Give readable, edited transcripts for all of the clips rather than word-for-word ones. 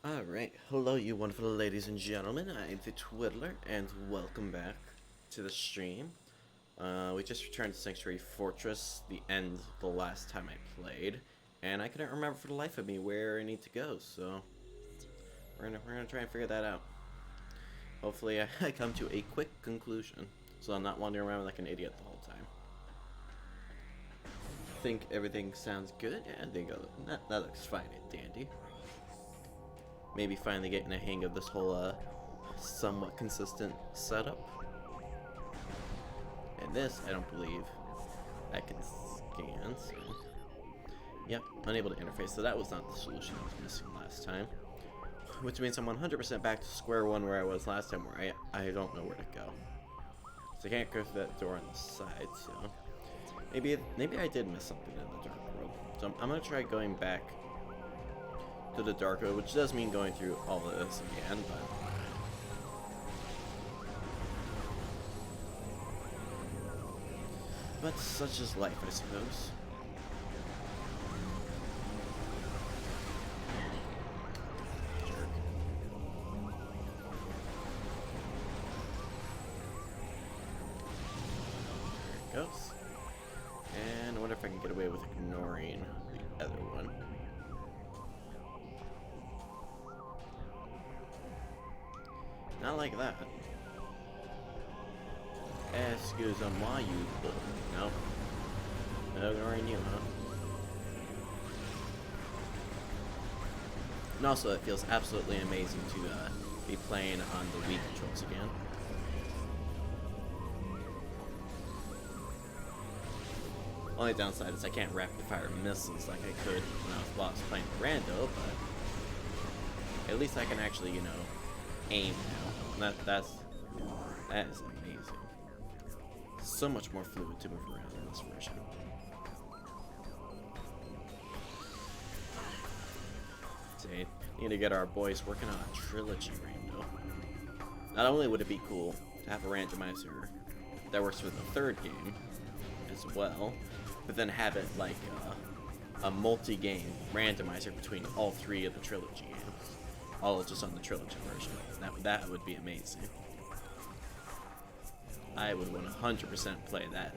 Alright, hello you wonderful ladies and gentlemen, I'm the Twiddler, and welcome back to the stream. We just returned to Sanctuary Fortress, the end the last time I played, and I couldn't remember for the life of me where I need to go, so we're gonna try and figure that out. Hopefully I come to a quick conclusion, so I'm not wandering around like an idiot the whole time. I think everything sounds good, yeah, I think that looks fine and dandy. Maybe finally getting a hang of this whole somewhat consistent setup. And this, I don't believe I can scan, so yep, unable to interface, so that was not the solution I was missing last time. Which means I'm 100% back to square one where I was last time, where I don't know where to go. So I can't go through that door on the side, so maybe I did miss something in the dark world. So I'm gonna try going back to the dark road, which does mean going through all of this again, but such is life, I suppose. Jerk. There it goes. And I wonder if I can get away with ignoring the other one. Not like that. Excuse-moi, you... Nope. No ignoring you, huh? And also, it feels absolutely amazing to be playing on the Wii controls again. Only downside is I can't rapid fire missiles like I could when I was playing Rando, but at least I can actually, you know, aim now. That is amazing. So much more fluid to move around in this version. See, need to get our boys working on a trilogy rando. Not only would it be cool to have a randomizer that works for the third game as well, but then have it like a multi-game randomizer between all three of the trilogy games. All just on the trilogy version. That would be amazing. I would 100% play that,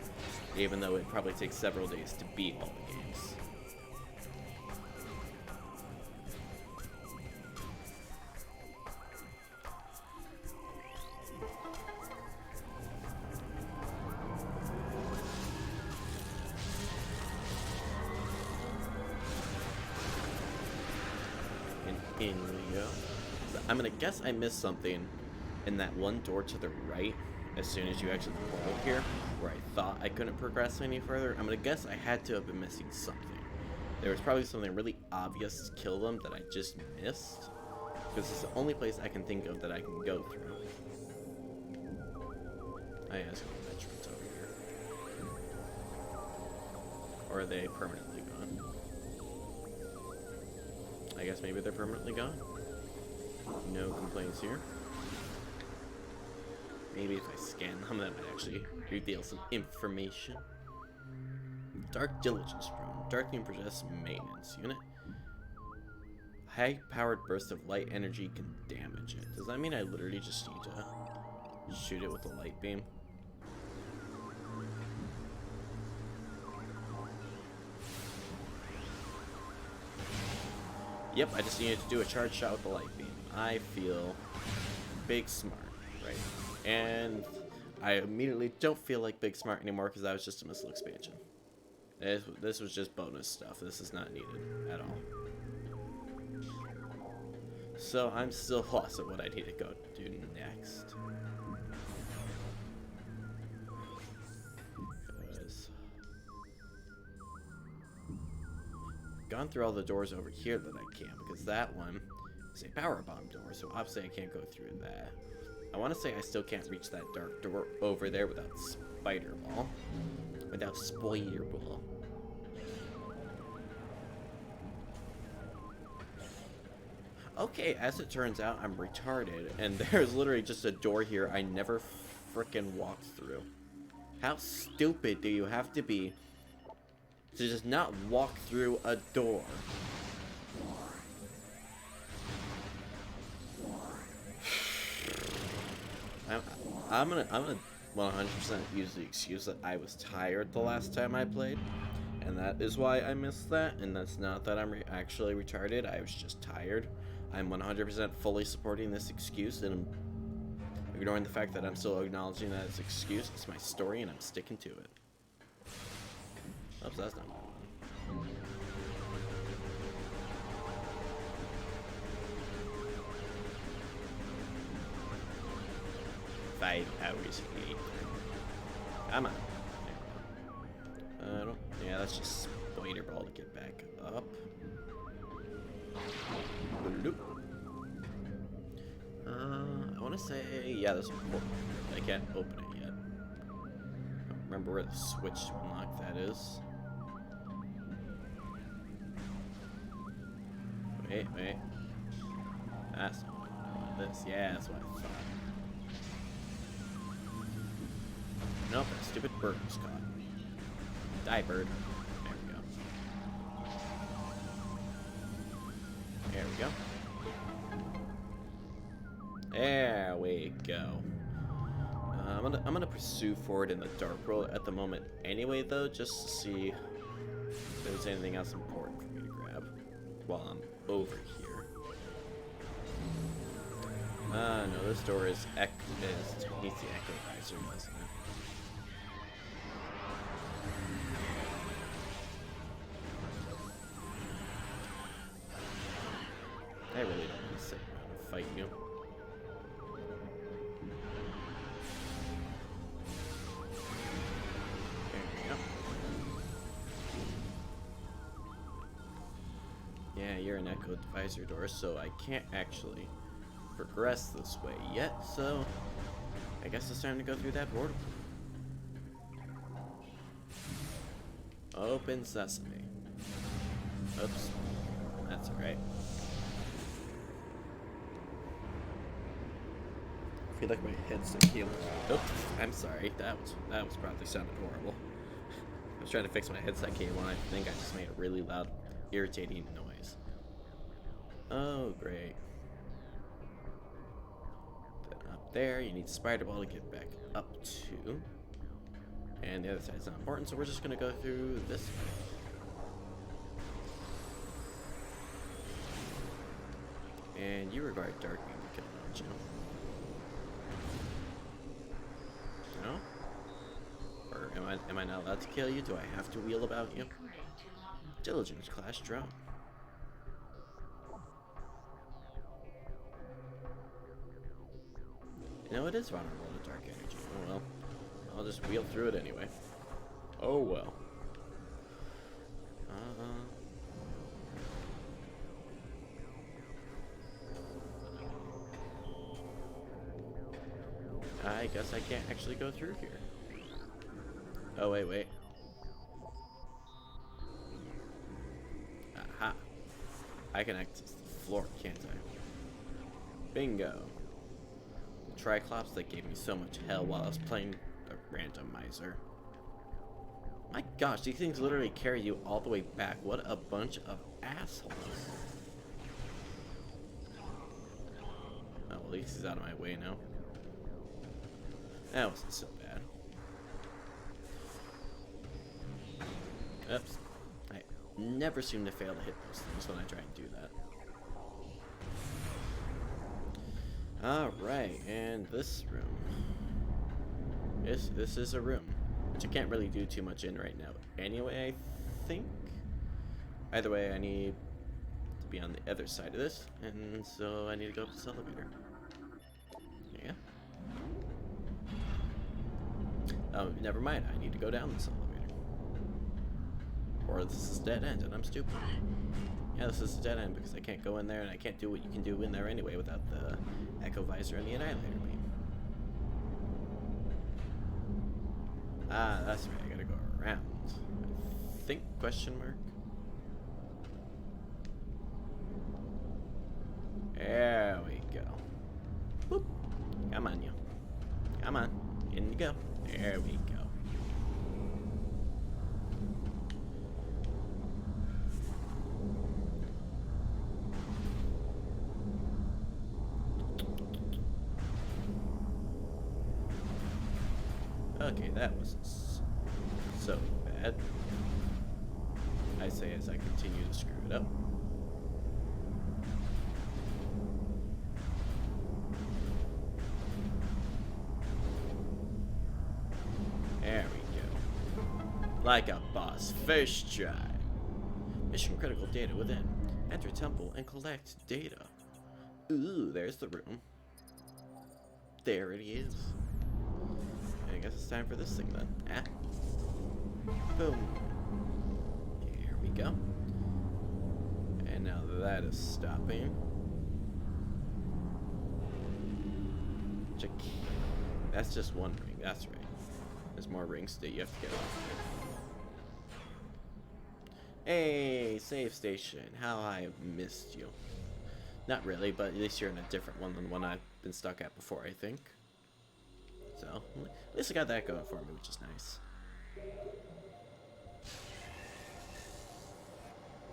even though it probably takes several days to beat all the games. And in we go. I'm gonna guess I missed something in that one door to the right as soon as you exit the portal here, where I thought I couldn't progress any further. I'm gonna guess I had to have been missing something. There was probably something really obvious to kill them that I just missed, because it's the only place I can think of that I can go through. I ask what Metroid's over here. Or are they permanently gone? I guess maybe they're permanently gone. No complaints here. Maybe if I scan them, that might actually reveal some information. Dark Diligence Drone. Darkly possessed maintenance unit. High-powered burst of light energy can damage it. Does that mean I literally just need to shoot it with a light beam? Yep, I just needed to do a charge shot with a light beam. I feel big smart, right? And I immediately don't feel like big smart anymore because that was just a missile expansion. This was just bonus stuff. This is not needed at all. So I'm still lost at what I need to go do next. Gone through all the doors over here that I can, because that one is a power bomb door, so obviously I can't go through that. I want to say I still can't reach that dark door over there without Spider Ball. Without Spoiler Ball. Okay, as it turns out, I'm retarded, and there's literally just a door here I never frickin' walked through. How stupid do you have to be to just not walk through a door? I'm gonna 100% use the excuse that I was tired the last time I played, and that is why I missed that. And that's not that I'm actually retarded. I was just tired. I'm 100% fully supporting this excuse, and I'm ignoring the fact that I'm still acknowledging that it's an excuse. It's my story, and I'm sticking to it. Oops, that's not what I wanted. 5 hours later. Come on. I don't. Yeah, that's just spider ball to get back up. Bloop. I want to say, yeah, there's a port. I can't open it yet. I don't remember where the switch to unlock that is. Wait. That's not what I wanted. This, yeah, that's what I thought. Nope, that stupid bird was caught. Die, bird. There we go. There we go. I'm gonna pursue forward in the dark world at the moment anyway, though, just to see if there's anything else important for me to grab while I'm over here. No, this door is needs the echo visor, doesn't it? I really don't want to sit around and fight you. There we go. Yeah, you're an echo visor door, so I can't actually progress this way yet, so I guess it's time to go through that portal. Open sesame. Oops. That's alright. I feel like my headset came. Oops, I'm sorry. That was probably sounded horrible. I was trying to fix my headset cable and I think I just made a really loud, irritating noise. Oh, great. Then up there, you need spider ball to get back up to. And the other side's not important, so we're just gonna go through this way. And you regard dark being the killer, don't you? No? Or am I not allowed to kill you? Do I have to wheel about you? Diligence class drone. You know, it is vulnerable to dark energy. Oh well. I'll just wheel through it anyway. Oh well. I guess I can't actually go through here. Oh, wait. Aha. I can access the floor, can't I? Bingo. The Triclops that gave me so much hell while I was playing the randomizer. My gosh, these things literally carry you all the way back. What a bunch of assholes. Oh, well, at least he's out of my way now. That wasn't so bad. Oops. I never seem to fail to hit those things when I try and do that. Alright, and this room. This is a room, which I can't really do too much in right now. Anyway, I think. Either way, I need to be on the other side of this, and so I need to go up this elevator. Yeah. Oh, never mind. I need to go down this elevator. Or this is a dead end, and I'm stupid. Yeah, this is a dead end because I can't go in there, and I can't do what you can do in there anyway without the echo visor and the annihilator beam. Ah, that's right. I gotta go around. I think? Question mark. There we go. Whoop. Come on, you. Come on. In you go. There we go. Okay, that wasn't so bad. I say as I continue to screw it up. There we go. Like a boss. First try. Mission critical data within. Enter temple and collect data. Ooh, there's the room. There it is. I guess it's time for this thing then. Ah. Boom. Here we go. And now that is stopping. Check. That's just one ring. That's right. There's more rings that you have to get off. Hey, save station. How I have missed you. Not really, but at least you're in a different one than the one I've been stuck at before, I think. So, at least I got that going for me, which is nice.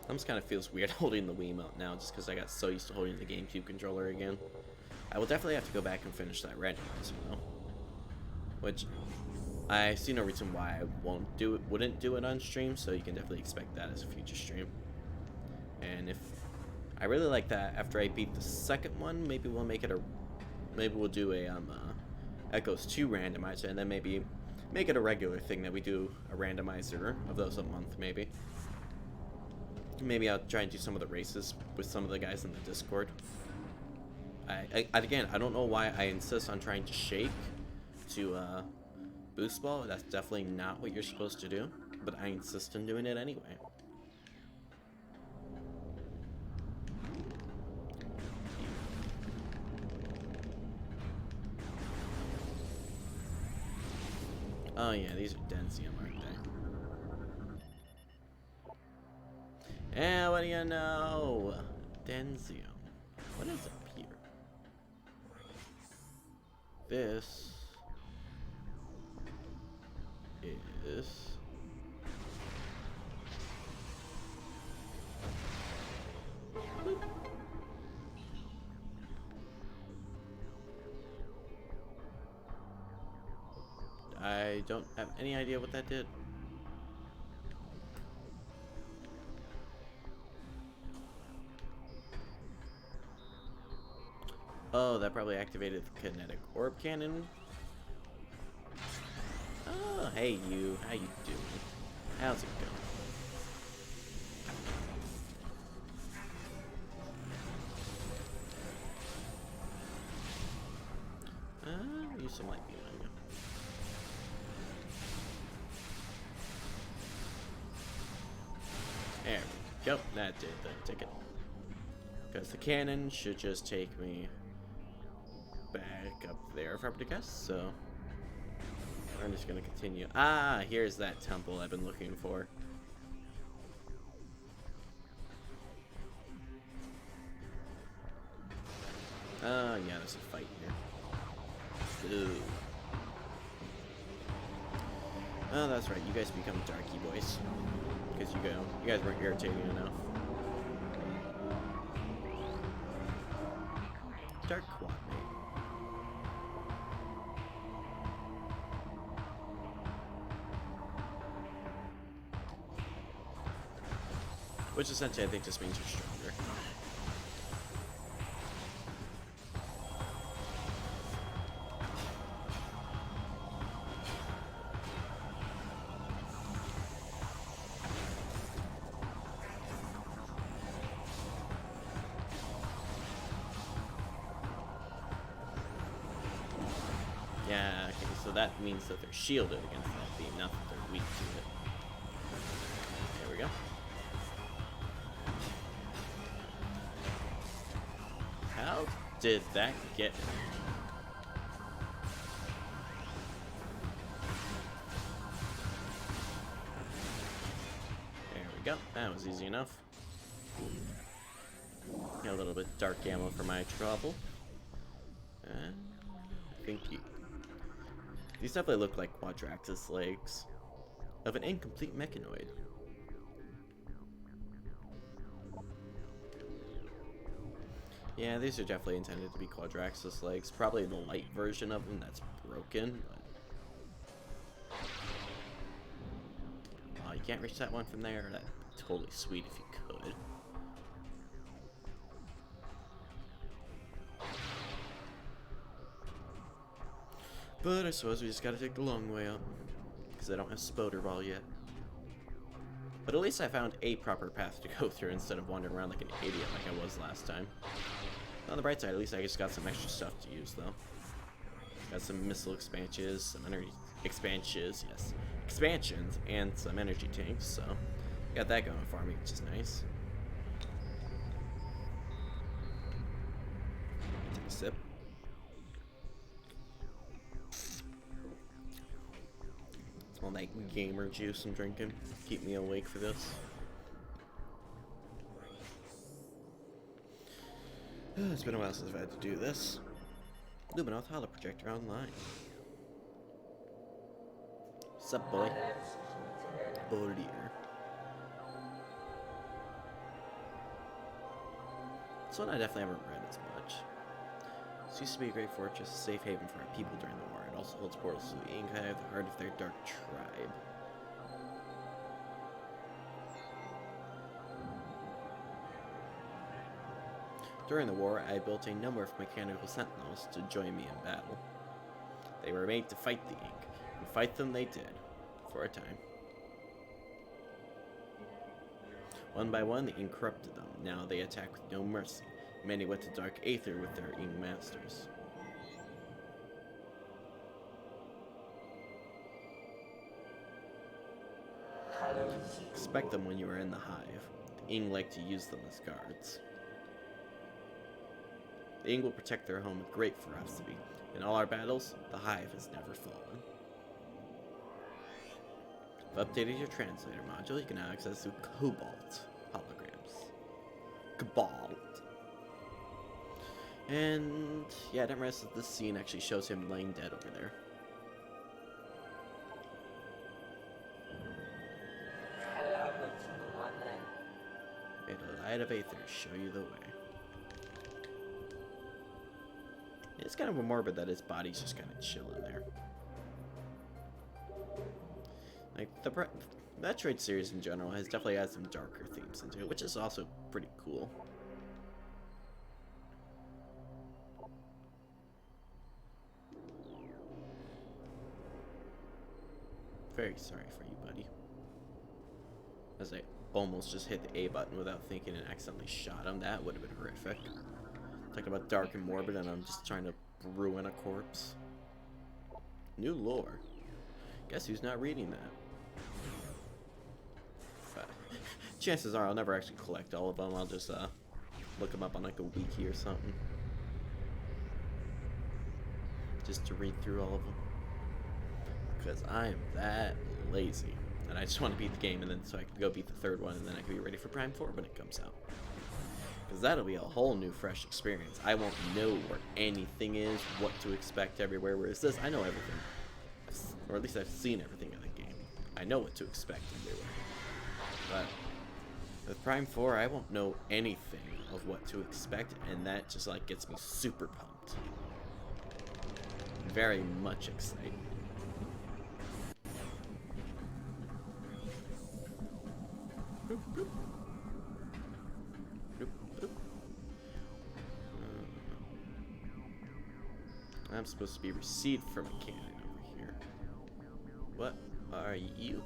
Almost kind of feels weird holding the Wiimote now, just because I got so used to holding the GameCube controller again. I will definitely have to go back and finish that randomizer, though. Which, I see no reason why I wouldn't do it on stream, so you can definitely expect that as a future stream. And if I really like that, after I beat the second one, maybe we'll make it a, maybe we'll do a Echoes 2 randomizer, and then maybe make it a regular thing that we do a randomizer of those a month, maybe. Maybe I'll try and do some of the races with some of the guys in the Discord. Again, I don't know why I insist on trying to shake to boost ball. That's definitely not what you're supposed to do, but I insist on doing it anyway. Oh yeah, these are Densium, aren't they? Eh, what do you know? Densium. What is up here? This is... Boop. I don't have any idea what that did. Oh, that probably activated the kinetic orb cannon. Oh, hey you. How you doing? How's it going? Use some light beam on you. There we go. That did the ticket. Because the cannon should just take me back up there, if I were to guess, so I'm just gonna continue. Ah, here's that temple I've been looking for. Oh, yeah, there's a fight here. Ooh. Oh, that's right, you guys become darky boys. Because you guys weren't irritating enough. Dark Quad Mate. Which essentially I think just means you're stronger. Yeah, okay, so that means that they're shielded against that beam, not that they're weak to it. There we go. How did that get me? There we go. That was easy enough. Got a little bit dark ammo for my trouble. And thank you. These definitely look like Quadraxis legs of an incomplete mechanoid. Yeah, these are definitely intended to be Quadraxis legs. Probably the light version of them that's broken. But can't reach that one from there, that'd be totally sweet if you could. But I suppose we just gotta take the long way up, because I don't have Spoder Ball yet. But at least I found a proper path to go through instead of wandering around like an idiot like I was last time. On the bright side, at least I just got some extra stuff to use, though. Got some missile expansions, some energy expansions, yes, expansions, and some energy tanks, so got that going for me, which is nice. Take a sip. All that gamer juice I'm drinking. Keep me awake for this. It's been a while since I've had to do this. Luminoth Holo Projector Online. Sup, boy? Oh dear. This one I definitely haven't read as much. This used to be a great fortress, a safe haven for our people during the war. It also holds portals to the Inca, the heart of their dark tribe. During the war, I built a number of mechanical sentinels to join me in battle. They were made to fight the Ink, and fight them they did, for a time. One by one, the Ink corrupted them. Now they attack with no mercy. Many went to dark aether with their Ink masters. Expect them when you are in the hive. The Ink like to use them as guards. The Ink will protect their home with great ferocity. In all our battles, the hive has never fallen. I've updated your translator module. You can now access the Cobalt holograms. Cobalt. And yeah, I didn't realize that this scene actually shows him laying dead over there. May the light of Aether show you the way. It's kind of morbid that his body's just kind of chilling there. Like, the Metroid series in general has definitely had some darker themes into it, which is also pretty cool. Very sorry for you, buddy. As I almost just hit the A button without thinking and accidentally shot him. That would have been horrific. Talking about dark and morbid, and I'm just trying to ruin a corpse. New lore. Guess who's not reading that? But chances are I'll never actually collect all of them. I'll just look them up on like a wiki or something. Just to read through all of them. Because I am that lazy. And I just want to beat the game, and then so I can go beat the third one, and then I can be ready for Prime 4 when it comes out. Because that'll be a whole new, fresh experience. I won't know where anything is, what to expect everywhere. Whereas this, I know everything. Or at least I've seen everything in the game. I know what to expect everywhere. But with Prime 4, I won't know anything of what to expect, and that just like gets me super pumped. Very much excited. Boop, boop. I'm supposed to be received from a cannon over here. What are you?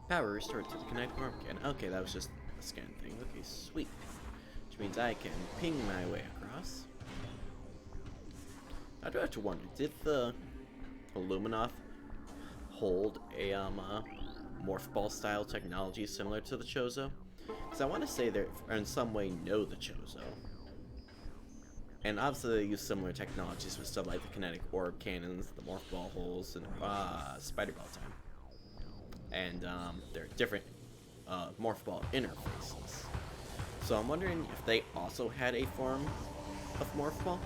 Power restored to the kinetic arm cannon. Okay, that was just a scan thing. Okay, sweet. Which means I can ping my way across. I do have to wonder, did the Illuminoth hold a morph ball style technology similar to the Chozo? Because I want to say they in some way know the Chozo. And obviously they use similar technologies with stuff like the kinetic orb cannons, the morph ball holes, and spider ball time. And there are different morph ball interfaces. So I'm wondering if they also had a form of morph ball.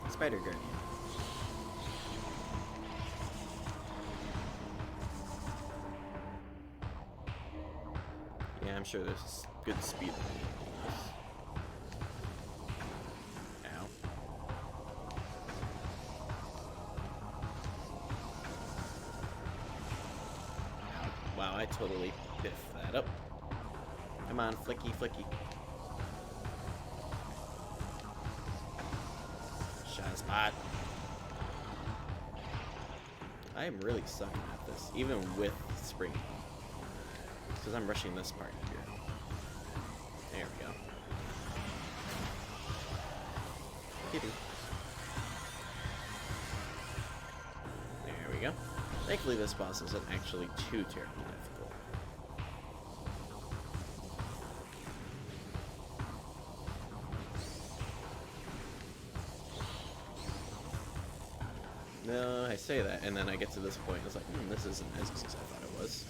Spider Guardian. Yeah, I'm sure there's good speed. Ow. Wow, I totally biffed that up. Come on, flicky, flicky. Shot spot. I am really sucking at this, even with spring. Because I'm rushing this part here. There we go. Keeping. There we go. Thankfully, this boss isn't actually too terribly difficult. No, I say that, and then I get to this point, and it's like, this isn't as easy as I thought it was.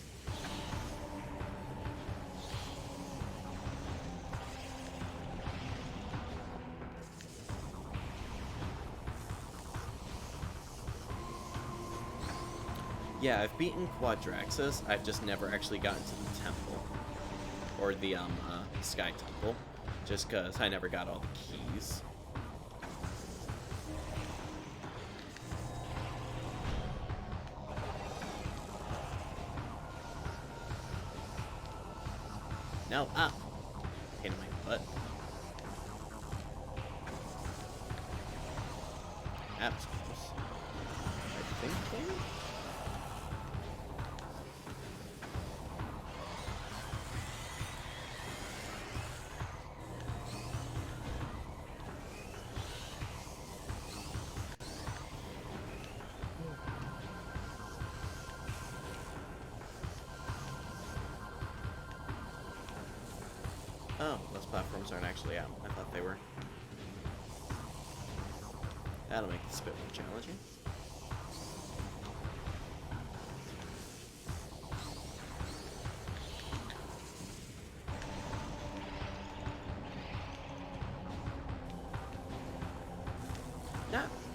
Yeah, I've beaten Quadraxis, I've just never actually gotten to the temple. Or the, Sky Temple. Just because I never got all the keys. No, up! Pain in my butt. That's close. I think so? Oh, those platforms aren't actually out. I thought they were. That'll make this a bit more challenging.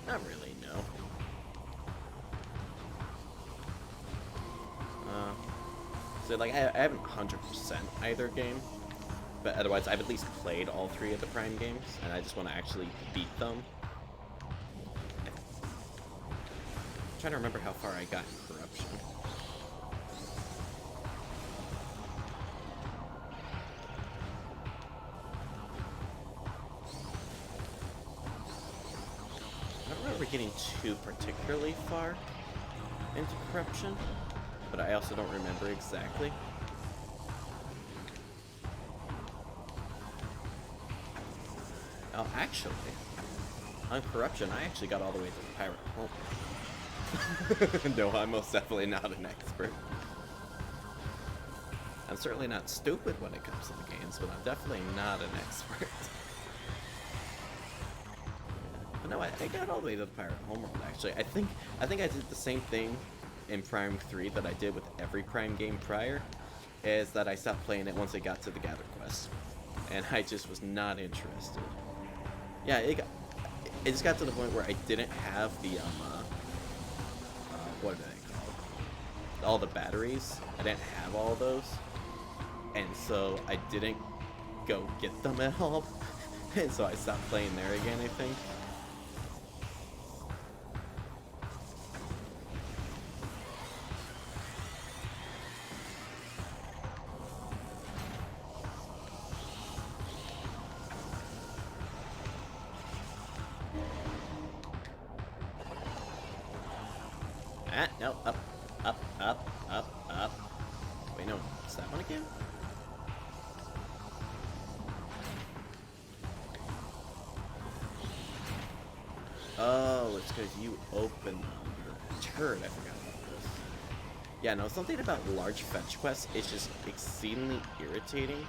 Not really, no. So like I haven't 100% either game. But otherwise, I've at least played all 3 of the Prime games, and I just want to actually beat them. I'm trying to remember how far I got in Corruption. I don't remember getting too particularly far into Corruption, but I also don't remember exactly. Oh, actually, on Corruption, I actually got all the way to the pirate home. No, I'm most definitely not an expert. I'm certainly not stupid when it comes to the games, but I'm definitely not an expert. But no, I got all the way to the pirate homeworld, actually. I think I did the same thing in Prime 3 that I did with every Prime game prior, is that I stopped playing it once I got to the Gather Quest. And I just was not interested. Yeah, it just got to the point where I didn't have the, what are they called? All the batteries. I didn't have all those. And so I didn't go get them at all. And so I stopped playing there again, I think. No, up, up, up, up, up. Wait, no, it's that one again? Oh, it's because you open the turret. I forgot about this. Yeah, no, something about large fetch quests is just exceedingly irritating.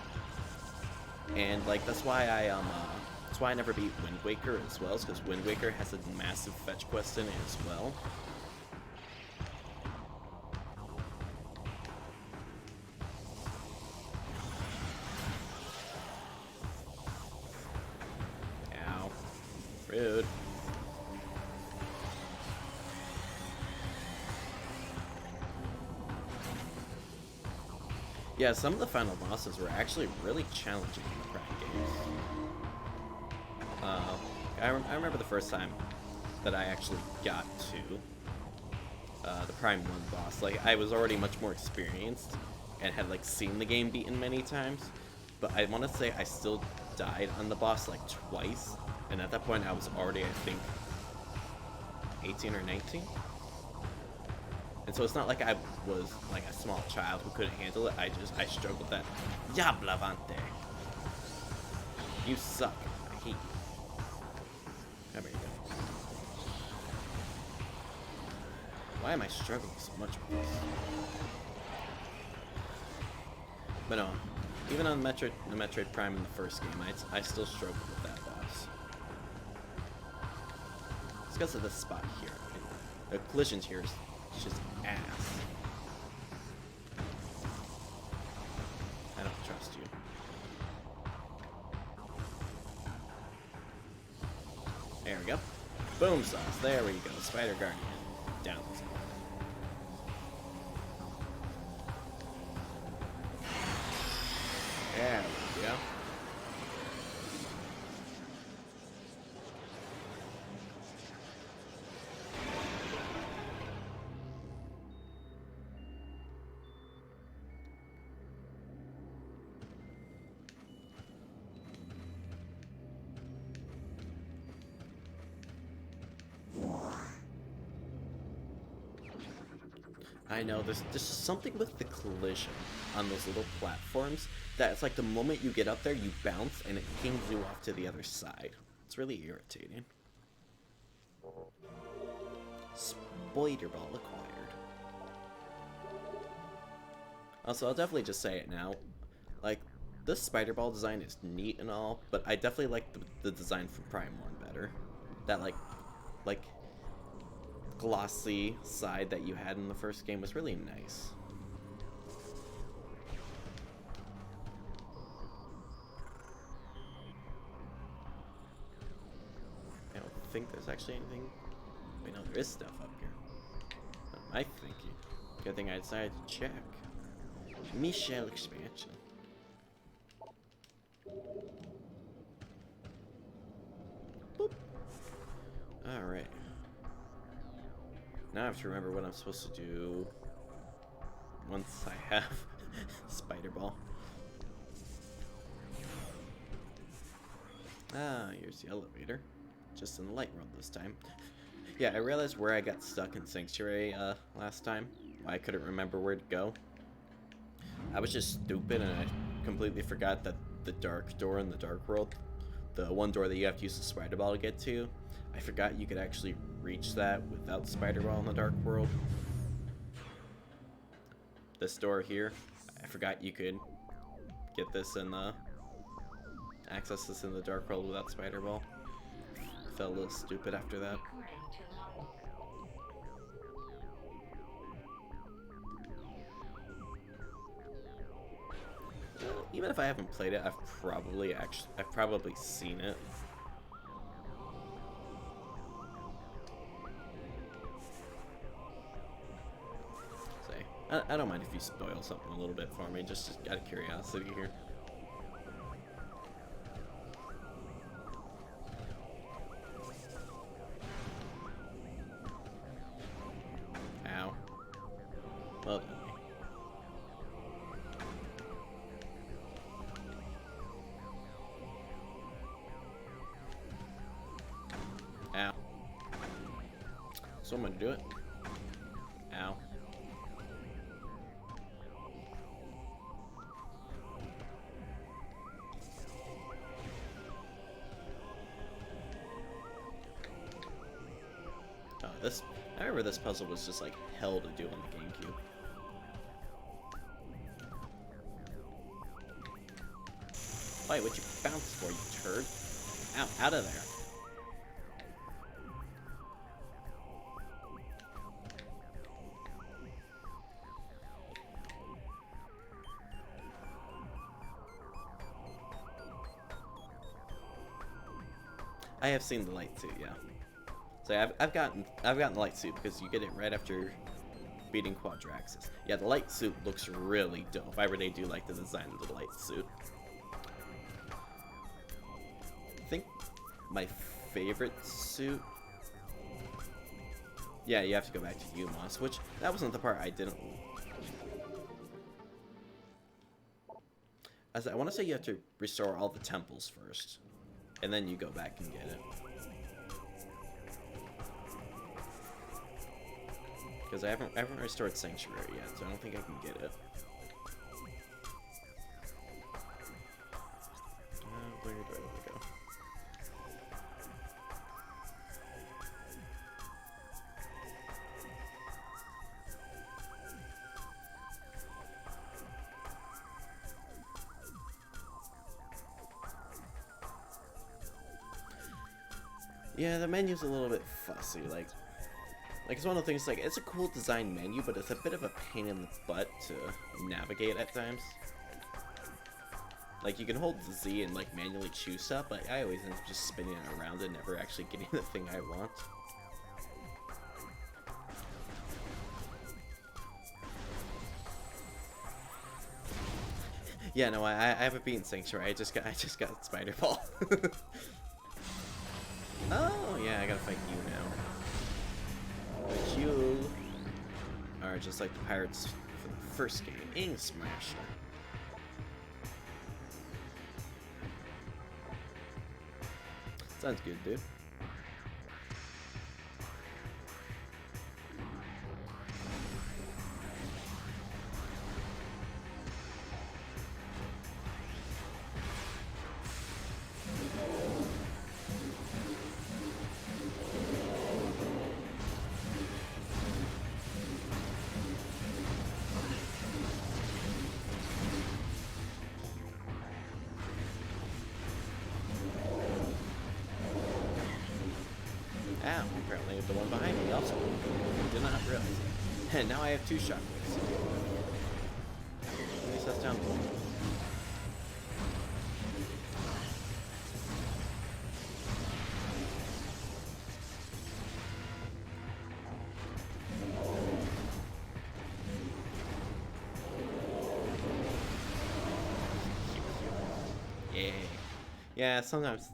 And, like, that's why I never beat Wind Waker as well, is because Wind Waker has a massive fetch quest in it as well. Rude. Yeah, some of the final bosses were actually really challenging in the Prime games. I remember the first time that I actually got to the Prime 1 boss. Like, I was already much more experienced and had, like, seen the game beaten many times. But I want to say I still died on the boss, like, twice. And at that point, I was already, I think, 18 or 19. And so it's not like I was, like, a small child who couldn't handle it. I struggled with that. Ya Blavante. You suck. I hate you. There we go. Why am I struggling so much with this? But no, even on the Metroid Prime in the first game, I still struggled with that boss. It's because of this spot here. The collisions here is just ass. I don't trust you. There we go. Boom sauce. There we go. Spider Guardian. Down. There we go. I know, there's just something with the collision on those little platforms that it's like the moment you get up there, you bounce and it pings you off to the other side. It's really irritating. Spider Ball acquired. Also, I'll definitely just say it now. Like, this Spider Ball design is neat and all, but I definitely like the design from Prime 1 better. That, like, glossy side that you had in the first game was really nice. I don't think there's actually anything. Wait, no, there is stuff up here. What am I thinking? Good thing I decided to check. Michelle expansion. Boop. Alright. Now I have to remember what I'm supposed to do once I have Spider Ball. Ah, here's the elevator. Just in the light world this time. Yeah, I realized where I got stuck in Sanctuary last time. Why I couldn't remember where to go. I was just stupid and I completely forgot that the dark door in the dark world, the one door that you have to use the Spider Ball to get to, I forgot you could actually reach that without Spider Ball in the dark world. This door here, I forgot you could get this in the access this in the dark world without Spider Ball. Felt a little stupid after that. Well, even if I haven't played it, I've probably seen it. I don't mind if you spoil something a little bit for me, just out of curiosity here. Ow. Well done. Ow. So I'm gonna do it. Ow. I remember this puzzle was just like hell to do on the GameCube. Wait, what'd you bounce for, you turd? Ow, out of there. I have seen the light suit, yeah. So I've gotten the light suit because you get it right after beating Quadraxis. Yeah, the light suit looks really dope. I really do like the design of the light suit. I think my favorite suit... Yeah, you have to go back to Umos, which, that wasn't the part I didn't... I want to say you have to restore all the temples first, and then you go back and get it. Because I haven't restored Sanctuary yet, so I don't think I can get it. Where do I want to go? Yeah, the menu's a little bit fussy, like it's one of the things, like, it's a cool design menu, but it's a bit of a pain in the butt to navigate at times. Like, you can hold Z and, like, manually choose stuff, but I always end up just spinning it around and never actually getting the thing I want. Yeah, no, I haven't beaten Sanctuary. I just got Spider Ball. Oh, yeah, I gotta fight you now. But you are just like the pirates from the first game, Ing Smasher. Sounds good, dude. Ow, apparently the one behind me also did not realize it. And now I have two shockwaves. At least that's down the way. Yeah. Yeah, sometimes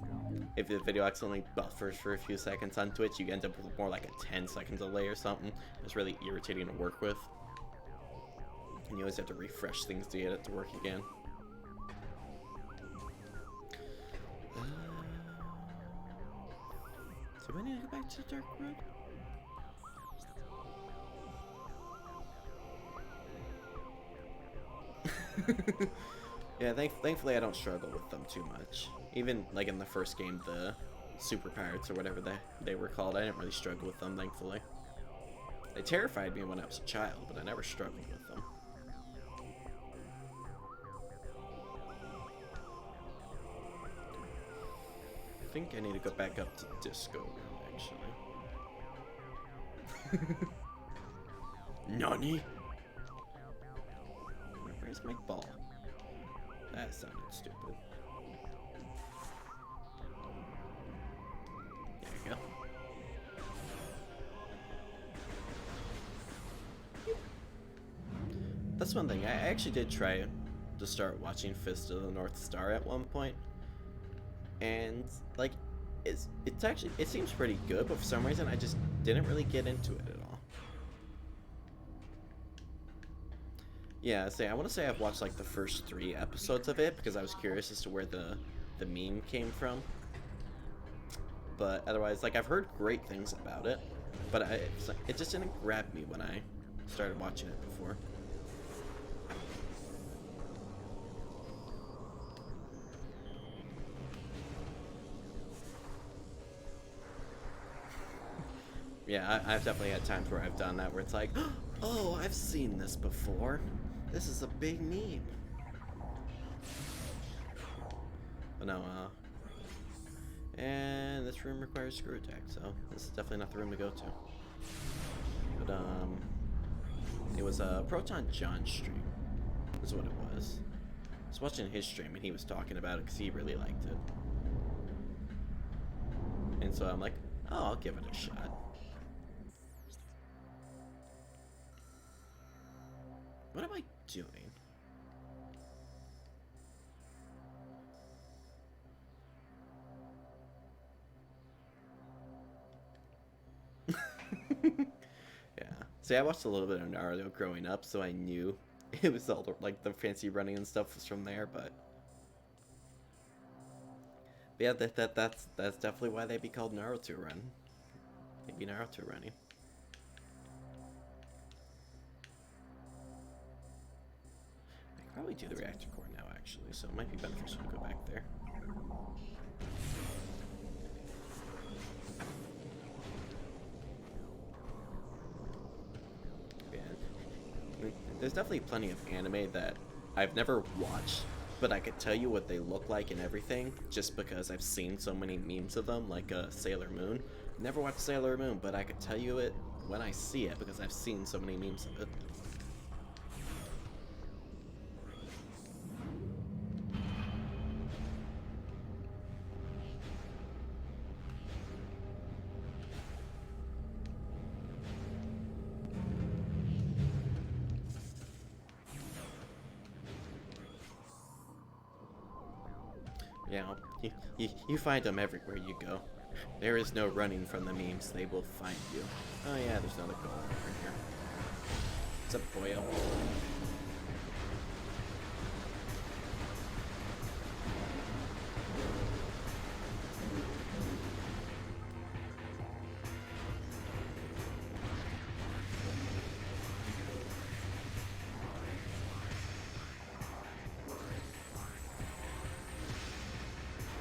if the video accidentally buffers for a few seconds on Twitch, you end up with more like a 10-second delay or something. It's really irritating to work with. And you always have to refresh things to get it to work again. So we need to go back to the Dark Road? Yeah, thankfully I don't struggle with them too much. Even like in the first game, the Super Pirates or whatever they were called, I didn't really struggle with them, thankfully. They terrified me when I was a child, but I never struggled with them. I think I need to go back up to Disco Room, actually. Nani? Where's my ball? That sounded stupid. There you go. That's one thing. I actually did try to start watching Fist of the North Star at one point, and like, it seems pretty good, but for some reason I just didn't really get into it at all. Yeah, I want to say I've watched like the first 3 episodes of it because I was curious as to where the meme came from. But otherwise, like, I've heard great things about it, but it just didn't grab me when I started watching it before. Yeah, I've definitely had times where I've done that, where it's like, oh, I've seen this before. This is a big meme. But no, and this room requires screw attack, so this is definitely not the room to go to. But, it was Proton John's stream, is what it was. I was watching his stream, and he was talking about it because he really liked it. And so I'm like, oh, I'll give it a shot. What am I doing? Yeah. See, I watched a little bit of Naruto growing up, so I knew it was all like the fancy running and stuff was from there. But yeah, that's definitely why they'd be called Naruto Run. Maybe Naruto running. I could probably do the reactor core now, actually, so it might be beneficial to go back there. There's definitely plenty of anime that I've never watched, but I could tell you what they look like and everything just because I've seen so many memes of them, like Sailor Moon. Never watched Sailor Moon, but I could tell you it when I see it because I've seen so many memes of it. Yeah, you find them everywhere you go. There is no running from the memes, they will find you. Oh yeah, there's another goal over here. What's up, boyo?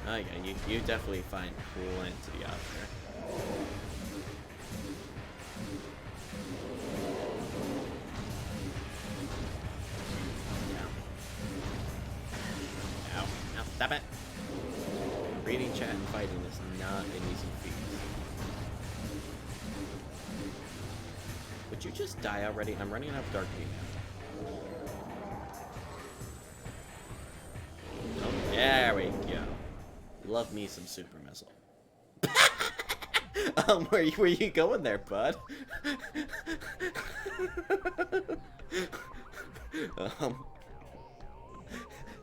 Oh yeah, you definitely find plenty out there. Ow. Ow, stop it! Reading chat and fighting is not an easy feat. Would you just die already? I'm running out of dark beam now. Oh, there we go. Love me some super missile. Where you going there, bud?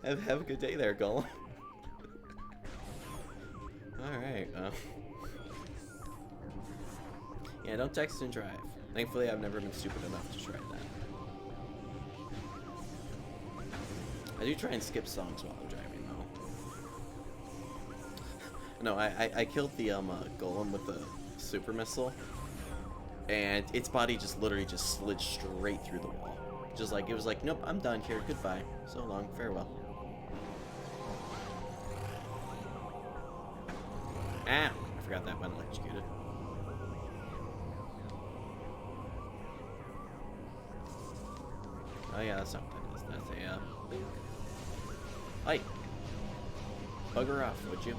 Have a good day there, Golem. Alright, yeah, don't text and drive. Thankfully, I've never been stupid enough to try that. I do try and skip songs while I'm driving, though. No, I killed the golem with the super missile, and its body just literally just slid straight through the wall. Just like, it was like, nope, I'm done here, goodbye. So long, farewell. Ow! I forgot that one electrocuted. Oh yeah, that's not what that is. That's a, Hey! Bugger off, would you?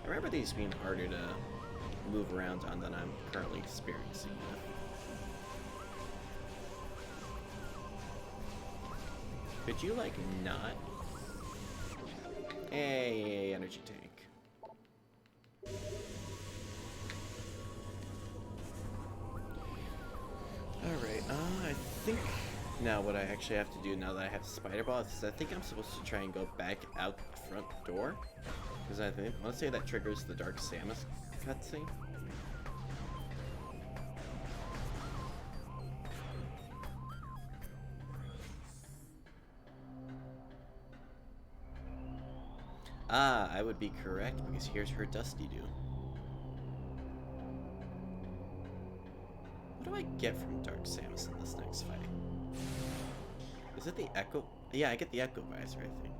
I remember these being harder to move around on than I'm currently experiencing. Could you, like, not? Hey, energy tank. Alright, I think now what I actually have to do now that I have Spider Ball is I think I'm supposed to try and go back out the front door. Because I think, let's say that triggers the Dark Samus cutscene. Ah, I would be correct because here's her Dusty Dew. What do I get from Dark Samus in this next fight? Is it the Echo? Yeah, I get the Echo Visor, I think.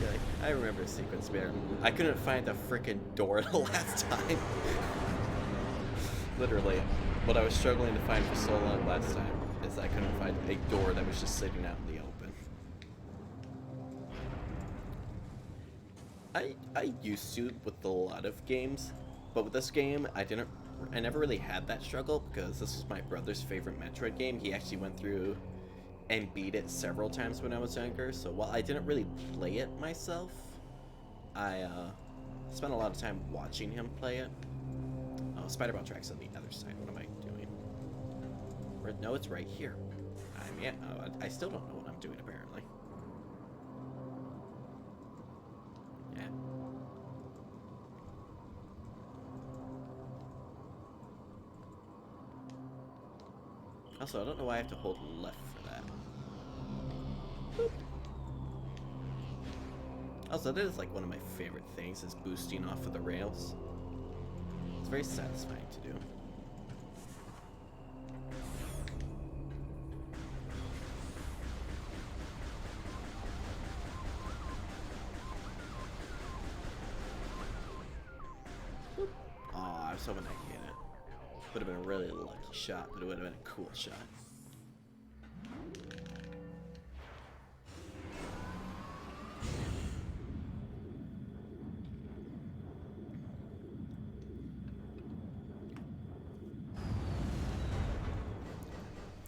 Yeah, I remember a sequence where I couldn't find a frickin' door the last time. Literally, what I was struggling to find for so long last time is I couldn't find a door that was just sitting out in the open. I used to with a lot of games, but with this game, I never really had that struggle because this was my brother's favorite Metroid game. He actually went through and beat it several times when I was younger, so while I didn't really play it myself, I spent a lot of time watching him play it. Oh, Spider Ball track's on the other side. What am I doing? No, it's right here. I still don't know what I'm doing, apparently. Yeah. Also, I don't know why I have to hold left for that. Boop. Also, that is like one of my favorite things, is boosting off of the rails. It's very satisfying to do. Oh, I was hoping I could get it. Would have been a really lucky shot, but it would have been a cool shot.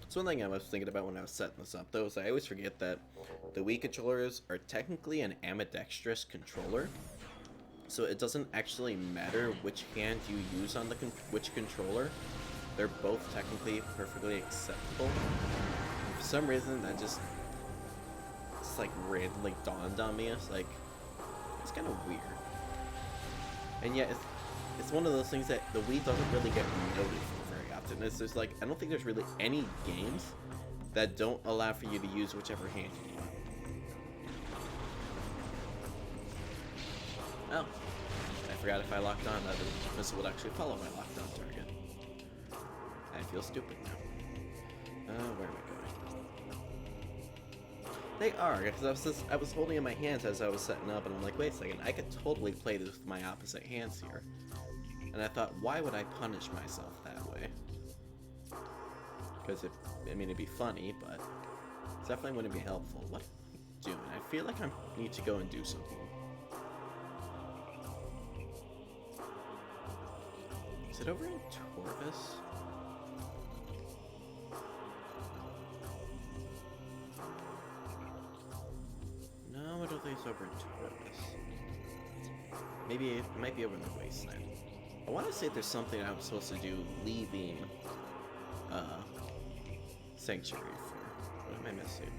So one thing I was thinking about when I was setting this up, though, is I always forget that the Wii controllers are technically an ambidextrous controller. So it doesn't actually matter which hand you use on which controller. They're both technically perfectly acceptable. And for some reason, that just like randomly dawned on me. It's like, it's kind of weird. And yet, it's one of those things that the Wii doesn't really get noted for very often. It's just like, I don't think there's really any games that don't allow for you to use whichever hand you want. Oh, I forgot if I locked on that the missile would actually follow my locked on target. I feel stupid now. Where am I going? They are, because I was holding in my hands as I was setting up, and I'm like, wait a second, I could totally play this with my opposite hands here. And I thought, why would I punish myself that way? Because it'd be funny, but it definitely wouldn't be helpful. What am I doing? I feel like I need to go and do something. Is it over in Torvis? No, I don't think it's over in Torvis. Maybe it might be over in the wasteland. I want to say there's something I'm supposed to do leaving Sanctuary for. What am I missing?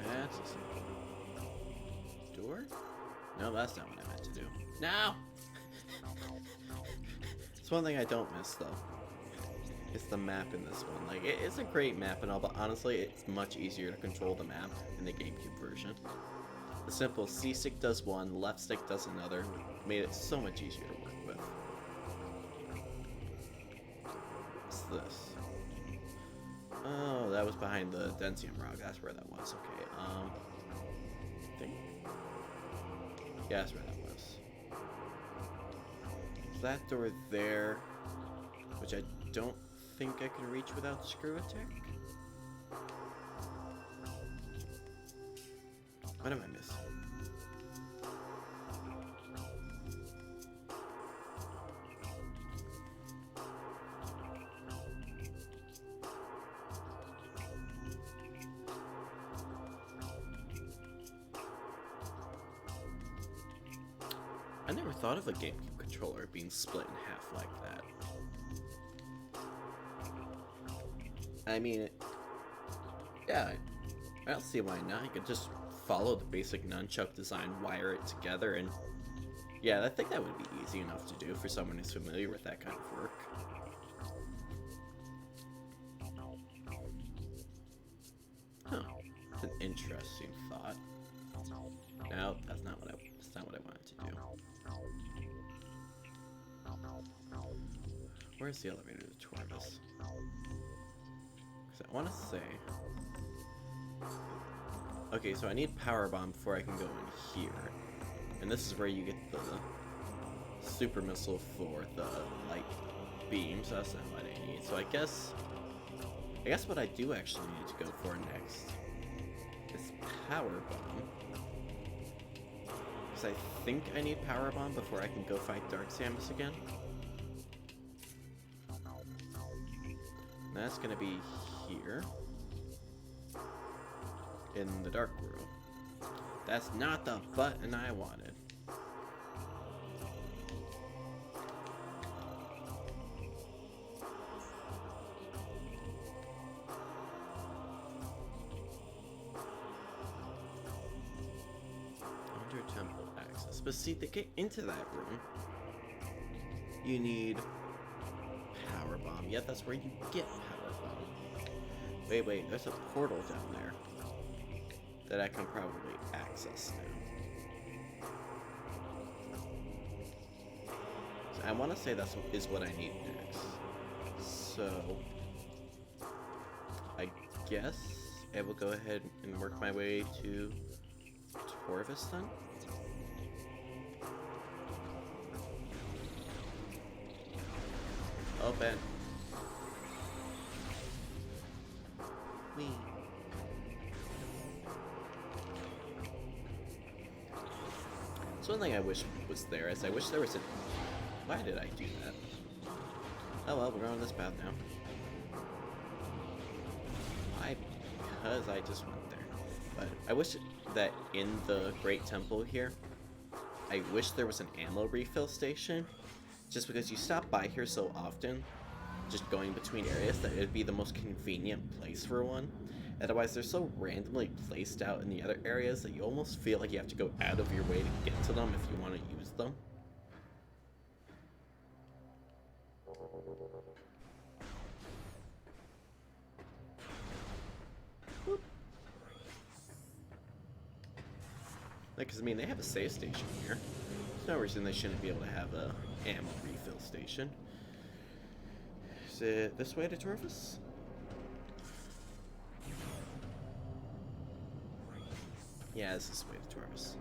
That's the same. Door? No, that's not what I meant to do. No! It's one thing I don't miss, though. It's the map in this one. Like, it's a great map and all, but honestly, it's much easier to control the map in the GameCube version. The simple C stick does one, left stick does another. Made it so much easier to work with. What's this? Oh, that was behind the Dentium Rock. That's where that was. Okay, I think. Yeah, that's where that was. So that door there, which I don't think I can reach without screw attack. What am I missing? I never thought of a GameCube controller being split in half like that. I mean, yeah, I don't see why not. You could just follow the basic nunchuck design, wire it together, and yeah, I think that would be easy enough to do for someone who's familiar with that kind of work. Huh. That's an interesting thought. No, that's not what I wanted to do. Where's the elevator to Torvis? Because I want to say... Okay, so I need Power Bomb before I can go in here. And this is where you get the super missile for the light beam, so that's not what I need. So I guess what I do actually need to go for next is Power Bomb. Because I think I need Power Bomb before I can go fight Dark Samus again. And that's gonna be here. in the dark room. That's not the button I wanted. Under temple access. But see, to get into that room, you need power bomb. Yeah, that's where you get power bomb. Wait, there's a portal down there that I can probably access now. So I want to say that is what I need next. So I guess I will go ahead and work my way to Torvis then. Open. Wee. So one thing I wish was there is I wish there was a... Why did I do that? Oh well, we're on this path now. Why? Because I just went there. But I wish that in the Great Temple here, I wish there was an ammo refill station. Just because you stop by here so often, just going between areas, that it'd be the most convenient place for one. Otherwise, they're so randomly placed out in the other areas that you almost feel like you have to go out of your way to get to them if you want to use them. Because, I mean, they have a save station here. There's no reason they shouldn't be able to have a ammo refill station. Is it this way to Torvis? Yeah, it's this way to Torvis.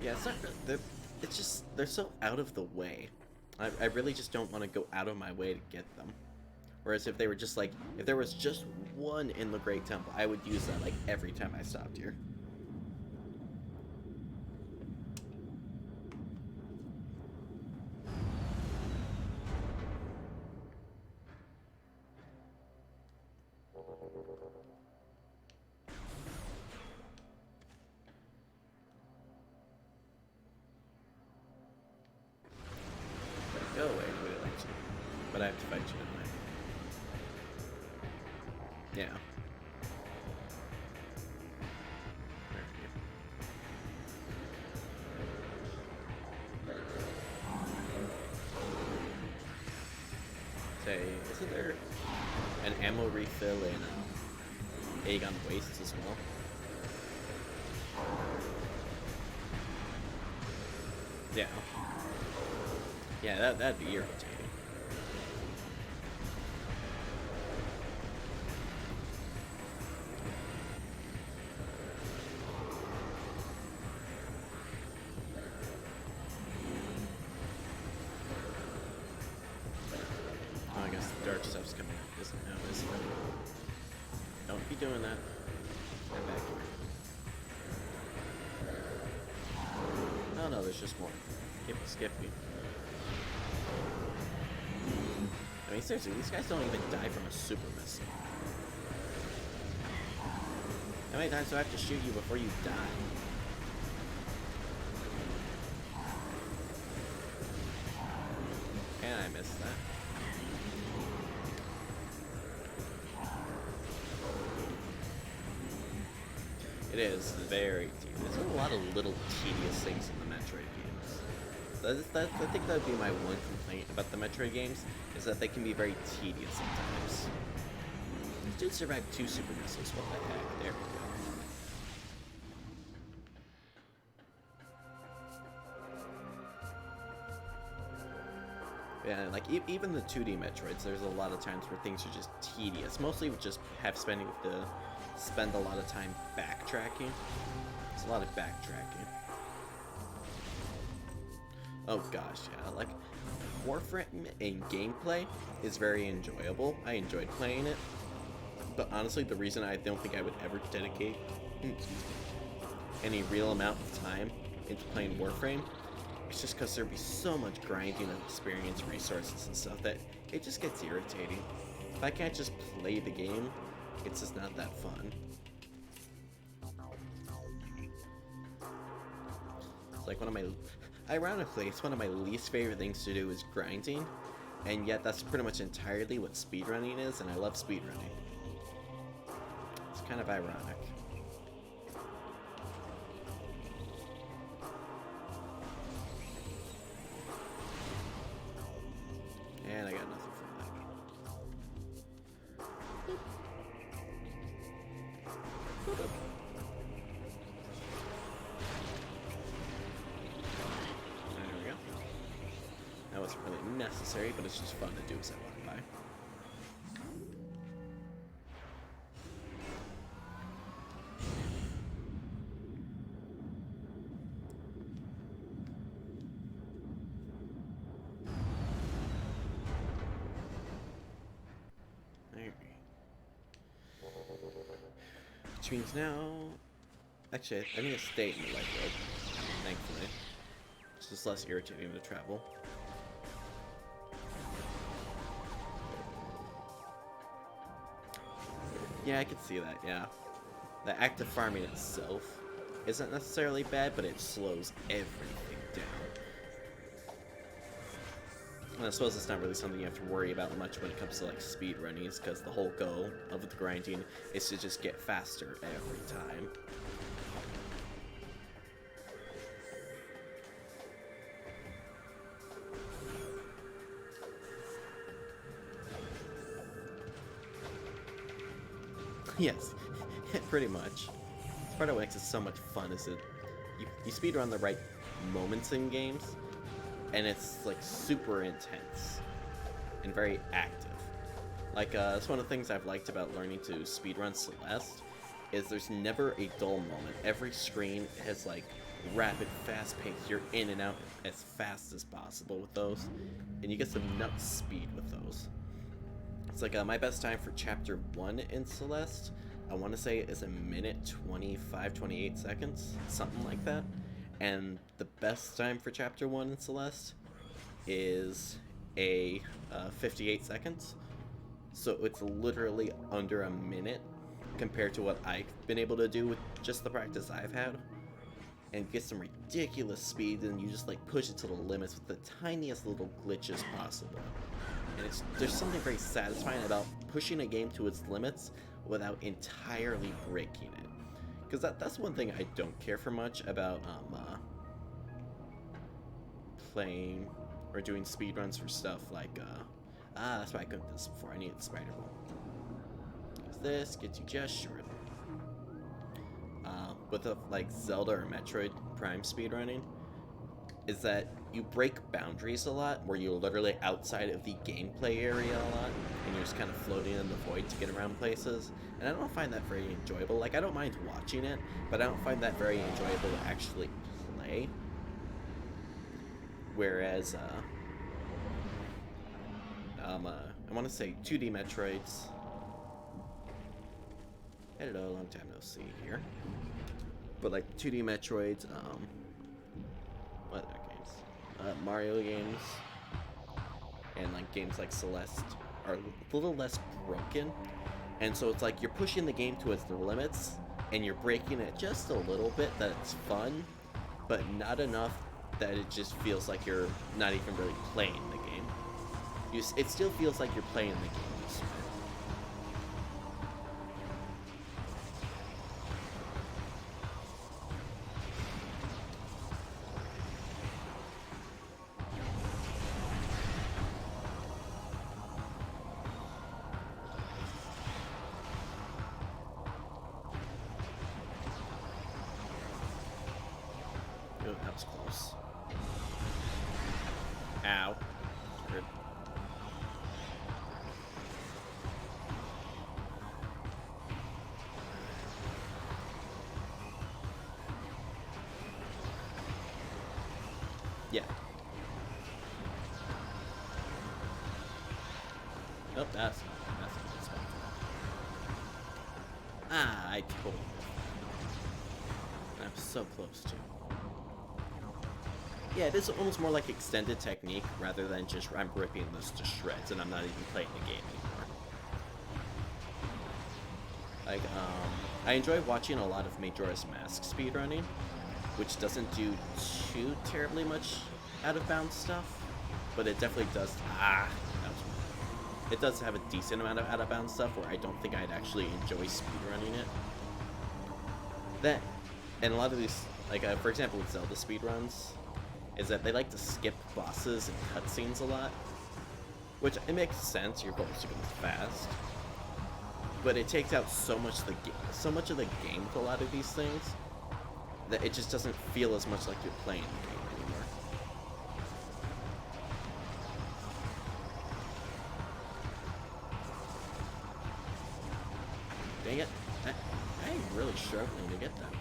Yeah, it's not really... It's just... They're so out of the way. I really just don't want to go out of my way to get them. Whereas if they were just like... If there was just one in the Great Temple, I would use that, like, every time I stopped here. Go away, nobody likes you. But I have to fight you anyway. Yeah. Say, isn't there an ammo refill in Aegon Wastes as well? Yeah. Yeah, that'd be irritating. Oh, I guess the dark stuff's coming up, isn't it? Isn't it? Don't be doing that. Get back here. No, there's just more. Skip me. I mean, seriously, these guys don't even die from a super missile. How many times do I have to shoot you before you die? And I missed that. It is very tedious. There's a lot of little tedious things in the Metroid games. I think that would be my one complaint about the Metroid games, is that they can be very tedious sometimes. You did survive 2 super missiles, what the heck? There we go. Yeah, like, even the 2D Metroids, there's a lot of times where things are just tedious. Mostly with just spend a lot of time backtracking. It's a lot of backtracking. Oh gosh, yeah, like, Warframe in gameplay is very enjoyable. I enjoyed playing it. But honestly, the reason I don't think I would ever dedicate any real amount of time into playing Warframe, it's just because there'd be so much grinding of experience, resources, and stuff that it just gets irritating. If I can't just play the game, it's just not that fun. like ironically, it's one of my least favorite things to do is grinding, and yet that's pretty much entirely what speedrunning is, and I love speedrunning. It's kind of ironic. And I got nothing from that. There we go. That wasn't really necessary, but it's just fun to do as I walk by. Which means now... Actually, I need to stay in the light road, thankfully. It's just less irritating to travel. Yeah, I can see that, yeah. The act of farming itself isn't necessarily bad, but it slows everything down. And I suppose it's not really something you have to worry about much when it comes to like speed runnings, because the whole goal of the grinding is to just get faster every time. Yes, pretty much. Part of what makes it so much fun is that you speedrun the right moments in games, and it's like super intense and very active. Like, that's one of the things I've liked about learning to speedrun Celeste, is there's never a dull moment. Every screen has like rapid, fast pace. You're in and out as fast as possible with those, and you get some nuts speed with those. It's like my best time for chapter 1 in Celeste, I want to say is a minute 25-28 seconds, something like that. And the best time for chapter 1 in Celeste is a 58 seconds. So it's literally under a minute compared to what I've been able to do with just the practice I've had. And get some ridiculous speed, and you just like push it to the limits with the tiniest little glitches possible. And there's something very satisfying about pushing a game to its limits without entirely breaking it. Because that's one thing I don't care for much about playing or doing speedruns for stuff like, that's why I couldn't do this before, I needed the spider ball. Because this gets you just short. With like Zelda or Metroid Prime speedrunning, is that you break boundaries a lot, where you're literally outside of the gameplay area a lot, and you're just kind of floating in the void to get around places, and I don't find that very enjoyable. Like, I don't mind watching it, but I don't find that very enjoyable to actually play. Whereas, I want to say 2D Metroids. Hello, long time no see here. But like 2D Metroids, what other games? Mario games, and like games like Celeste are a little less broken, and so it's like you're pushing the game to its limits, and you're breaking it just a little bit that it's fun, but not enough that it just feels like you're not even really playing the game. It still feels like you're playing the game. Oh, that was close. Ow. Hurt. Yeah. Oh, that's a good spot. Ah, I totally. I'm so close to. Yeah, it is almost more like extended technique rather than just I'm ripping this to shreds and I'm not even playing the game anymore. Like, I enjoy watching a lot of Majora's Mask speedrunning, which doesn't do too terribly much out of bounds stuff, but it definitely does. That was, it does have a decent amount of out of bounds stuff where I don't think I'd actually enjoy speedrunning it. That, and a lot of these, like for example with Zelda speedruns, is that they like to skip bosses and cutscenes a lot, which it makes sense. Your goal is to go fast, but it takes out so much of the game with a lot of these things that it just doesn't feel as much like you're playing the game anymore. Dang it! I'm really struggling to get that.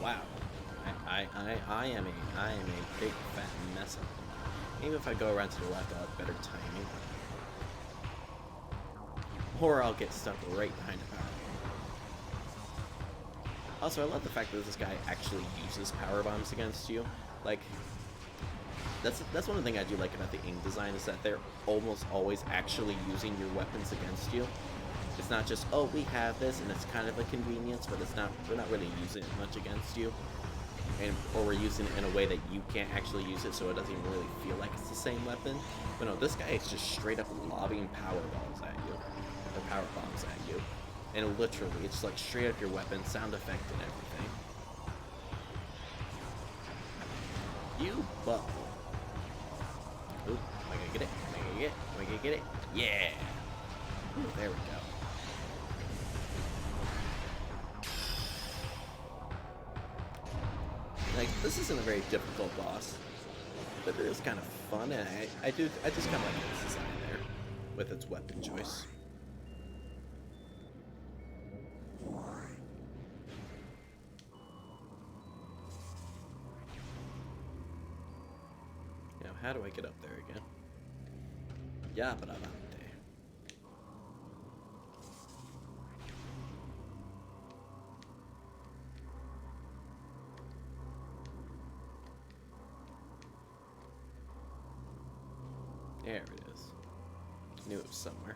Wow, I am a big fat mess of them. Even if I go around to the left, I'll have better timing. Or I'll get stuck right behind a power bomb. Also, I love the fact that this guy actually uses power bombs against you. Like, that's one thing I do like about the ink design, is that they're almost always actually using your weapons against you. It's not just, oh, we have this and it's kind of a convenience, but we're not really using it much against you. Or we're using it in a way that you can't actually use it, so it doesn't even really feel like it's the same weapon. But no, this guy is just straight up lobbing power balls at you. Or power bombs at you. And literally, it's like straight up your weapon, sound effect and everything. You butthole. Oop, am I gonna get it? Am I gonna get it? Am I gonna get it? Yeah! Ooh, there we go. Like, this isn't a very difficult boss, but it is kind of fun, and I just kind of like its design there, with its weapon choice. Now, how do I get up there again? Yeah, but I'm out there. There it is. Knew it was somewhere.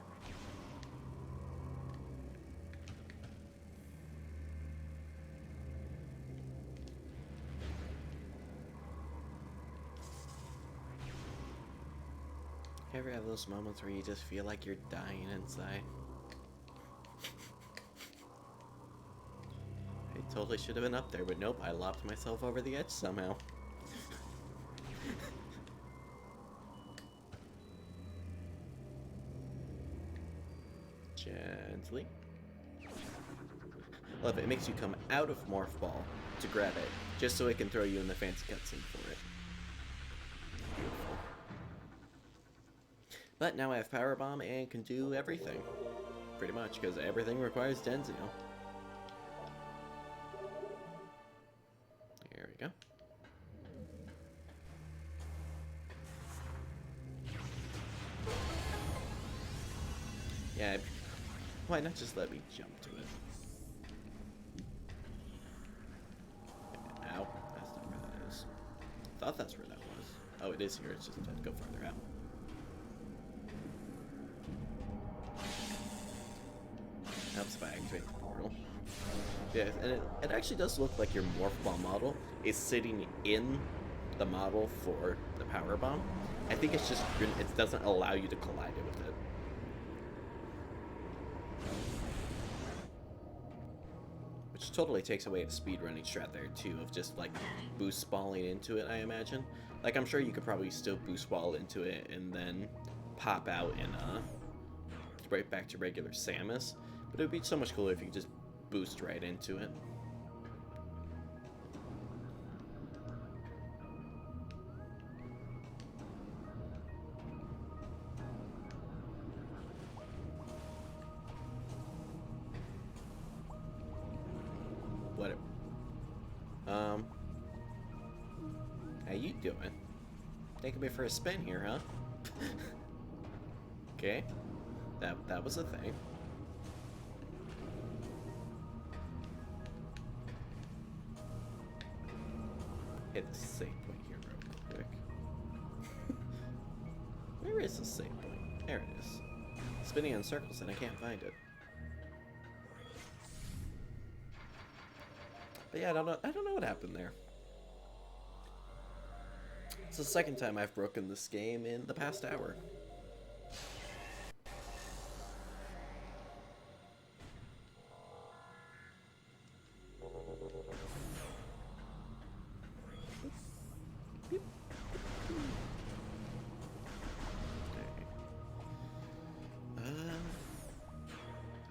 You ever have those moments where you just feel like you're dying inside? I totally should have been up there, but nope, I lopped myself over the edge somehow. Gently. Love it. It makes you come out of Morph Ball to grab it, just so it can throw you in the fancy cutscene for it. Beautiful. But now I have Power Bomb and can do everything. Pretty much, because everything requires Denzio. There we go. Yeah, why not just let me jump to it? Ow, that's not where that is. Thought that's where that was. Oh, it is here, it's just to go farther out. Helps if I activate the portal. Yeah, and it actually does look like your Morph Ball model is sitting in the model for the Power Bomb. I think it's just, it doesn't allow you to collide it with it. Which totally takes away the speedrunning strat there too, of just like boost balling into it, I imagine. Like, I'm sure you could probably still boost ball into it and then pop out and right back to regular Samus. But it would be so much cooler if you could just boost right into it. Whatever. How you doing? Taking me for a spin here, huh? Okay. That was a thing. Hit the save point here real quick. Where is the save point? There it is. Spinning in circles and I can't find it. But yeah, I don't know what happened there. It's the second time I've broken this game in the past hour.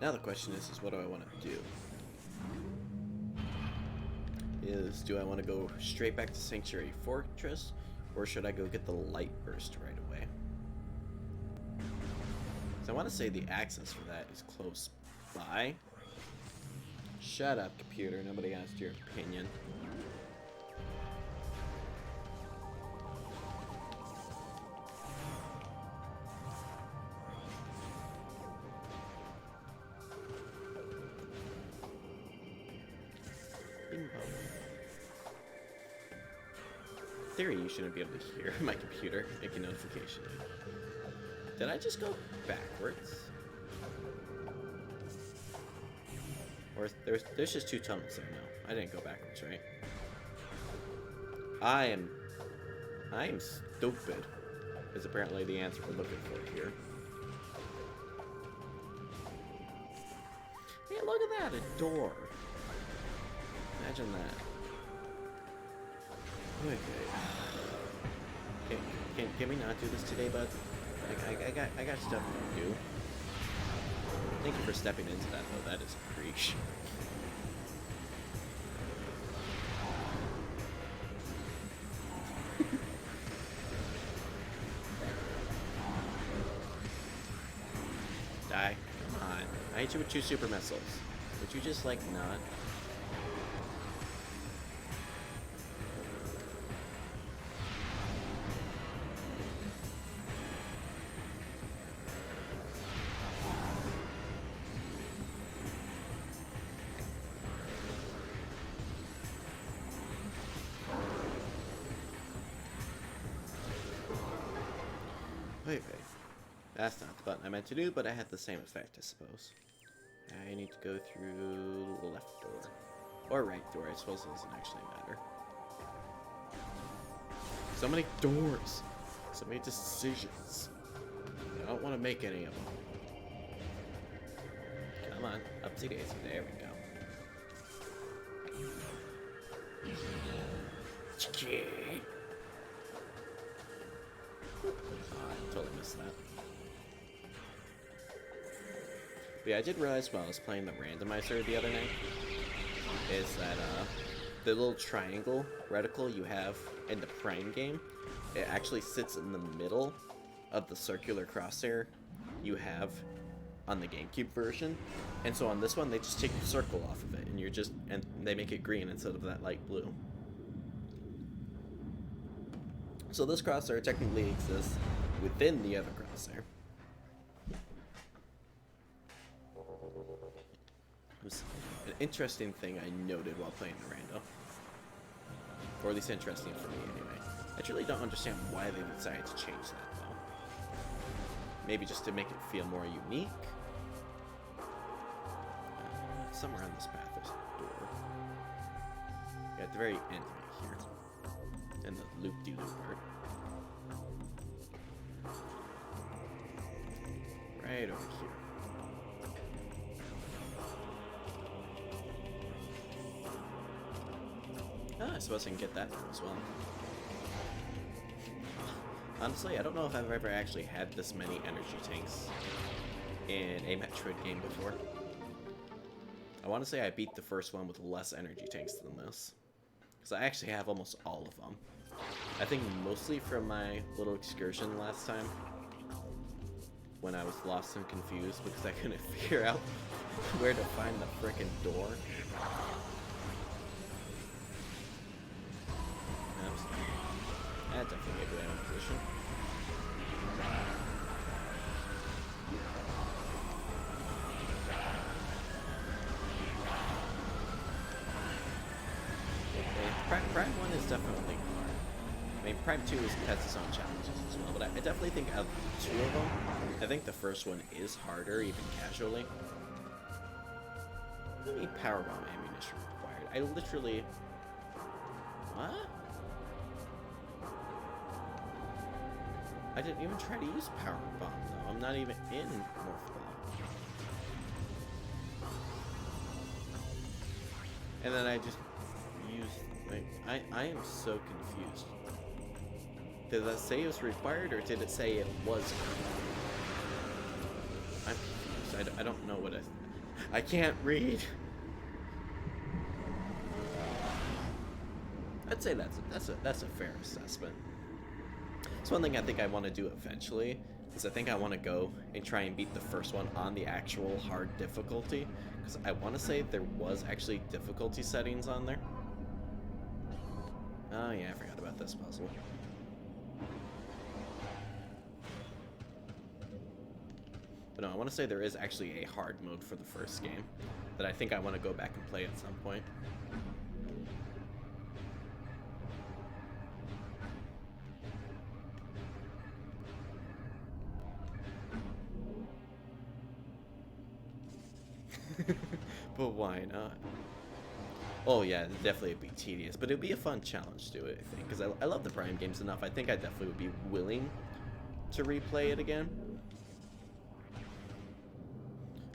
Now the question is what do I want to do? Do I want to go straight back to Sanctuary Fortress, or should I go get the Light Burst right away? So I want to say the access for that is close by. Shut up, computer. Nobody asked your opinion. In theory, you shouldn't be able to hear my computer make a notification. Did I just go backwards? Or there's just two tunnels there now. I didn't go backwards, right? I am stupid, is apparently the answer we're looking for here. Hey, look at that, a door. Imagine that. Okay. Can we not do this today, bud? Like, I got stuff to do. Thank you for stepping into that, though. That is a preach. Die. Come on. I hit you with 2 super missiles. Would you just, like, not? Wait. That's not the button I meant to do, but I had the same effect, I suppose. I need to go through the left door. Or right door, I suppose it doesn't actually matter. So many doors! So many decisions. I don't want to make any of them. Come on, up to daisy. There we go. Oh, I totally missed that. But yeah, I did realize while I was playing the randomizer the other night is that the little triangle reticle you have in the Prime game, it actually sits in the middle of the circular crosshair you have on the GameCube version. And so on this one, they just take the circle off of it, and they make it green instead of that light blue. So this crosshair technically exists within the other crosshair. It was an interesting thing I noted while playing the rando. Or at least interesting for me anyway. I truly don't understand why they decided to change that though. Maybe just to make it feel more unique? Somewhere on this path there's a door. Yeah, at the very end right here. And the loop-de-loop part. Right over here. I suppose I can get that as well. Honestly, I don't know if I've ever actually had this many energy tanks in a Metroid game before. I want to say I beat the first one with less energy tanks than this. Because I actually have almost all of them. I think mostly from my little excursion last time. When I was lost and confused because I couldn't figure out where to find the frickin' door. That definitely gave away my position. Prime 1 is definitely hard. I mean, Prime 2 has its own challenges as well, but I definitely think out of the 2 of them, I think the first one is harder, even casually. How many power bomb ammunition required? I literally... What? I didn't even try to use Power Bomb, though. I'm not even in Morph Ball. And then I just used... Like, I am so confused. Did that say it was required, or did it say it was required? I'm confused. I don't know what I can't read. I'd say that's a fair assessment. So one thing I think I want to do eventually is I think I want to go and try and beat the first one on the actual hard difficulty, because I want to say there was actually difficulty settings on there. Oh yeah, I forgot about this puzzle. But no, I want to say there is actually a hard mode for the first game that I think I want to go back and play at some point. But why not? Oh yeah, definitely it'd be tedious, but it'd be a fun challenge to it, I think, because I love the Prime games enough. I think I definitely would be willing to replay it again.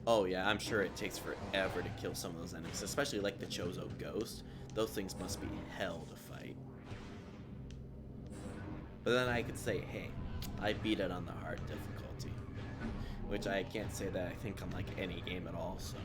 Oh yeah, I'm sure it takes forever to kill some of those enemies, especially like the Chozo Ghost. Those things must be hell to fight. But then I could say, hey, I beat it on the hard difficulty, which I can't say that I think on like any game at all, so...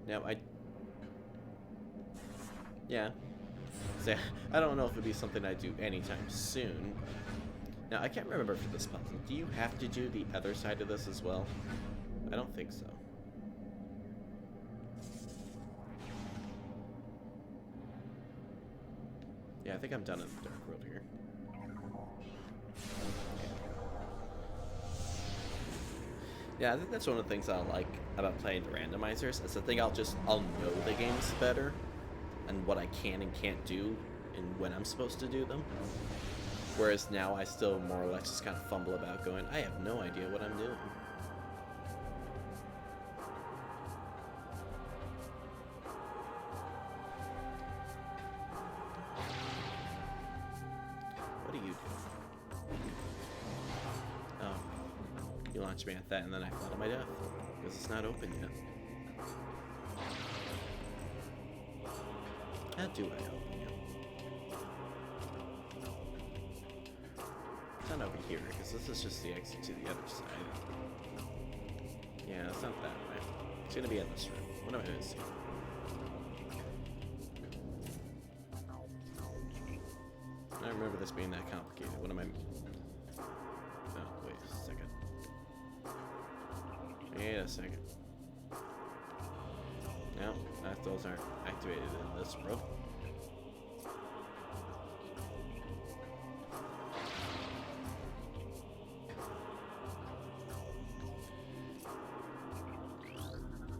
Now, yeah. So, I don't know if it'd be something I do anytime soon. Now, I can't remember for this puzzle. Do you have to do the other side of this as well? I don't think so. Yeah, I think I'm done in the Dark World here. Yeah, I think that's one of the things I like about playing the randomizers. It's the thing I'll know the games better and what I can and can't do and when I'm supposed to do them. Whereas now I still more or less just kind of fumble about going, I have no idea what I'm doing. What do you do? Oh. You launched me at that and then I fell to my death. Because it's not open yet. How do I open it? It's not over here, because this is just the exit to the other side. Yeah, it's not that way. It's gonna be in this room. What am I gonna see? I don't remember this being that complicated. What am I... Oh, wait a second. Wait a second. No, those aren't activated in this rope.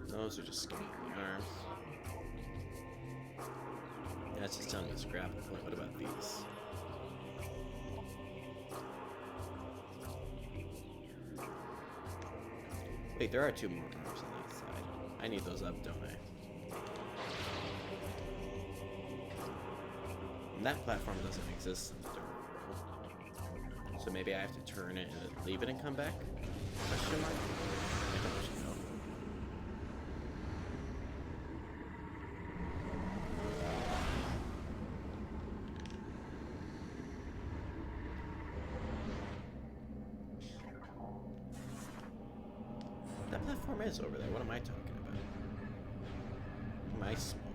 Those are just scanning the arms. Yeah, it's just telling me it's a grapple point. What about these? Wait, there are two more arms on that side. I need those up, don't I? And that platform doesn't exist in the Dark World. So maybe I have to turn it and leave it and come back? Question mark? I don't actually know. That platform is over there. What am I talking about? Am I smoking?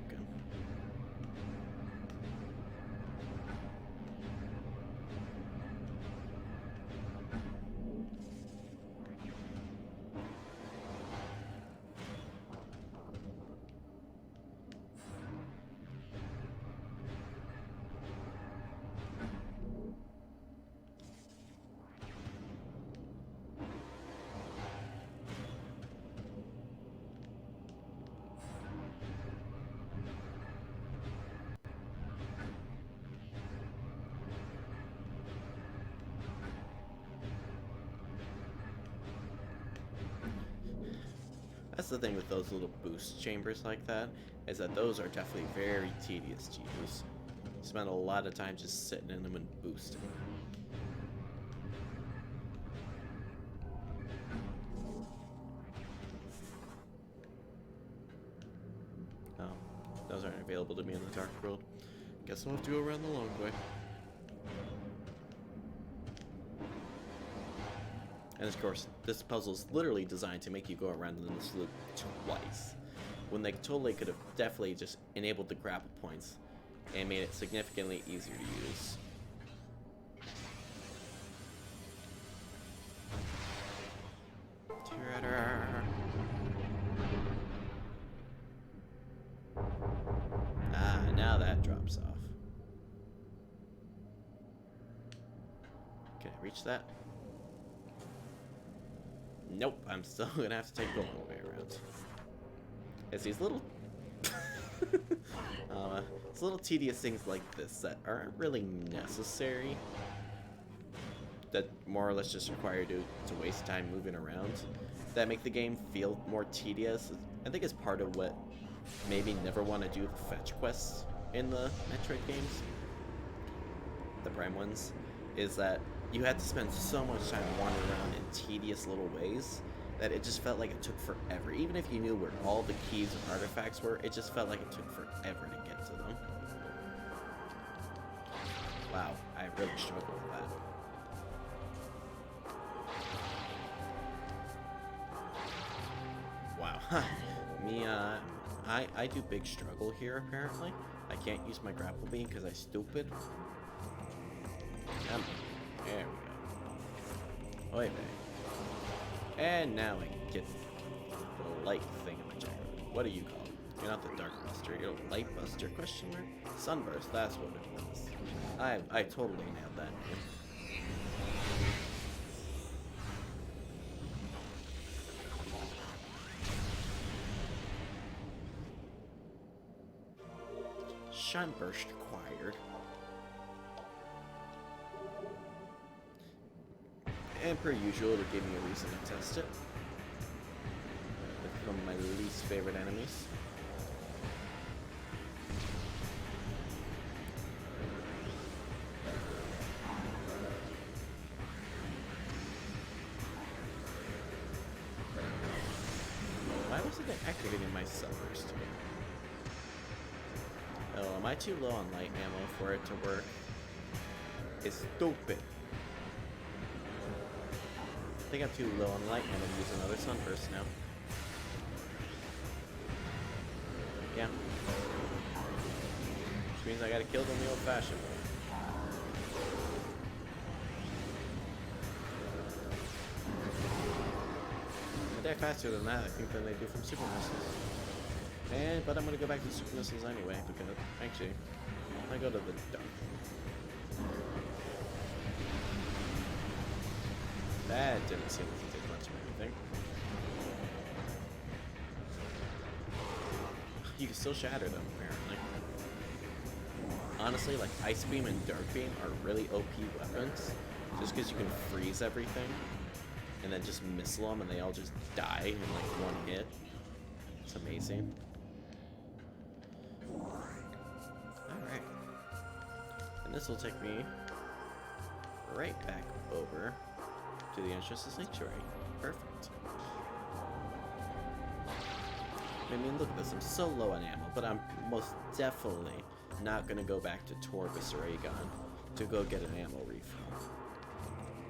That's the thing with those little boost chambers like that, is that those are definitely very tedious to use. You spend a lot of time just sitting in them and boosting. Oh, those aren't available to me in the Dark World. Guess I'll have to go around the long way. And of course, this puzzle is literally designed to make you go around in this loop twice, when they totally could have definitely just enabled the grapple points and made it significantly easier to use. Ah, now that drops off. Can I reach that? Nope, I'm still gonna have to take the long way around. It's these little it's little tedious things like this that aren't really necessary, that more or less just require you to waste time moving around, that make the game feel more tedious. I think it's part of what made me never want to do the fetch quests in the Metroid games, the Prime ones, is that you had to spend so much time wandering around in tedious little ways that it just felt like it took forever. Even if you knew where all the keys and artifacts were, it just felt like it took forever to get to them. Wow, I really struggled with that. Wow, me, I do big struggle here, apparently. I can't use my grapple beam because I'm stupid. There we go. Oy vey. And now I can get the light thing in my jacket. What do you call it? You're not the Dark Buster, you're a Light Buster, question mark? Sunburst, that's what it was. I totally nailed that name. Sunburst acquired. And per usual, it'll give me a reason to test it. It's one of my least favorite enemies. Why wasn't it activating my Sunburst? Oh, am I too low on light ammo for it to work? It's stupid. I think I'm too low on light ammo to use another Sunburst now. Yeah. Which means I gotta kill them the old-fashioned way. They die faster than that, I think, than they do from super missiles. But I'm gonna go back to super missiles anyway, because, actually, I go to the dark. That didn't seem like it did much of anything. You can still shatter them, apparently. Honestly, like, Ice Beam and Dark Beam are really OP weapons, just because you can freeze everything, and then just missile them, and they all just die in, like, one hit. It's amazing. Alright. And this will take me right back over to the entrance to Sanctuary. Perfect. I mean, look at this. I'm so low on ammo, but I'm most definitely not going to go back to Torvis or Aegon to go get an ammo refill.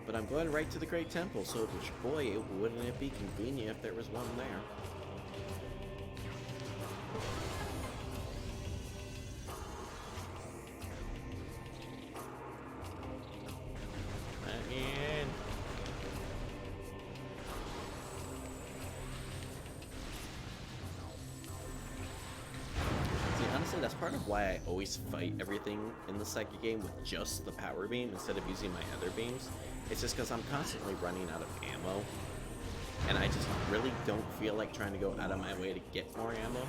But I'm going right to the Great Temple, so which, boy, wouldn't it be convenient if there was one there. That's part of why I always fight everything in the second game with just the power beam instead of using my other beams. It's just because I'm constantly running out of ammo, and I just really don't feel like trying to go out of my way to get more ammo.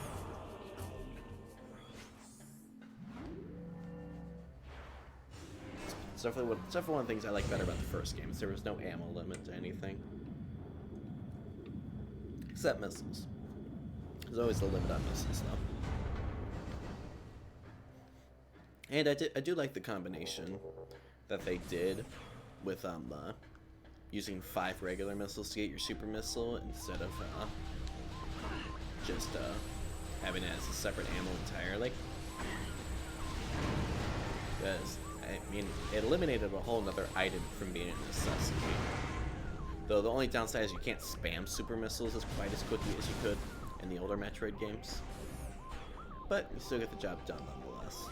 It's definitely one of the things I like better about the first game, is there was no ammo limit to anything. Except missiles. There's always a limit on missiles, though. And I do like the combination that they did with using 5 regular missiles to get your super missile instead of just having it as a separate ammo entirely. Because, I mean, it eliminated a whole nother item from being a necessity. Though the only downside is you can't spam super missiles quite as quickly as you could in the older Metroid games. But you still get the job done nonetheless.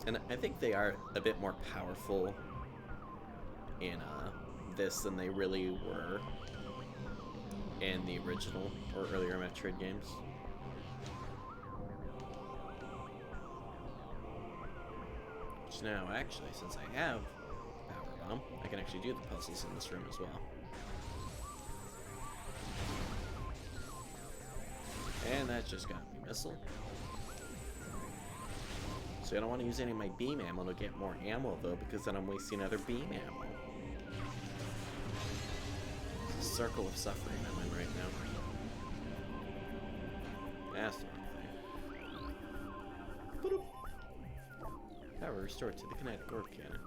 And I think they are a bit more powerful in this than they really were in the original or earlier Metroid games. Which now, actually, since I have Power Bomb, I can actually do the puzzles in this room as well. And that just got me missile. So I don't want to use any of my beam ammo to get more ammo, though, because then I'm wasting other beam ammo. It's a circle of suffering I'm in right now. That's the wrong thing. Power restored to the kinetic orb cannon.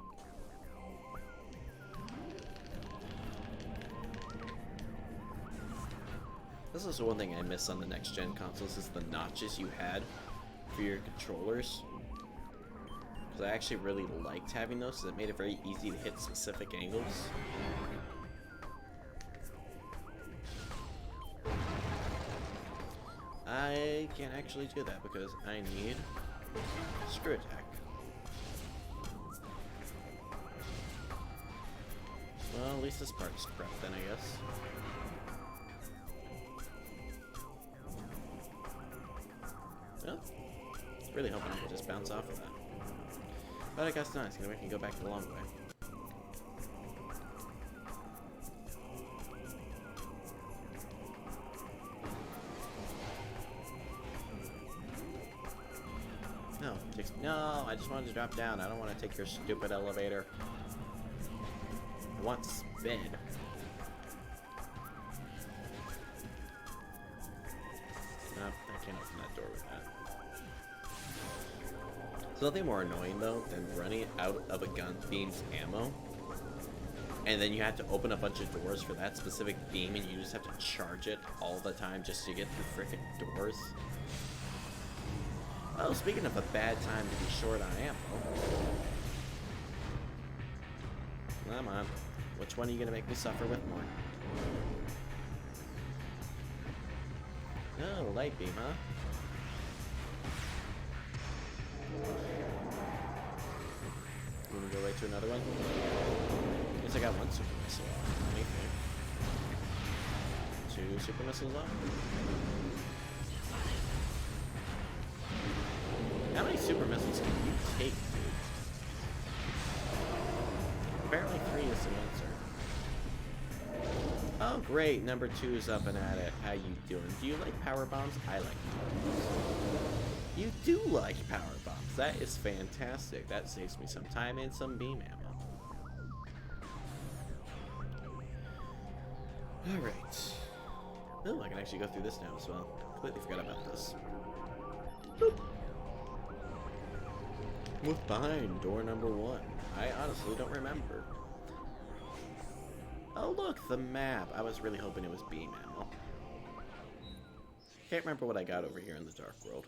This is one thing I miss on the next-gen consoles, is the notches you had for your controllers. Because I actually really liked having those, because it made it very easy to hit specific angles. I can't actually do that because I need screw attack. Well, at least this part's prepped then, I guess. Well, I was really hoping I could just bounce off of that. But I guess not, because we can go back the long way. No, no, I just wanted to drop down. I don't want to take your stupid elevator. I want spin. No, I can't open that door with that. There's nothing more annoying, though, than running out of a gun beam's ammo. And then you have to open a bunch of doors for that specific beam, and you just have to charge it all the time just to get through frickin' doors. Oh, speaking of a bad time to be short on ammo. Come on. Which one are you gonna make me suffer with more? Oh, light beam, huh? You wanna go right to another one? Guess I got one super missile off. Anything. 2 super missiles off? How many super missiles can you take, dude? Apparently 3 is the answer. Oh, great. Number 2 is up and at it. How you doing? Do you like power bombs? I like power bombs. You do like power bombs. That is fantastic. That saves me some time and some beam ammo. Alright. Oh, I can actually go through this now as well. Completely forgot about this. Boop. What's behind door number 1? I honestly don't remember. Oh look, the map. I was really hoping it was beam ammo. Can't remember what I got over here in the Dark World.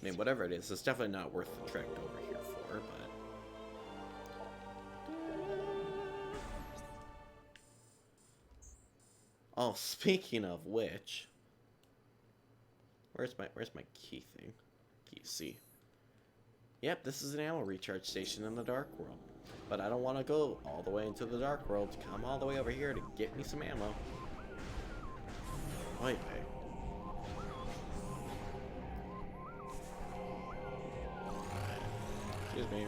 I mean, whatever it is, it's definitely not worth the trek over here for, but... Oh, speaking of which... Where's my key thing? Key C. Yep, this is an ammo recharge station in the Dark World. But I don't want to go all the way into the Dark World to come all the way over here to get me some ammo. Wait, wait. Excuse me.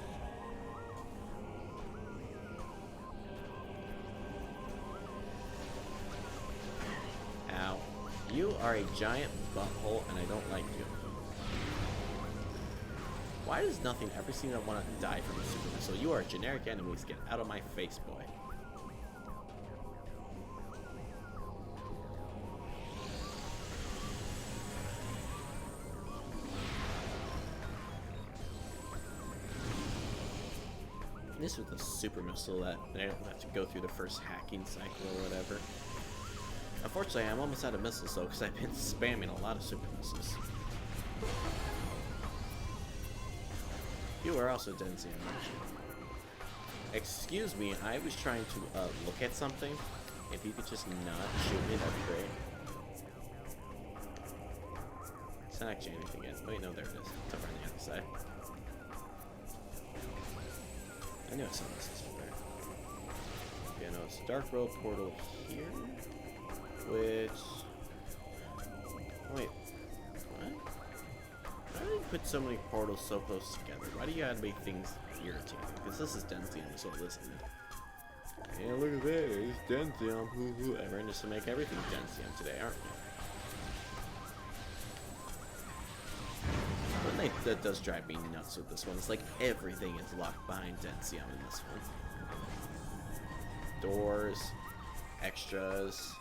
Ow. You are a giant butthole, and I don't like you. Why does nothing ever seem to want to die from a super missile? You are generic enemies. Get out of my face, boy. This was a super missile that I don't have to go through the first hacking cycle or whatever. Unfortunately, I'm almost out of missiles though, because I've been spamming a lot of super missiles. You are also Denzi, excuse me, I was trying to look at something. If you could just not shoot me, that'd be great. It's not actually anything yet. Wait, no, there it is. It's over on the other side. I knew I saw this somewhere. Okay, no, it's Dark Road portal here. Which... Wait. What? Why do you put so many portals so close together? Why do you gotta make things irritating? Because this is Denzium, so listen. Hey, look at that, it's Denzium, hoo-hoo. Everyone just to make everything Denzium today, aren't we? That does drive me nuts with this one. It's like everything is locked behind Denzium in this one. Doors, extras.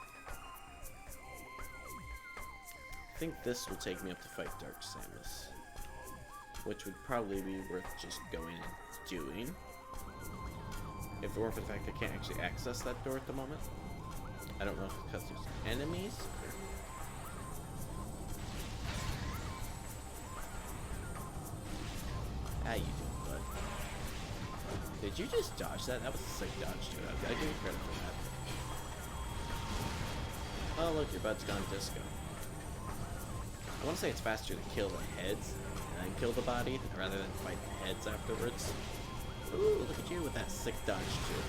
I think this will take me up to fight Dark Samus, which would probably be worth just going and doing. If it weren't for the fact I can't actually access that door at the moment. I don't know if it's because there's enemies. How you doing, bud? Did you just dodge that? That was a sick dodge, too. I give you credit for that. Oh, look, your bud's gone disco. I want to say it's faster to kill the heads and then kill the body rather than fight the heads afterwards. Ooh, look at you with that sick dodge, too.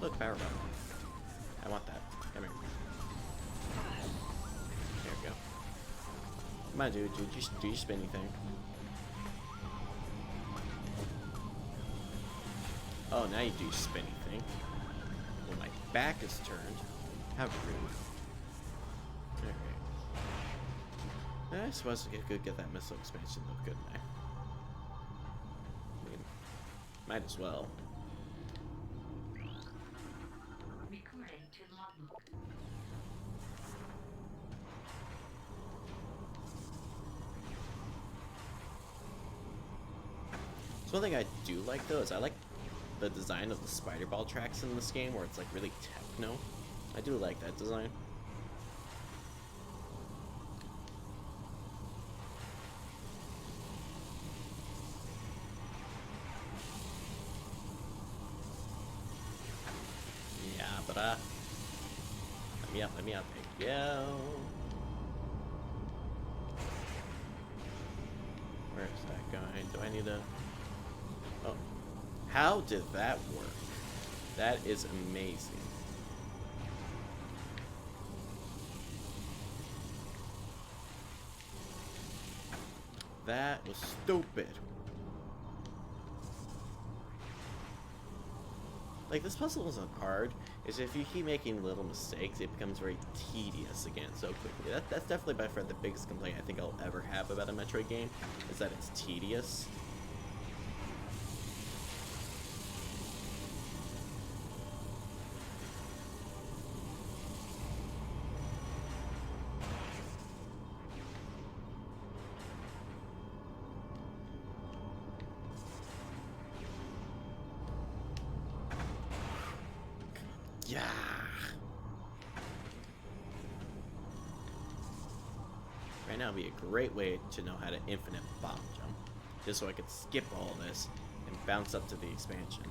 Look, power button. I want that. Come here. There we go. Come on, dude. Do you spin anything? Oh, now you do spin anything. Well, my back is turned. How rude. Okay. I suppose I could get that missile expansion though, couldn't I? I mean, might as well. So one thing I do like though is I like the design of the spider ball tracks in this game, where it's like really techno. I do like that design. Yeah, but let me out, big yo. Where's that going? Do I need to? Oh, how did that work? That is amazing. That was stupid. Like, this puzzle isn't hard. It's if you keep making little mistakes, it becomes very tedious again so quickly. That's definitely by far the biggest complaint I think I'll ever have about a Metroid game, is that it's tedious. Yeah. Right now would be a great way to know how to infinite bomb jump, just so I could skip all this and bounce up to the expansion.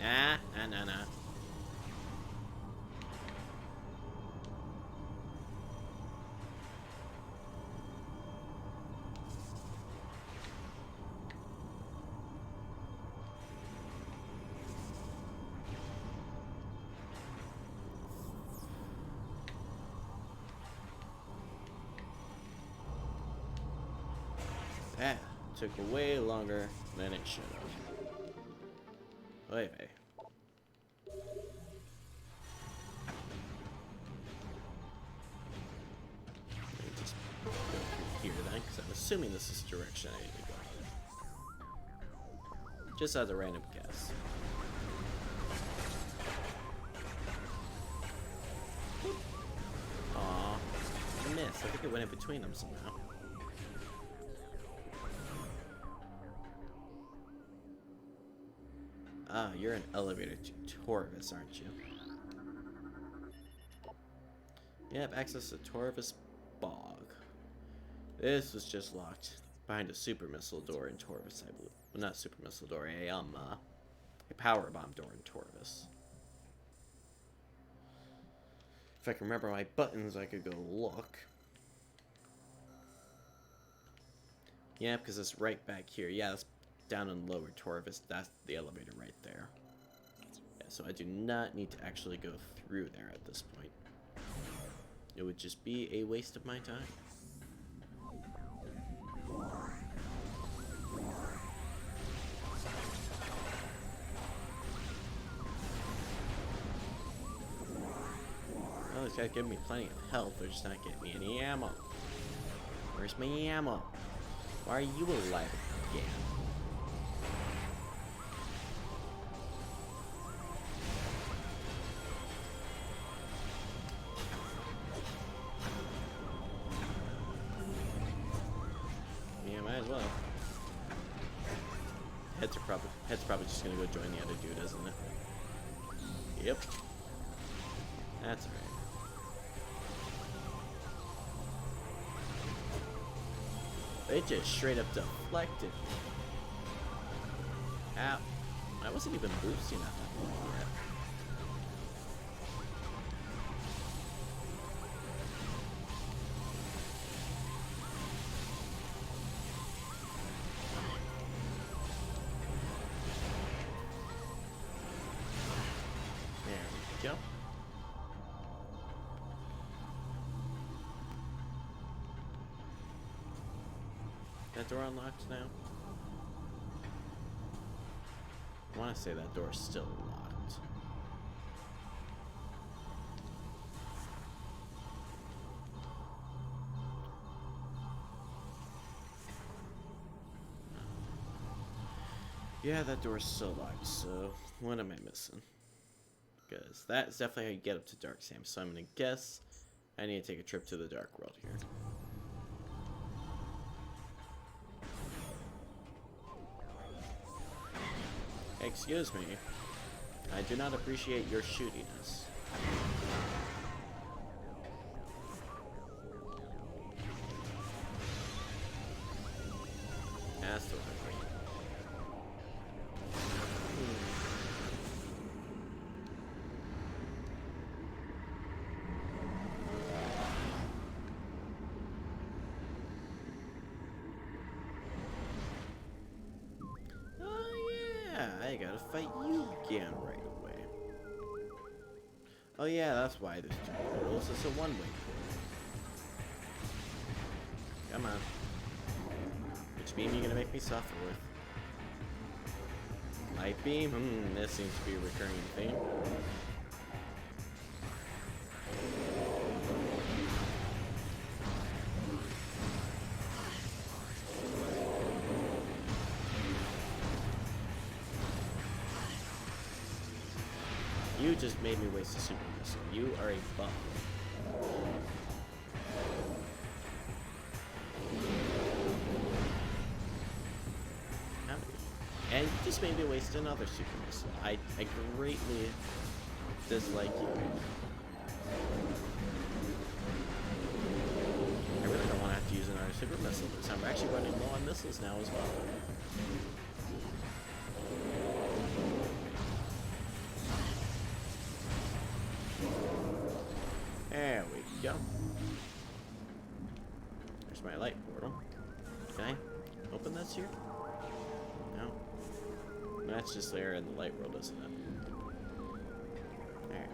Nah. That took way longer Then it should have. Wait. Just go through here then, because I'm assuming this is the direction I need to go. Just as a random guess. Aw, I missed. I think it went in between them somehow. Ah, you're an elevator Torvis, aren't you? Yep, access to Torvis Bog. This was just locked behind a super missile door in Torvis, I believe. Well, not super missile door, a power bomb door in Torvis. If I can remember my buttons, I could go look. Yeah, because it's right back here. Yeah, it's down in lower Torvis. That's the elevator right there. Yeah, so I do not need to actually go through there at this point. It would just be a waste of my time. Oh, this guy's giving me plenty of health. They're just not getting me any ammo. Where's my ammo? Why are you alive again? Yeah, might as well. Head's probably just gonna go join the other dude, isn't it? Yep. That's alright. It just straight up deflected. Ow. I wasn't even boosting at that point yet. There we go. That door unlocked now? I want to say that door's still locked. Yeah, that door's still locked, so what am I missing? Because that's definitely how you get up to Dark Sam, so I'm going to guess I need to take a trip to the Dark World here. Excuse me. I do not appreciate your shootiness. That's the right. I gotta fight you again right away. Oh yeah, that's why there's two portals. It's a one-way portal. Come on. Which beam are you gonna make me suffer with? Light beam? This seems to be a recurring theme. You just made me waste a super missile. You are a bum. And you just made me waste another super missile. I greatly dislike you. I really don't want to have to use another super missile this time. We're actually running low on missiles now as well. There we go. There's my light portal. Can I open this here? No. That's just there in the light world, isn't it? There.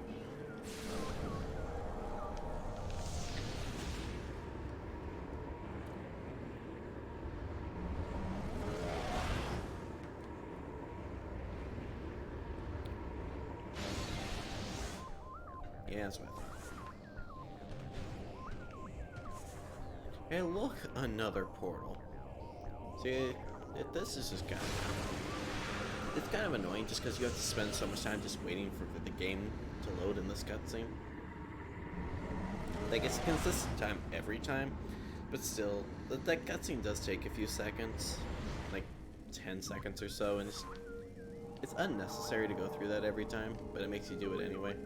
Yeah, that's what I thought. Hey, look, another portal. See, this is just kind of... It's kind of annoying just because you have to spend so much time just waiting for the game to load in this cutscene. Like, it's a consistent time every time, but still, that cutscene does take a few seconds. Like, 10 seconds or so, and it's unnecessary to go through that every time, but it makes you do it anyway.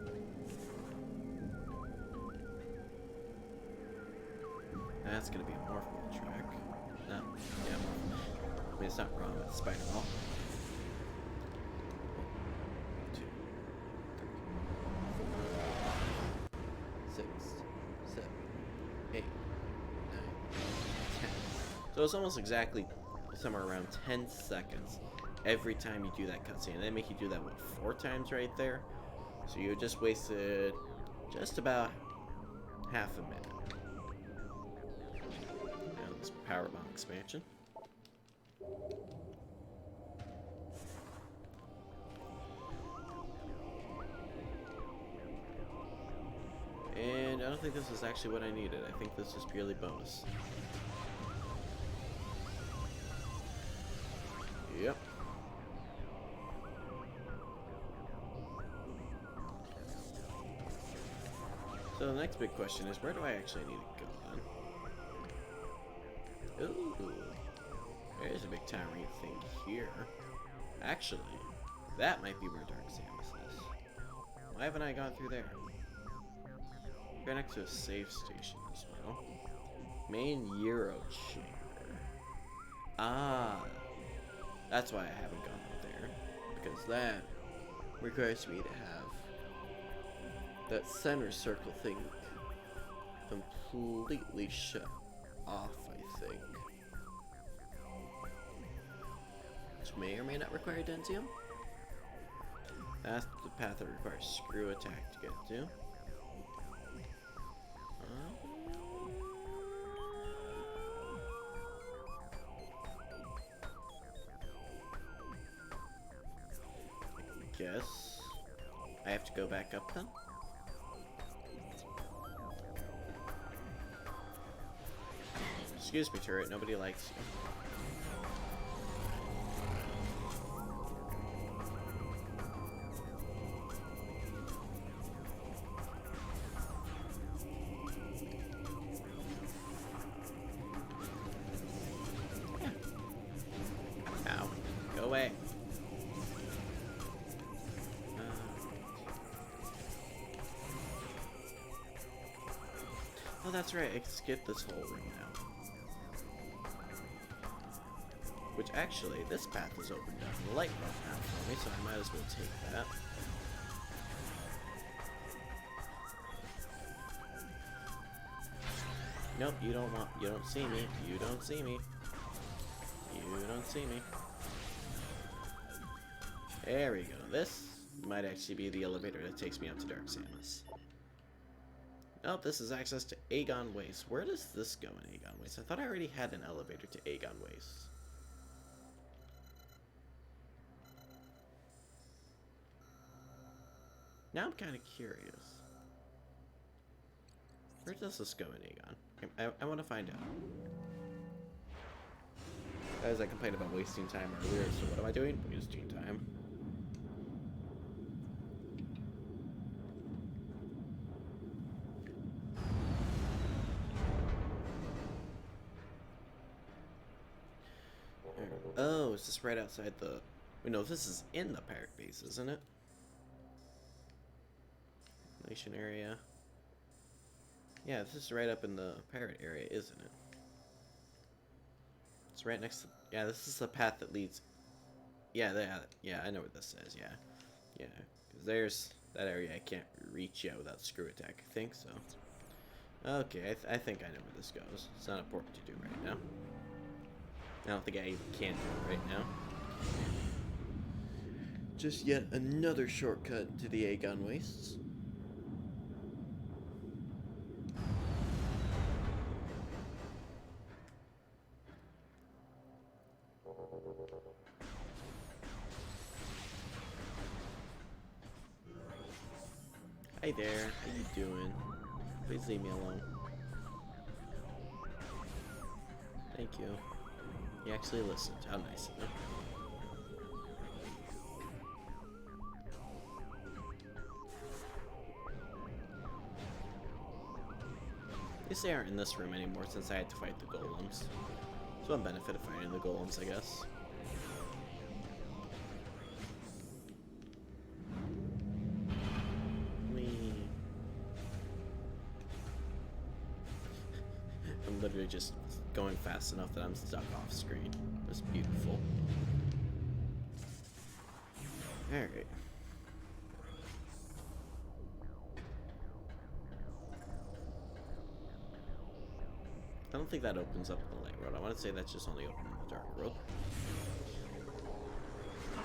That's gonna be a Morphle track. No, yeah, I mean, it's not wrong with Spider-Ball. 1, 2, 3, 4, 6, 7, 8, 9, 10. So it's almost exactly somewhere around 10 seconds every time you do that cutscene. And they make you do that, what, 4 times right there? So you just wasted just about half a minute. Now this power bomb expansion. And I don't think this is actually what I needed. I think this is purely bonus. Yep. So the next big question is, where do I actually need to go then? Ooh. There's a big towering thing here. Actually, that might be where Dark Samus is. Why haven't I gone through there? We're next to a save station as well. Main Euro chamber. Ah. That's why I haven't gone up there. Because that requires me to have that center circle thing completely shut off, I think. Which may or may not require Denzium. That's the path that requires Screw Attack to get to. I guess I have to go back up then? Excuse me, turret, nobody likes you. Ow. Go away. Oh, that's right, I can skip this whole ring now. Which actually, this path is opened up and the light went out for me, so I might as well take that. Nope, you don't see me. You don't see me. You don't see me. There we go. This might actually be the elevator that takes me up to Dark Samus. Nope, this is access to Aegon Waste. Where does this go in Aegon Waste? I thought I already had an elevator to Aegon Waste. Now I'm kind of curious. Where does this go in Aegon? I want to find out. As I complained about wasting time earlier, so what am I doing? Wasting time. Oh, is this right outside the... Wait, no, this is in the pirate base, isn't it? Nation area. Yeah, this is right up in the pirate area, isn't it? It's right next to... Yeah, this is the path that leads... Yeah, I know what this says, yeah. Yeah, because there's that area I can't reach yet without Screw Attack, I think, so... Okay, I think I know where this goes. It's not important to do right now. I don't think I even can do it right now. Just yet another shortcut to the Aegon Wastes. Hey there, how you doing? Please leave me alone. Thank you. He actually listened. How nice of him. At least they aren't in this room anymore since I had to fight the golems. It's one benefit of fighting the golems, I guess. I'm literally just going fast enough that I'm stuck off screen. It's beautiful. Alright. I don't think that opens up the light road. I want to say that's just only open in the dark road.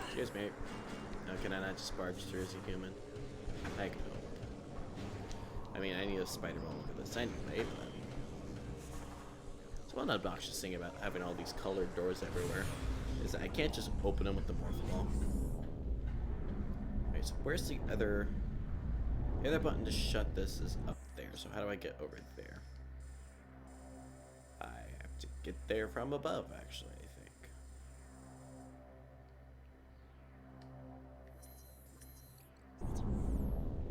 Excuse me. Now can I not just barge through as a human? I can go. I mean, I need a spider ball for this anyway, but... It's one obnoxious thing about having all these colored doors everywhere, is that I can't just open them with the morph. Okay, so where's the other... The other button to shut this is up there, so how do I get over there? I have to get there from above, actually, I think.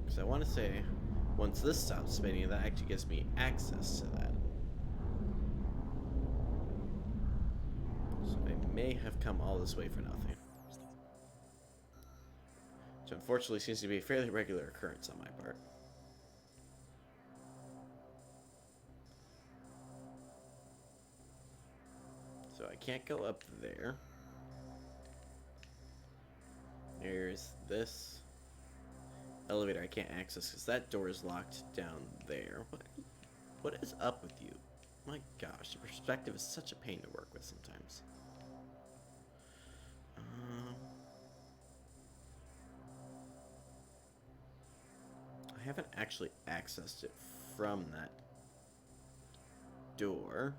Because I want to say, once this stops spinning, that actually gives me access to that. So I may have come all this way for nothing. Which unfortunately seems to be a fairly regular occurrence on my part. So I can't go up there. There's this elevator I can't access because that door is locked down there. What is up with you? My gosh, the perspective is such a pain to work with sometimes. I haven't actually accessed it from that door.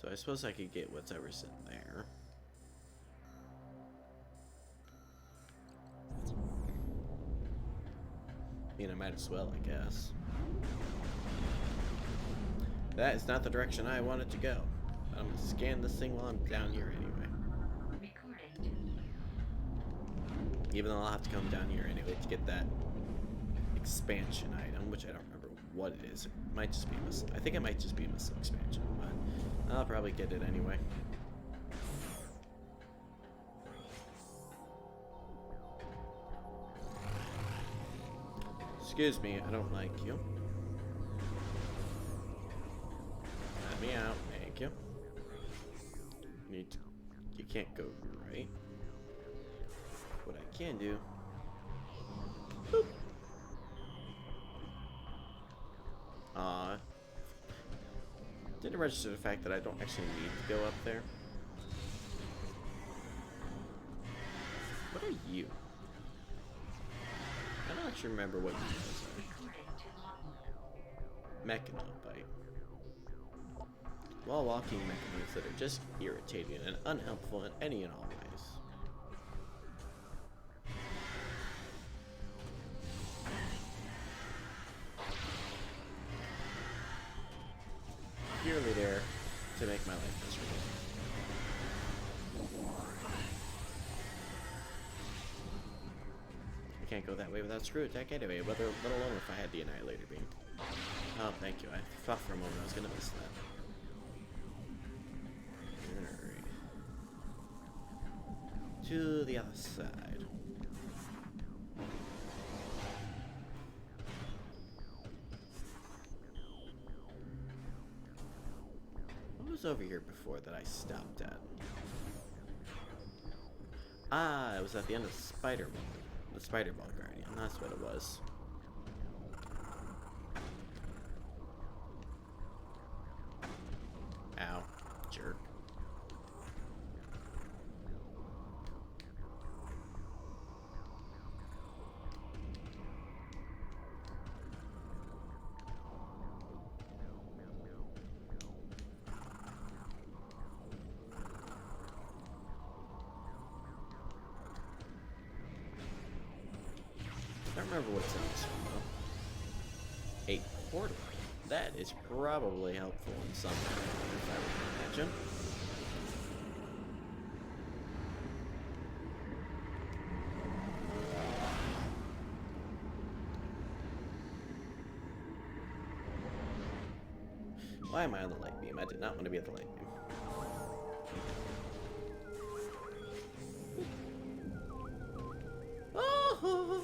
So I suppose I could get whatever's in there. I mean, I might as well, I guess. That is not the direction I wanted to go. I'm gonna scan this thing while I'm down here anyway. Even though I'll have to come down here anyway to get that expansion item, which I don't remember what it is. It might just be a missile. I think it might just be a missile expansion, but I'll probably get it anyway. Excuse me, I don't like you. Let me out, thank you. You can't go right. What I can do. Boop. Didn't register the fact that I don't actually need to go up there. What are you? I don't actually remember what you guys are. Mechanobite. While walking mechanics that are just irritating and unhelpful in any and all ways. Purely there to make my life miserable. I can't go that way without screw attack anyway, let alone if I had the Annihilator beam. Oh, thank you. I thought for a moment I was gonna miss that. Alright. To the other side. What was over here before that I stopped at? Ah, it was at the end of the Spider Ball Guardian. That's what it was. Ow, jerk. remember what's in this one, though. A portal. That is probably helpful in some way, if I would imagine. Why am I on the light beam? I did not want to be at the light beam. Oh!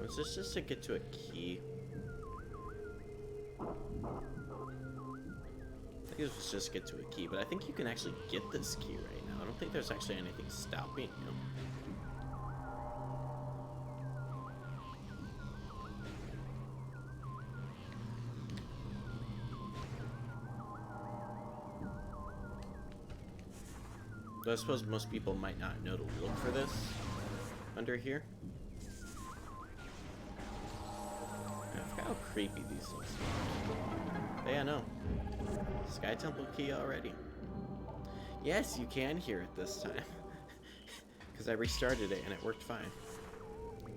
Was this just to get to a key? I think this was just to get to a key, but I think you can actually get this key right now. I don't think there's actually anything stopping you. Though I suppose most people might not know to look for this under here. I forgot how creepy these things are. But yeah, no. Sky Temple key already. Yes, you can hear it this time. Because I restarted it and it worked fine.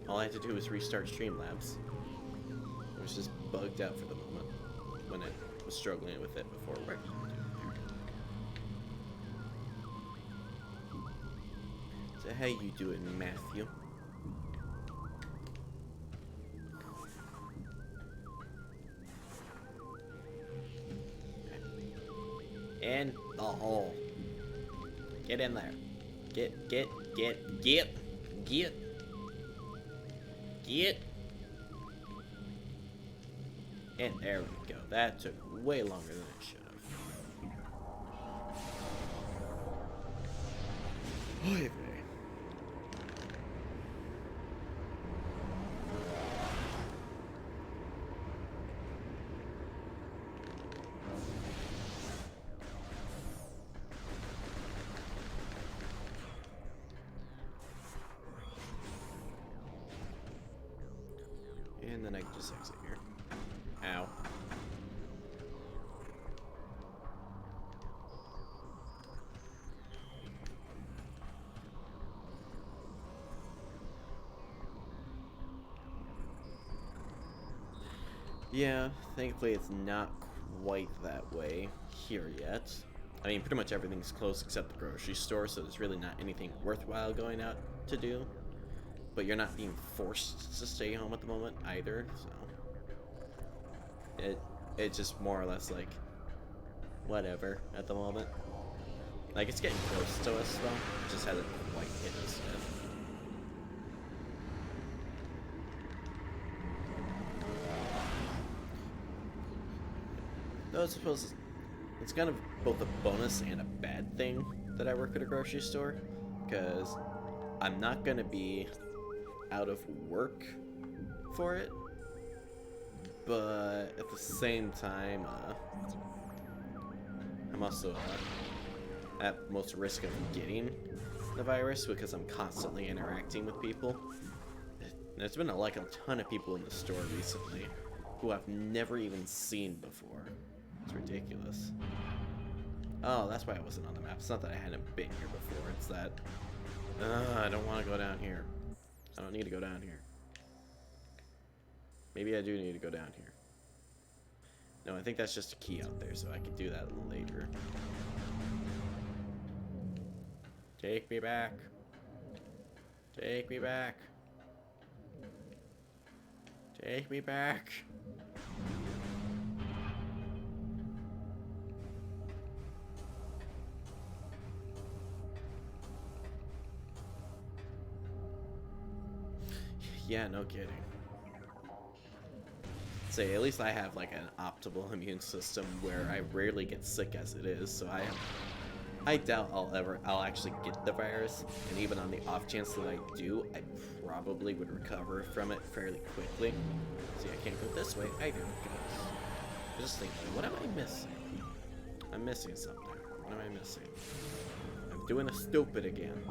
All I had to do was restart Streamlabs. It was just bugged out for the moment when it was struggling with it before it worked. So how you doing, Matthew? In the hole. Get in there. Get. And there we go. That took way longer than it should have. Oy vey. And then I can just exit here. Ow. Yeah, thankfully it's not quite that way here yet. I mean, pretty much everything's closed except the grocery store, so there's really not anything worthwhile going out to do. But you're not being forced to stay home at the moment either, so it's just more or less like whatever at the moment. Like, it's getting close to us though, it just hasn't quite hit us yet. Though I suppose it's kind of both a bonus and a bad thing that I work at a grocery store, because I'm not gonna be out of work for it, but at the same time, I'm also at most risk of getting the virus because I'm constantly interacting with people. There's been like a ton of people in the store recently who I've never even seen before. It's ridiculous. Oh, that's why I wasn't on the map. It's not that I hadn't been here before, it's that I don't want to go down here. I don't need to go down here. Maybe I do need to go down here. No, I think that's just a key out there, so I can do that later. Take me back. Take me back. Take me back. Yeah, no kidding. Say, at least I have like an optimal immune system where I rarely get sick as it is, so I doubt I'll actually get the virus, and even on the off chance that I do, I probably would recover from it fairly quickly. See, I can't go this way either, because I just think, what am I missing? I'm missing something. What am I missing? I'm doing a stupid again.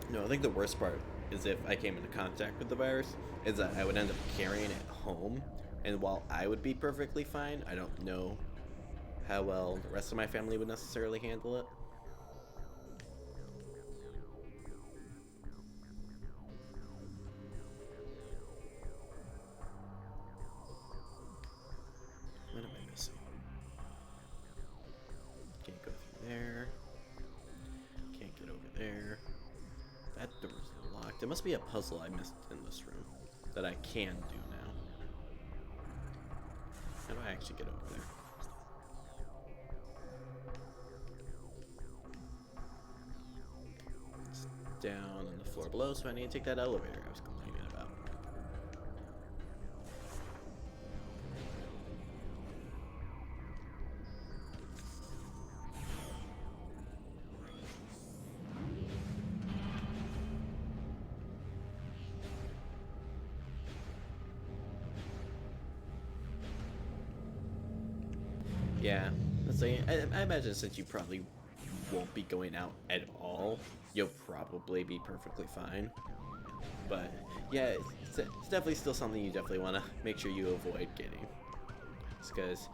No, I think the worst part is if I came into contact with the virus, is that I would end up carrying it home. And while I would be perfectly fine, I don't know how well the rest of my family would necessarily handle it. What am I missing? Can't go through there. Can't get over there. That door's locked. There must be a puzzle I missed in this room that I can do now. How do I actually get over there? It's down on the floor below, so I need to take that elevator I was complaining about. Yeah, let's say I imagine since you probably won't be going out at all, you'll probably be perfectly fine. But yeah, it's definitely still something you definitely want to make sure you avoid getting. Because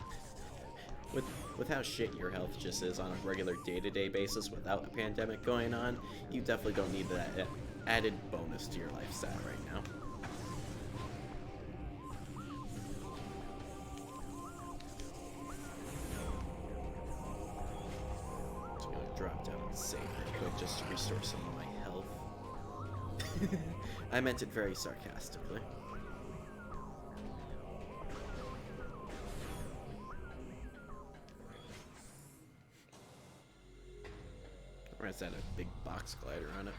with how shit your health just is on a regular day-to-day basis without a pandemic going on, you definitely don't need that added bonus to your lifestyle right now. Drop down and save real quick just to restore some of my health. I meant it very sarcastically. Or is that a big box glider on it?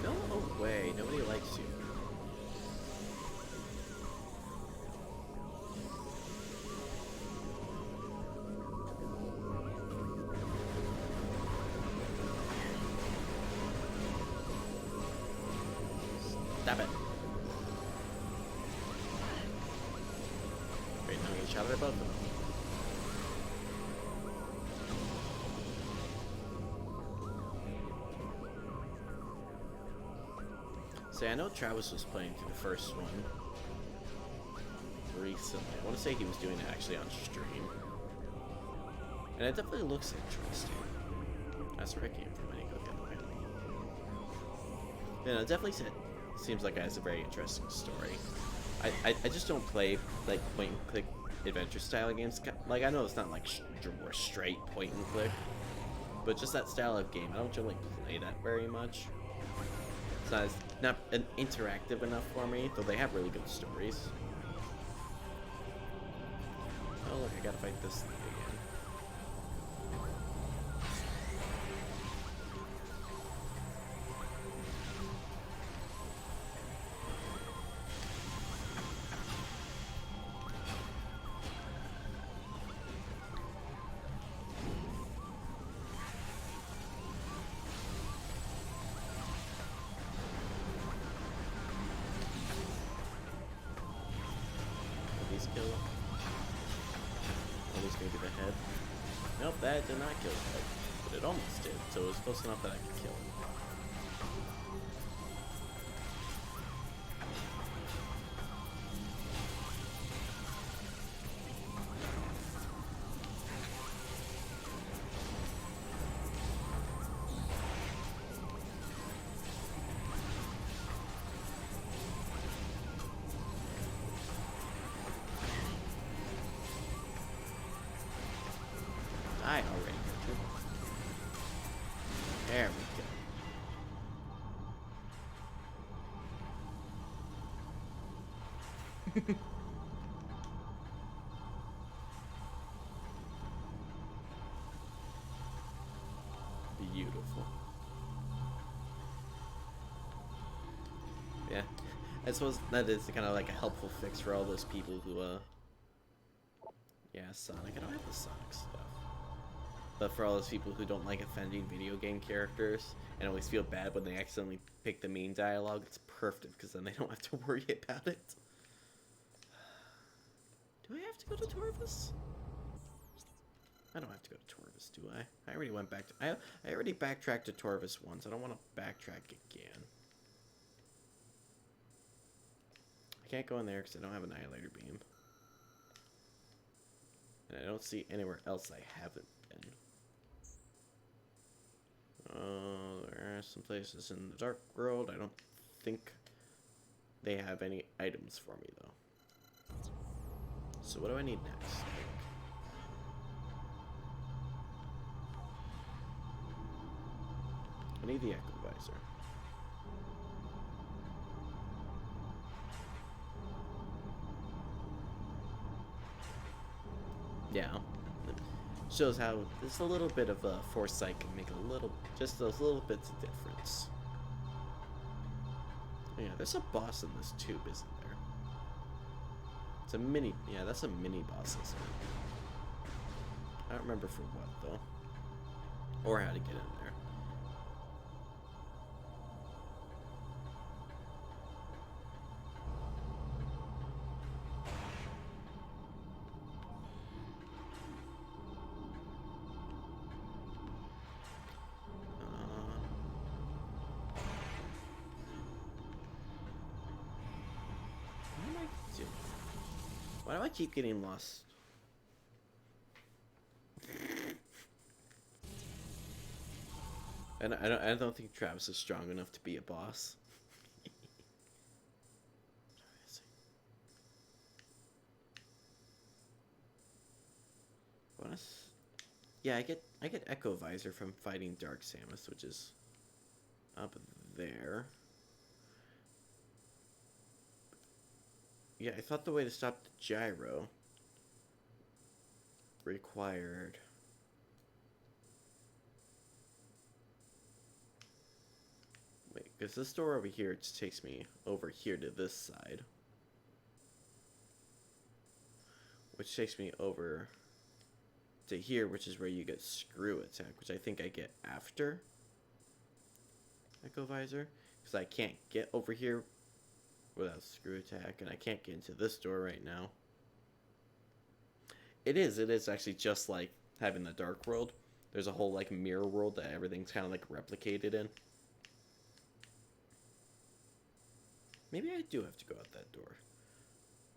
No way, nobody likes you. Stop it. Wait, now I'm getting shot at both of them. See, I know Travis was playing through the first one recently. I want to say he was doing it actually on stream. And it definitely looks interesting. That's where I came from. I need to go the other way. Yeah, no, it definitely seems like it has a very interesting story. I just don't play like point and click adventure style games. Like, I know it's not like straight point and click, but just that style of game, I don't generally play that very much. It's not an interactive enough for me, though they have really good stories. Oh look, I gotta fight this thing again. Kill him. Almost maybe the head. Nope, that did not kill the head. But it almost did, so it was close enough that I could kill him. Die already. There we go. Beautiful. Yeah, I suppose that is kind of like a helpful fix for all those people who, yeah, Sonic. I don't have the Sonic stuff. But for all those people who don't like offending video game characters and always feel bad when they accidentally pick the main dialogue, it's perfect because then they don't have to worry about it. Do I have to go to Torvus? I don't have to go to Torvus, do I? I already went back to... I already backtracked to Torvus once. I don't want to backtrack again. I can't go in there because I don't have Annihilator Beam. And I don't see anywhere else I haven't been. There are some places in the Dark World. I don't think they have any items for me, though. So what do I need next? I need the Echo Visor. Yeah. It shows how just a little bit of foresight can make just those little bits of difference. Yeah, there's a boss in this tube, isn't there? It's a mini, yeah, that's a mini boss, isn't it? I don't remember for what, though. Or how to get in there. Why do I keep getting lost? And I don't think Travis is strong enough to be a boss. Yeah, I get Echo Visor from fighting Dark Samus, which is up there. Yeah, I thought the way to stop the gyro required... Wait, because this door over here just takes me over here to this side. Which takes me over to here, which is where you get Screw Attack, which I think I get after Echo Visor. Because I can't get over here without Screw Attack, and I can't get into this door right now. It is actually just like having the Dark World. There's a whole like mirror world that everything's kind of like replicated in. Maybe I do have to go out that door.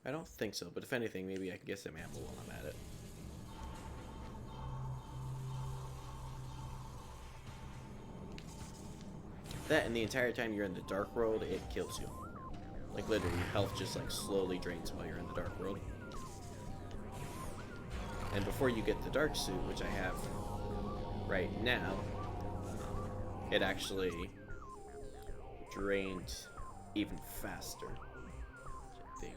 I don't think so, but if anything, maybe I can get some ammo while I'm at it. That, and the entire time you're in the Dark World, it kills you. Like, literally, your health just, like, slowly drains while you're in the Dark World. And before you get the Dark Suit, which I have right now, it actually drains even faster, I think.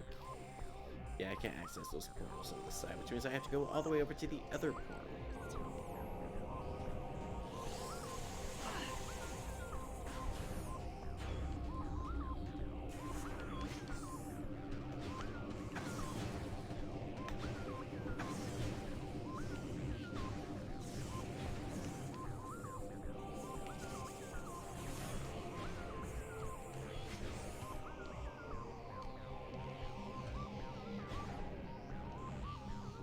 Yeah, I can't access those portals on this side, which means I have to go all the way over to the other portal.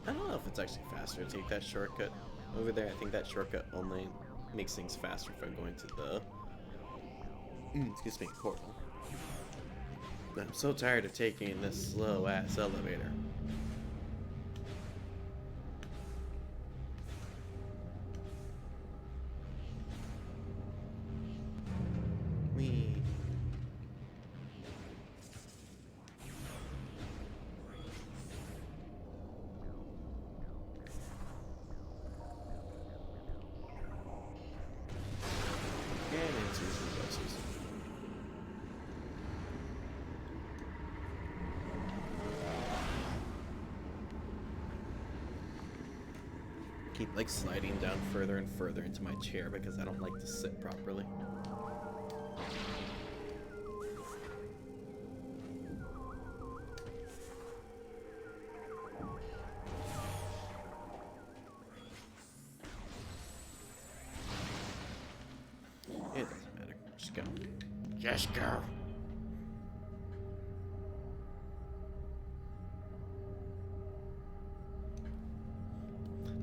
I don't know if it's actually faster to take that shortcut. Over there, I think that shortcut only makes things faster if I'm going to the... excuse me, portal. I'm so tired of taking this slow-ass elevator. Whee. Keep like sliding down further and further into my chair because I don't like to sit properly. Just go.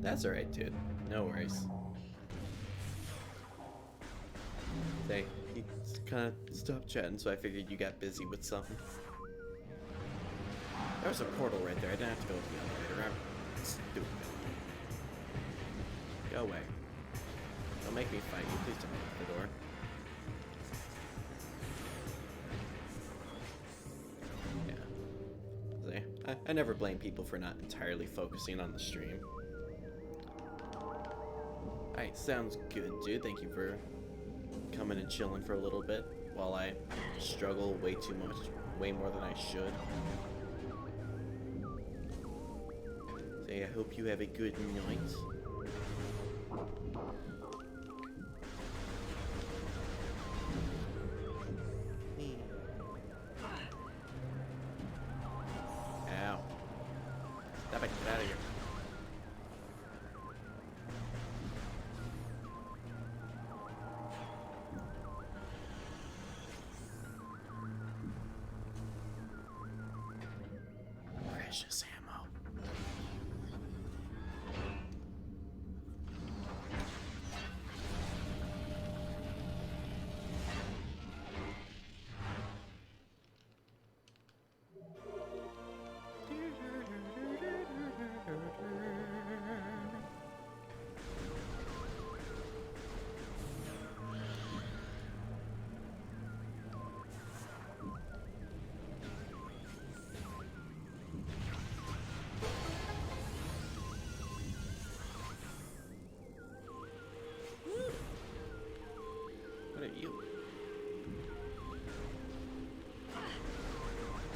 That's alright, dude. No worries. Hey, you kind of stopped chatting, so I figured you got busy with something. There was a portal right there. I didn't have to go with the elevator. I'm stupid. Go away. Don't make me fight you. Please don't open the door. Yeah. I never blame people for not entirely focusing on the stream. Alright, sounds good, dude. Thank you for coming and chilling for a little bit while I struggle way too much. Way more than I should. So I hope you have a good night. Ow. Stop it, get out of here. Precious ammo. What are you? I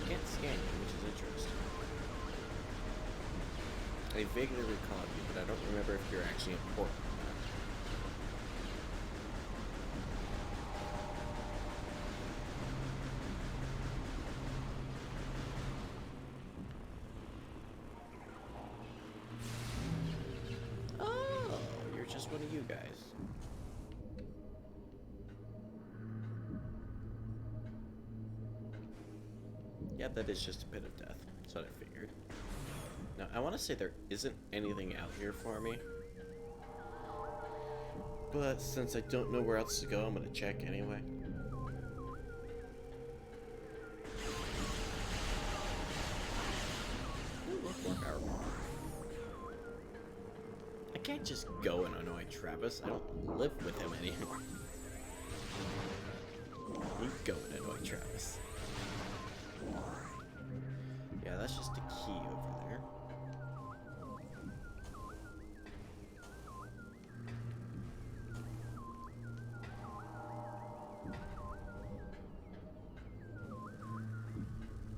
can't scan you, which is interesting. I vaguely recall you, but I don't remember if you're actually important or not. Oh, you're just one of you guys. Yeah, that is just a pit of death. That's what I figured. Now, I want to say there isn't anything out here for me. But since I don't know where else to go, I'm going to check anyway. Ooh, look, armor. I can't just go and annoy Travis. I don't live with him anymore. You go and annoy Travis. Yeah, that's just a key over there.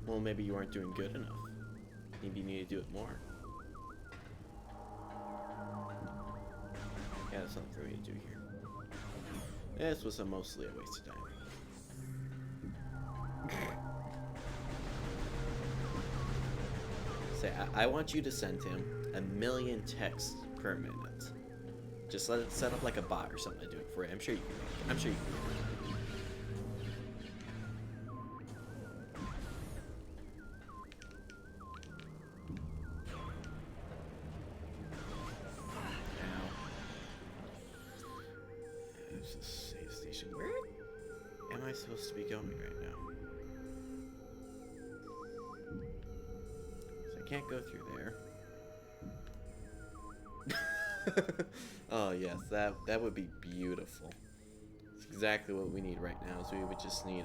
Well, maybe you aren't doing good enough. Maybe you need to do it more. Yeah, there's something for me to do here. This was mostly a waste of time. Say, I want you to send him 1,000,000 texts per minute. Just let it set up like a bot or something to do it for you. I'm sure you can make it. I'm sure you can make it. There's a save station. Where am I supposed to be going right now? So I can't go through there. Oh yes, that would be beautiful. It's exactly what we need right now. Is we would just need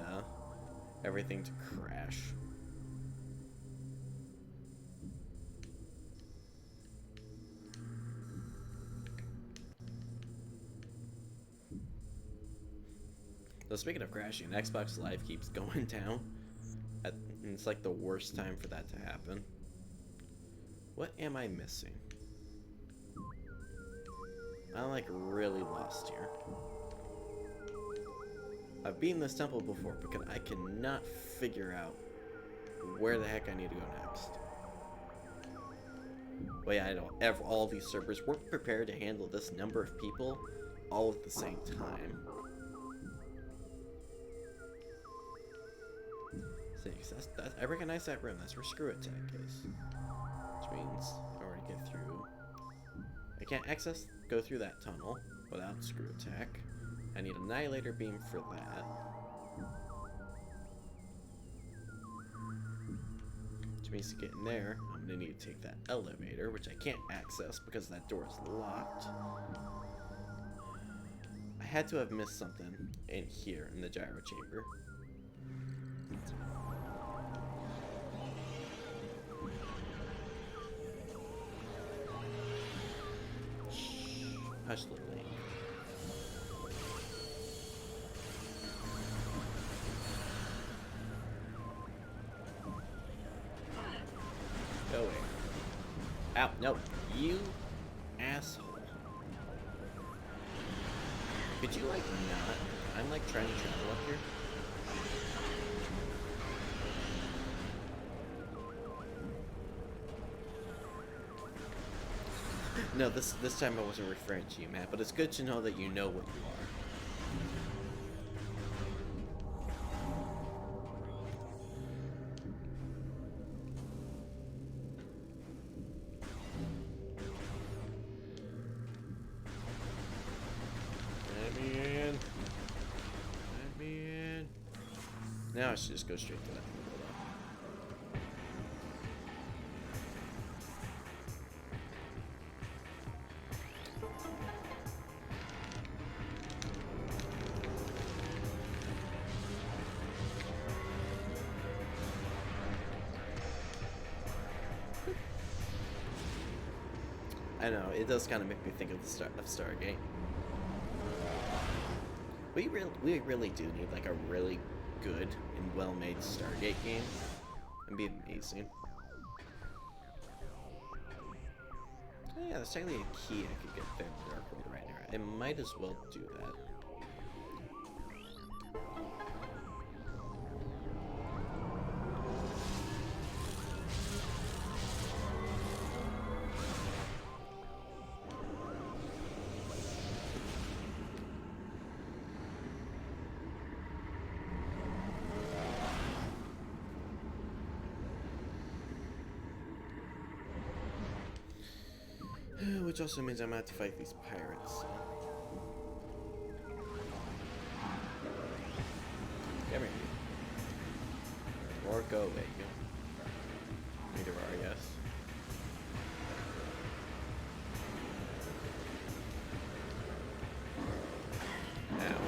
everything to crash. So speaking of crashing, Xbox Live keeps going down. And it's like the worst time for that to happen. What am I missing? I'm like really lost here. I've been in this temple before, but I cannot figure out where the heck I need to go next. Well, yeah, I don't. All these servers weren't prepared to handle this number of people all at the same time. 6. I recognize that room. That's where Screw Attack is. Which means in order to get through, I can't go through that tunnel without Screw Attack. I need Annihilator Beam for that. Which means to get in there, I'm going to need to take that elevator, which I can't access because that door is locked. I had to have missed something in here in the gyro chamber. Shh. Hush, little lady. Go away. Ow, no. You asshole. Could you, like, not? I'm, like, trying to travel up here. No, this time I wasn't referring to you, Matt, but it's good to know that you know what you are. Let me in. Now I should just go straight to that. I know, it does kind of make me think of the start of Stargate. We really do need like a really good and well-made Stargate game. It'd be amazing. Oh yeah, there's technically a key I could get there in the Dark World right now. I might as well do that. Which also means I'm gonna have to fight these pirates. So. Come here. Or go away, you. Either or, I guess. Ow.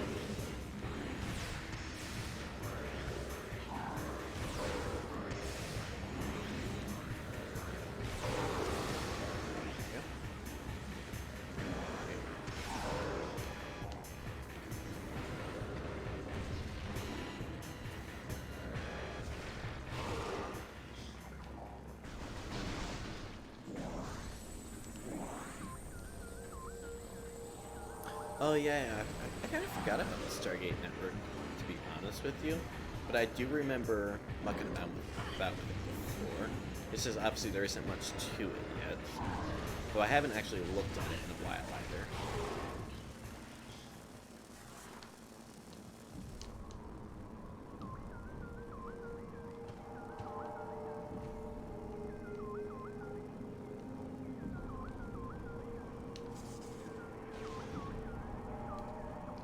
Oh yeah, I kind of forgot about the Stargate network, to be honest with you. But I do remember mucking about with it before. It's just obviously there isn't much to it yet. Well, I haven't actually looked at it in a while either.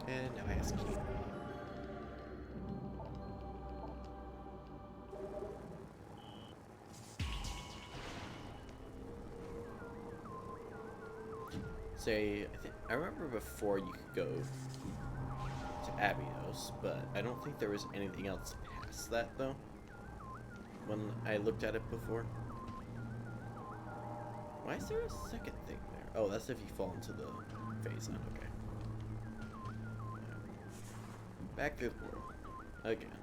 And now I ask you. Say, I remember before you could go to Abydos, but I don't think there was anything else past that though. When I looked at it before. Why is there a second thing there? Oh, that's if you fall into the phase zone. Okay. Back to the world. Again.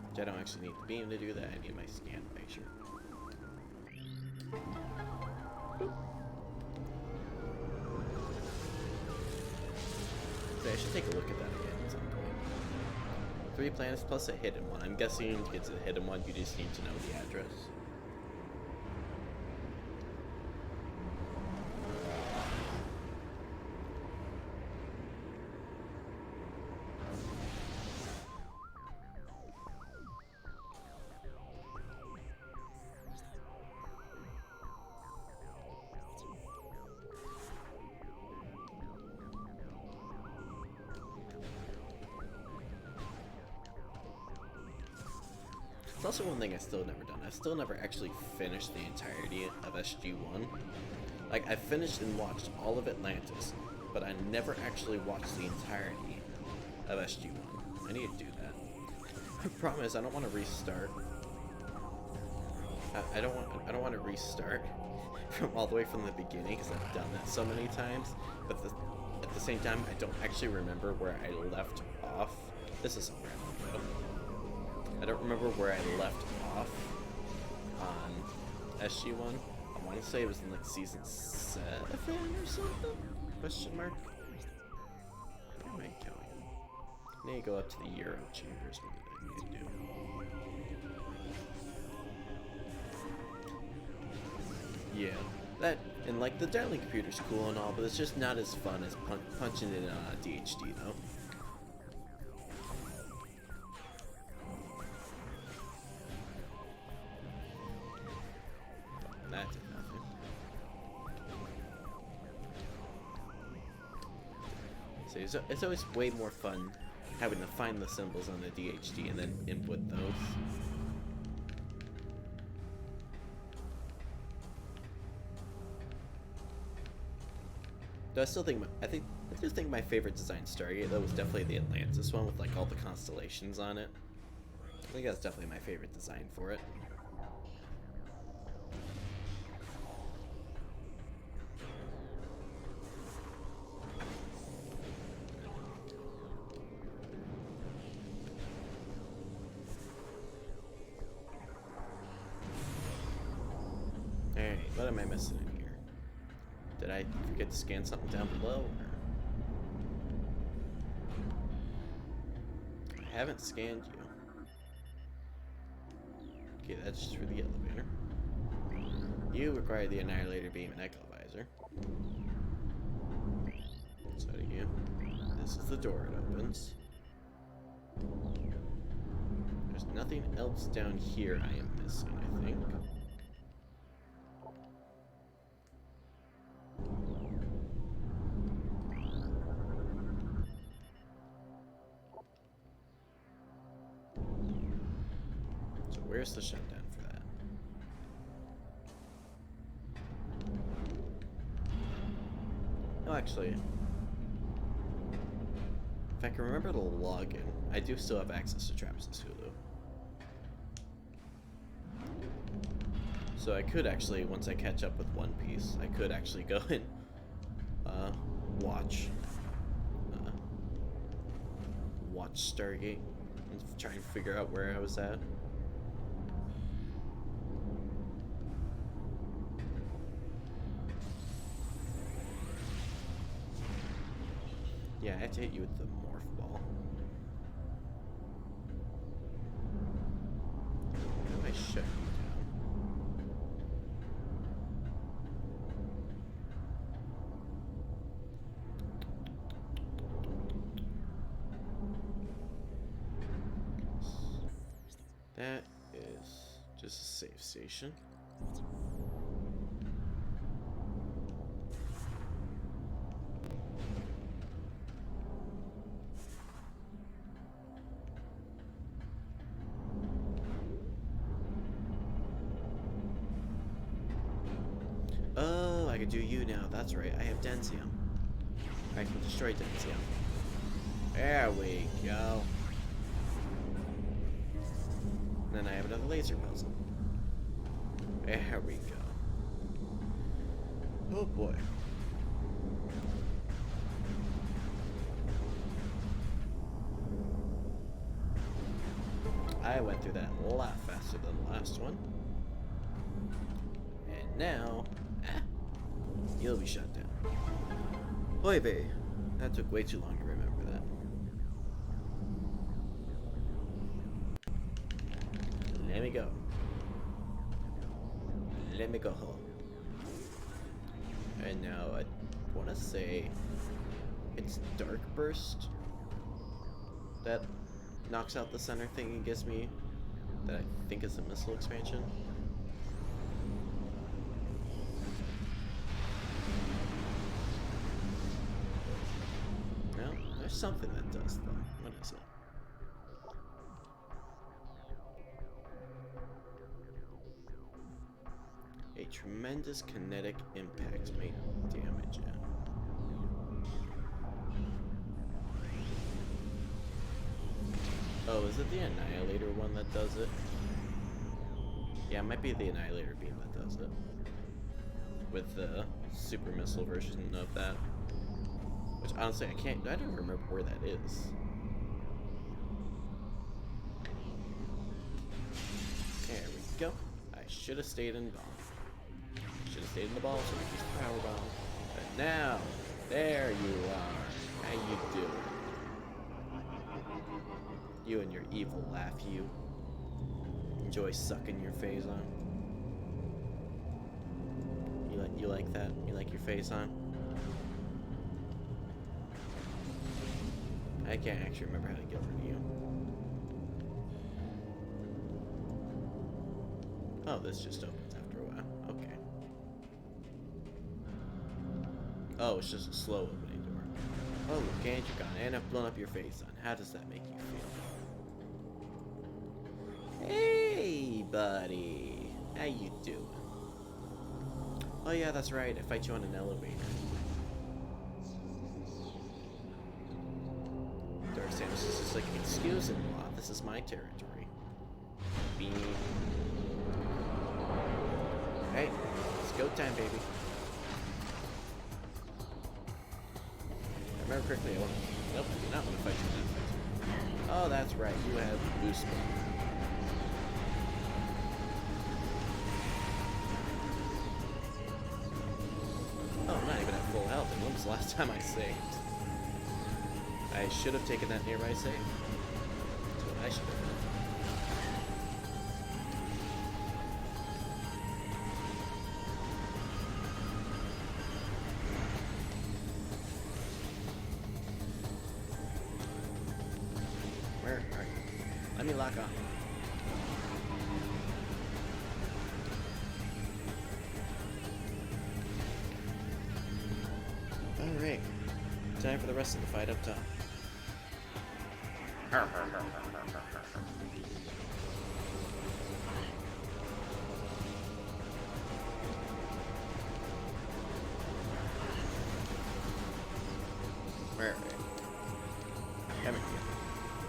Which I don't actually need the beam to do that. I need my scan to make sure. Boop. So I should take a look at that again at some point. 3 planets plus a hidden one. I'm guessing to get to the hidden one, you just need to know the address. also one thing I still never done. I've still never actually finished the entirety of SG-1. Like, I finished and watched all of Atlantis, but I never actually watched the entirety of SG-1. I need to do that. The problem is I don't want to restart. I don't want to restart from all the way from the beginning because I've done that so many times. But at the same time, I don't actually remember where I left off. This is somewhere though. I don't remember where I left off on SG-1. I want to say it was in like season 7 or something? Question mark. Where am I going? I need to go up to the Euro chambers. What did I need to do? Yeah, that, and like the dialing computer's cool and all, but it's just not as fun as punching it on a DHD though. That did nothing. So it's always way more fun having to find the symbols on the DHD and then input those. I still think I do think my favorite design Stargate though was definitely the Atlantis one with like all the constellations on it. I think that's definitely my favorite design for it. Alright, what am I missing in here? Did I forget to scan something down below? I haven't scanned you. Okay, that's just for the elevator. You require the Annihilator Beam and Echo Visor. So do you. This is the door it opens. There's nothing else down here I am missing, I think. Where's the shutdown for that? Oh, actually, if I can remember the login, I do still have access to Travis's Hulu. So I could actually, once I catch up with One Piece, I could actually go and watch Stargate and try and figure out where I was at. Yeah, I have to hit you with the morph ball. How do I shut you down? That is just a save station. Oh, I can do you now. That's right. I have Densium. I can destroy Densium. There we go. And then I have another laser puzzle. There we go. Oh boy. I went through that a lot faster than the last one. And now, you'll be shut down. Oy vey. That took way too long to remember that. Let me go. Let me go home. And now I want to say it's Dark Burst that knocks out the center thing and gives me that I think is a missile expansion. No, there's something that does though. What is it? tremendous kinetic impact may damage it. Oh, is it the Annihilator one that does it? Yeah, it might be the Annihilator beam that does it. With the super missile version of that. Which honestly I don't remember where that is. There we go. I should have stayed in ball. Should have stayed in the ball so we could use the power bomb. But now, there you are. How you doing? You and your evil laugh, you. Enjoy sucking your face on. You like that? You like your face on? I can't actually remember how to get rid of you. Oh, this just opens after a while. Okay. Oh, it's just a slow opening door. Oh, look, and you're gone. And I've blown up your face on. How does that make you feel? Hey, buddy. How you doing? Oh yeah, that's right. I fight you on an elevator. Dark Samus is just like, excuse me, this is my territory. Beam. Hey, it's go time, baby. If I remember correctly, nope, I do not want to fight you in that fight. Oh, that's right. You have boost mode. Oh, I'm not even at full health. And when was the last time I saved? I should have taken that nearby save. That's what I should have done. Where are you? Let me lock on. Alright. Time for the rest of the fight up top. Where are they? Come here.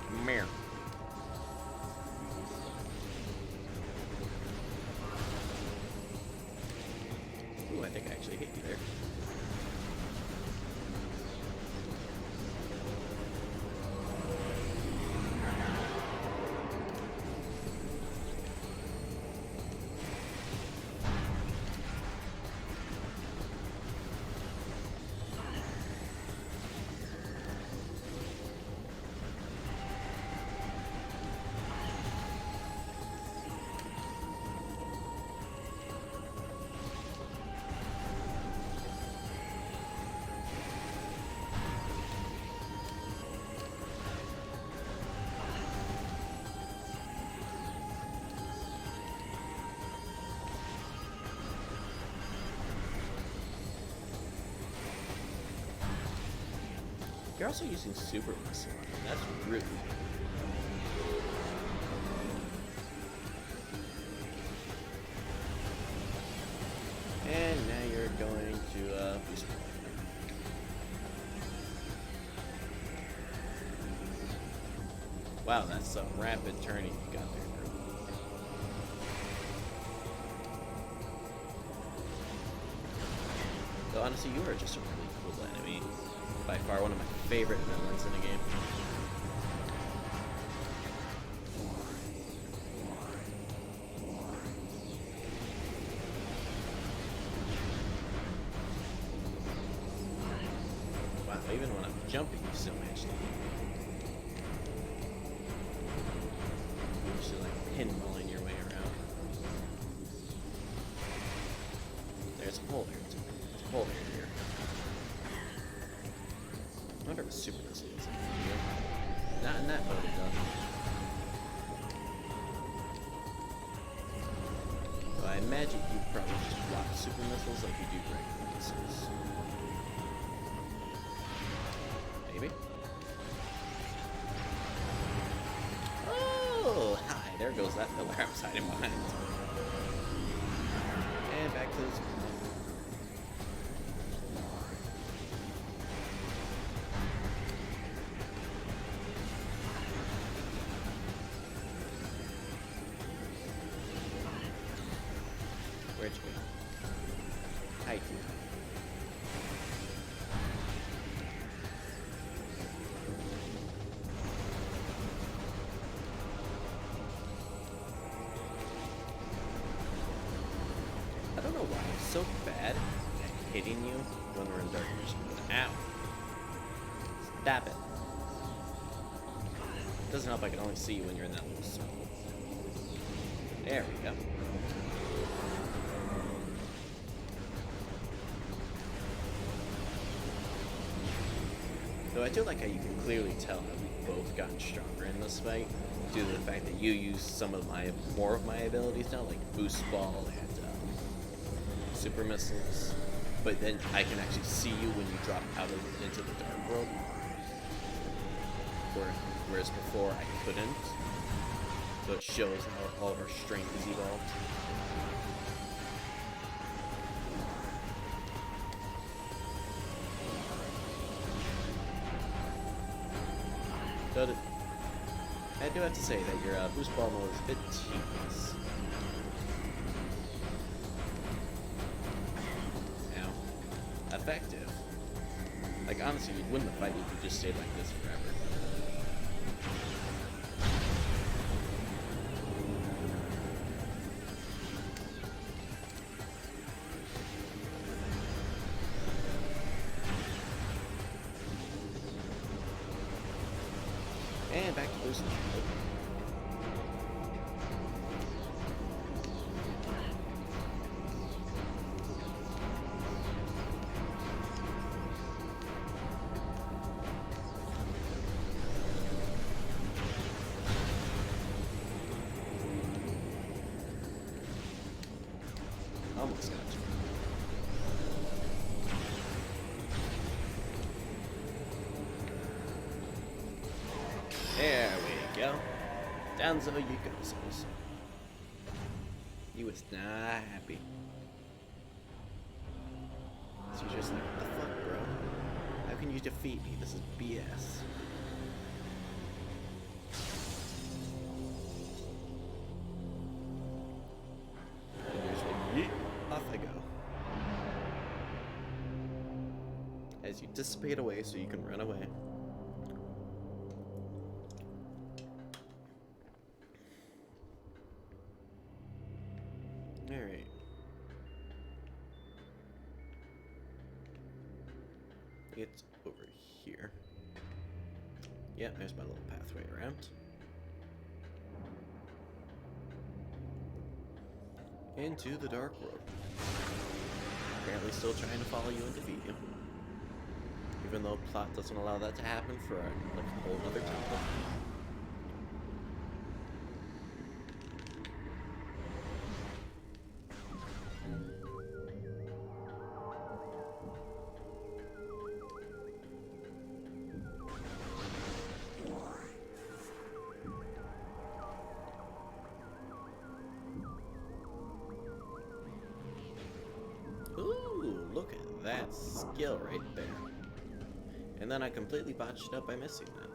Come here. Ooh, I think I actually hit you there. You're also using super missile. That's rude. And now you're going to boost point. Wow, that's some rapid turning you got there, girl. So honestly, you are just a really cool enemy. By far one of my favorite villains in the game. Wow, even when I'm jumping, you still manage to hit me. You're just like pinballing your way around. There's a hole there. There's a hole there. I wonder if a super missile is in here. Not in that mode, though. So I imagine you probably just block super missiles like you do regular missiles. Maybe? Oh! Hi, there goes that pillar I was hiding behind. And back to this. Where'd you go? Hi, dude. I don't know why I'm so bad at hitting you when we're in darkness. Ow. Stop it. Doesn't help I can only see you when you're in that little circle. There we go. Though I do like how you can clearly tell that we've both gotten stronger in this fight due to the fact that you use some of more of my abilities now, like Boost Ball and Super Missiles. But then I can actually see you when you drop out into the dark world. Whereas before I couldn't. So it shows how all of our strength is evolved. So I do have to say that your boost ball mode is a bit tedious. Now, effective. Like honestly, you'd win the fight if you just stayed like this forever. And back to boosting. Almost got you. There we go. Down so you go, Souls. You was not happy. So you're just like, what the fuck, bro? How can you defeat me? This is BS. And you're just like, yeet, off I go. As you dissipate away so you can run away. Alright. It's over here. Yeah, there's my little pathway around. Into the dark world. Apparently still trying to follow you and defeat you. Even though plot doesn't allow that to happen for like a whole other temple. Ooh, look at that skill right there. And then I completely botched it up by missing that.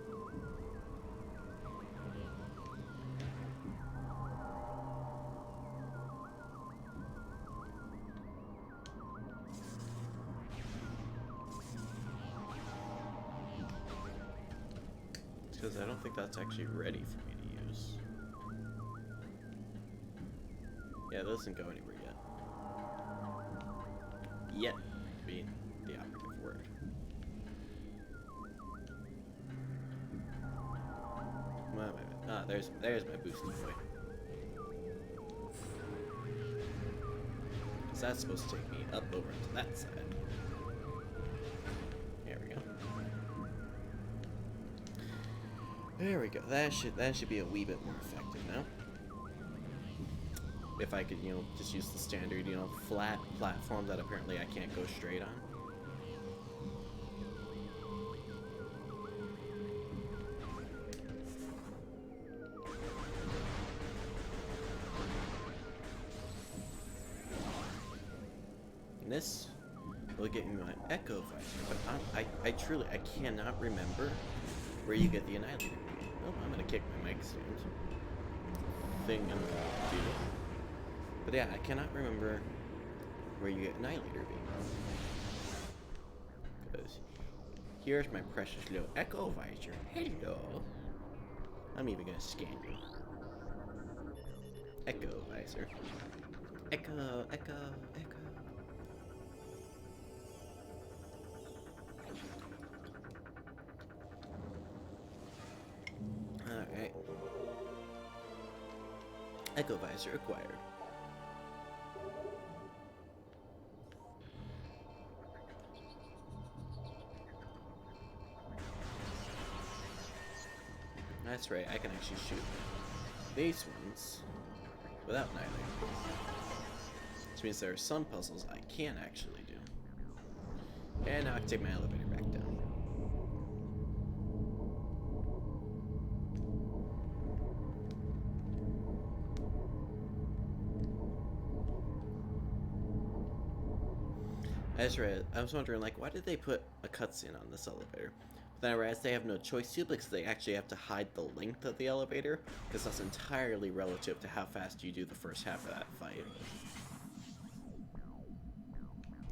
It's because I don't think that's actually ready for me to use. Yeah, that doesn't go anywhere yet. Yet being the operative word. Ah, there's my boosting boy. So that's supposed to take me up over to that side. There we go. There we go. That should be a wee bit more effective now. If I could, just use the standard, flat platform that apparently I can't go straight on. this will get me my Echo Visor, but I truly, I cannot remember where you get the Annihilator beam. Oh, I'm gonna kick my mic stand. Thing I'm gonna do. But yeah, I cannot remember where you get Annihilator beam. Because here's my precious little Echo Visor. Hello. I'm even gonna scan you. Echo Visor. Echo, echo, echo. Alright. Echo Visor acquired. That's right, I can actually shoot these ones without annihilating. Which means there are some puzzles I can actually do. And now I can take my elevator back down. I was wondering, like, why did they put a cutscene on this elevator? But then I realized they have no choice to, because they actually have to hide the length of the elevator, because that's entirely relative to how fast you do the first half of that fight.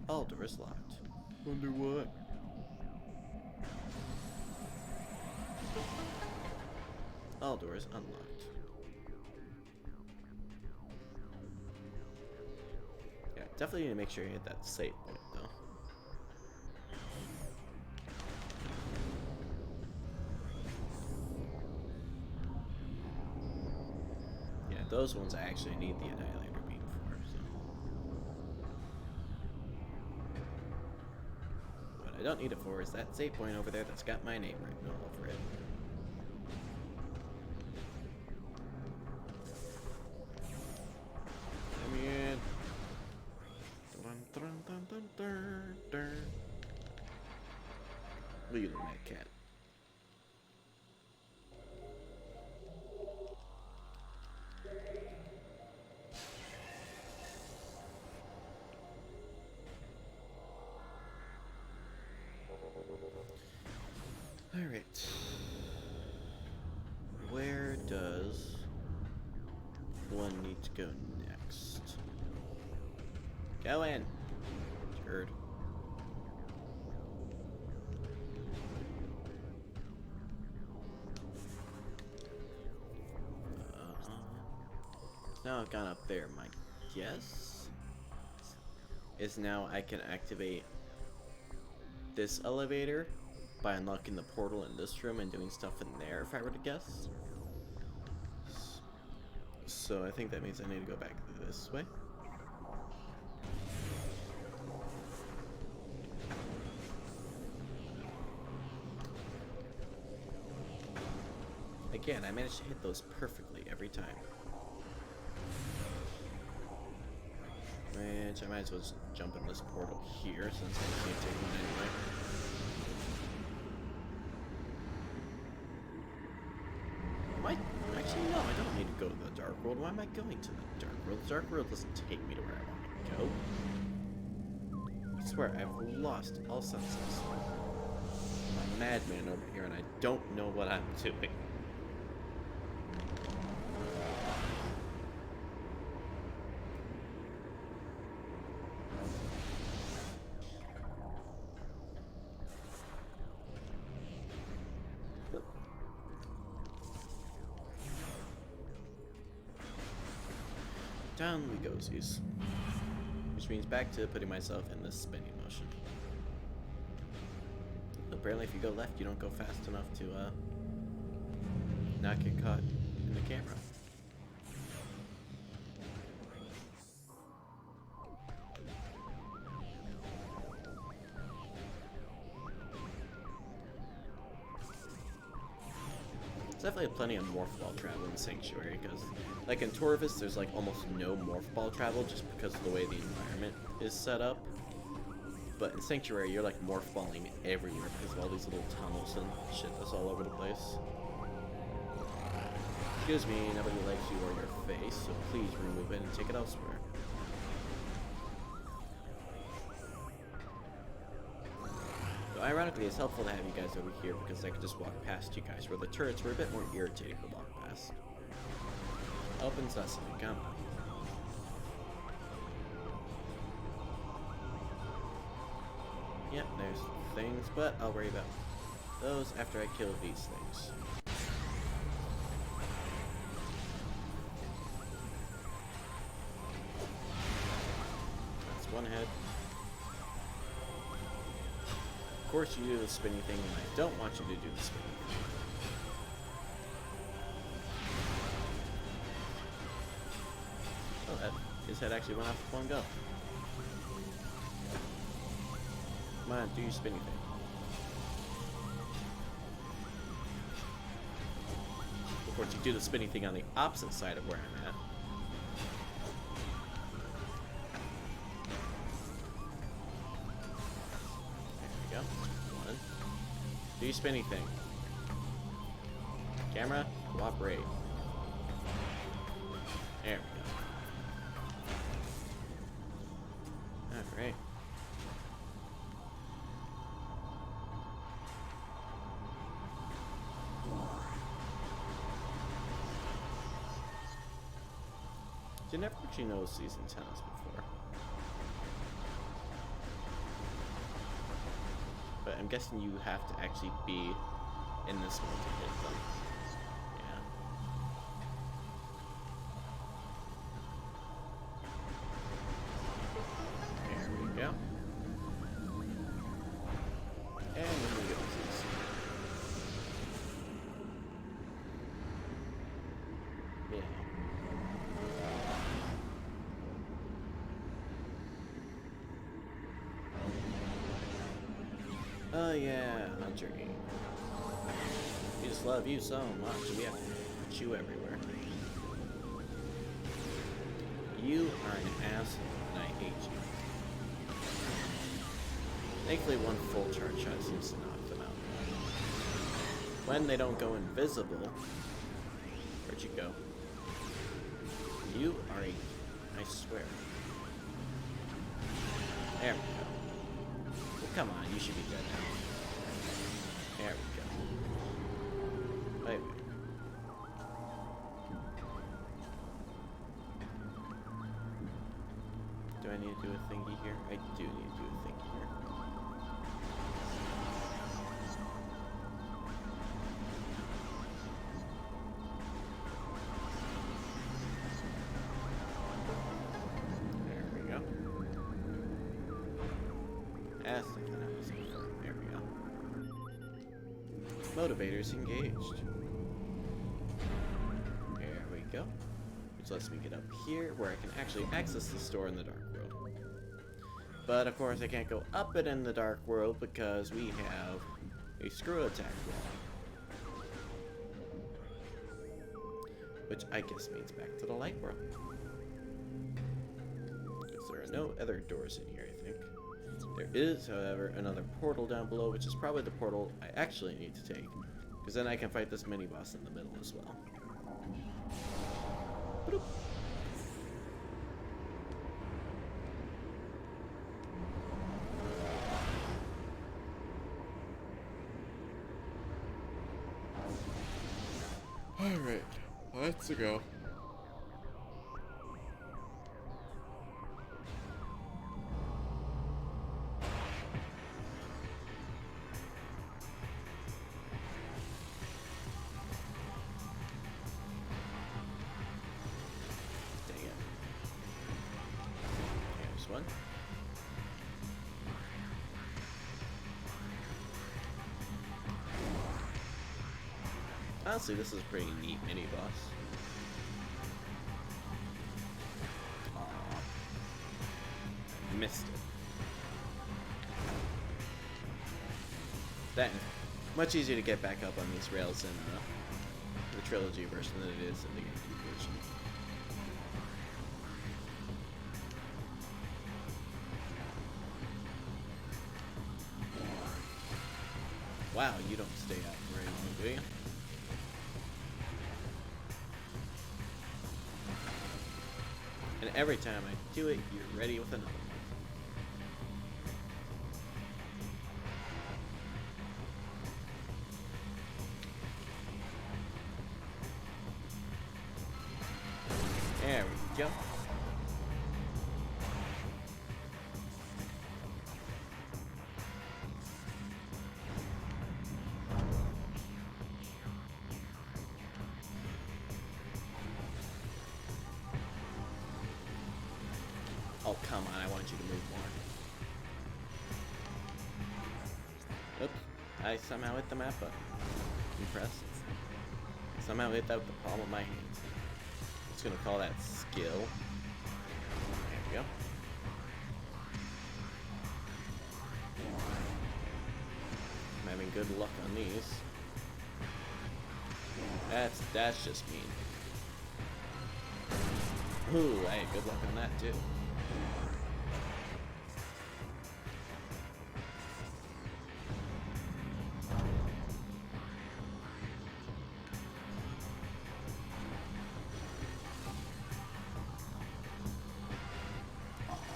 All doors locked. Wonder what? All doors unlocked. Yeah, definitely need to make sure you hit that save point, though. Yeah, those ones I actually need the Annihilator beam for, so. What I don't need it for is that save point over there that's got my name written all over it. Come in. Dun, dun, dun, dun, dun, dun. Look at that cat. Alright. Where does one need to go next? Go in! Turd. Now I've gone up there, my guess is now I can activate this elevator by unlocking the portal in this room and doing stuff in there, if I were to guess. So I think that means I need to go back this way. Again, I managed to hit those perfectly every time. Which I might as well just jump in this portal here since I can't take one anyway. Actually, no, I don't need to go to the Dark World. Why am I going to the Dark World? The Dark World doesn't take me to where I want to go. I swear, I've lost all senses. I'm a madman over here and I don't know what I'm doing. Down we go-sies. Which means back to putting myself in this spinning motion. Apparently if you go left, you don't go fast enough to not get caught in the camera. There's definitely plenty of morph ball travel in Sanctuary, because, like in Torvis, there's like almost no morph ball travel just because of the way the environment is set up. But in Sanctuary, you're like morph balling everywhere because of all these little tunnels and shit that's all over the place. Excuse me, nobody likes you or your face, so please remove it and take it elsewhere. So ironically, it's helpful to have you guys over here because I could just walk past you guys, where the turrets were a bit more irritating to walk past. Open sesame, come on. Yep, there's things, but I'll worry about those after I kill these things. That's one head. Of course you do the spinny thing, and I don't want you to do the spinny thing. Oh, his head actually went off with one go. Come on, do your spinny thing. Of course, you do the spinny thing on the opposite side of where I'm at. There we go. One. Do your spinny thing. Camera, cooperate. There we go. Alright. You never actually know Season 10 is before. But I'm guessing you have to actually be in this mode to hit them. Yeah. There we go. And then we go to this. Yeah. Oh yeah, Hunter game. We just love you so much, we have to put you everywhere. You are an asshole, and I hate you. Thankfully, one full charge shot seems to knock them out. When they don't go invisible, where'd you go? You are a... I swear. There we go. Come on, you should be dead now. There we go. Wait. Do I need to do a thingy here? I do need to do a thingy here. There we go. As there we go. Motivators engaged. There we go. Which lets me get up here where I can actually access the store in the Dark World. But of course I can't go up it in the Dark World because we have a screw attack wall. Which I guess means back to the Light World. Because there are no other doors in here, I think. There is, however, another portal down below, which is probably the portal I actually need to take. Because then I can fight this mini-boss in the middle as well. Boop. Alright, let's go. One. Honestly, this is a pretty neat mini boss. I missed it. That much easier to get back up on these rails in the trilogy version than it is in the GameCube version. Wow, you don't stay out very long, do you? And every time I do it, you're ready with another one. go. Oh, come on, I want you to move more. Oops, I somehow hit the map button. Impressive. Somehow hit that with the palm of my hand. Just gonna call that skill. There we go. I'm having good luck on these. That's just mean. Ooh, hey, good luck on that too.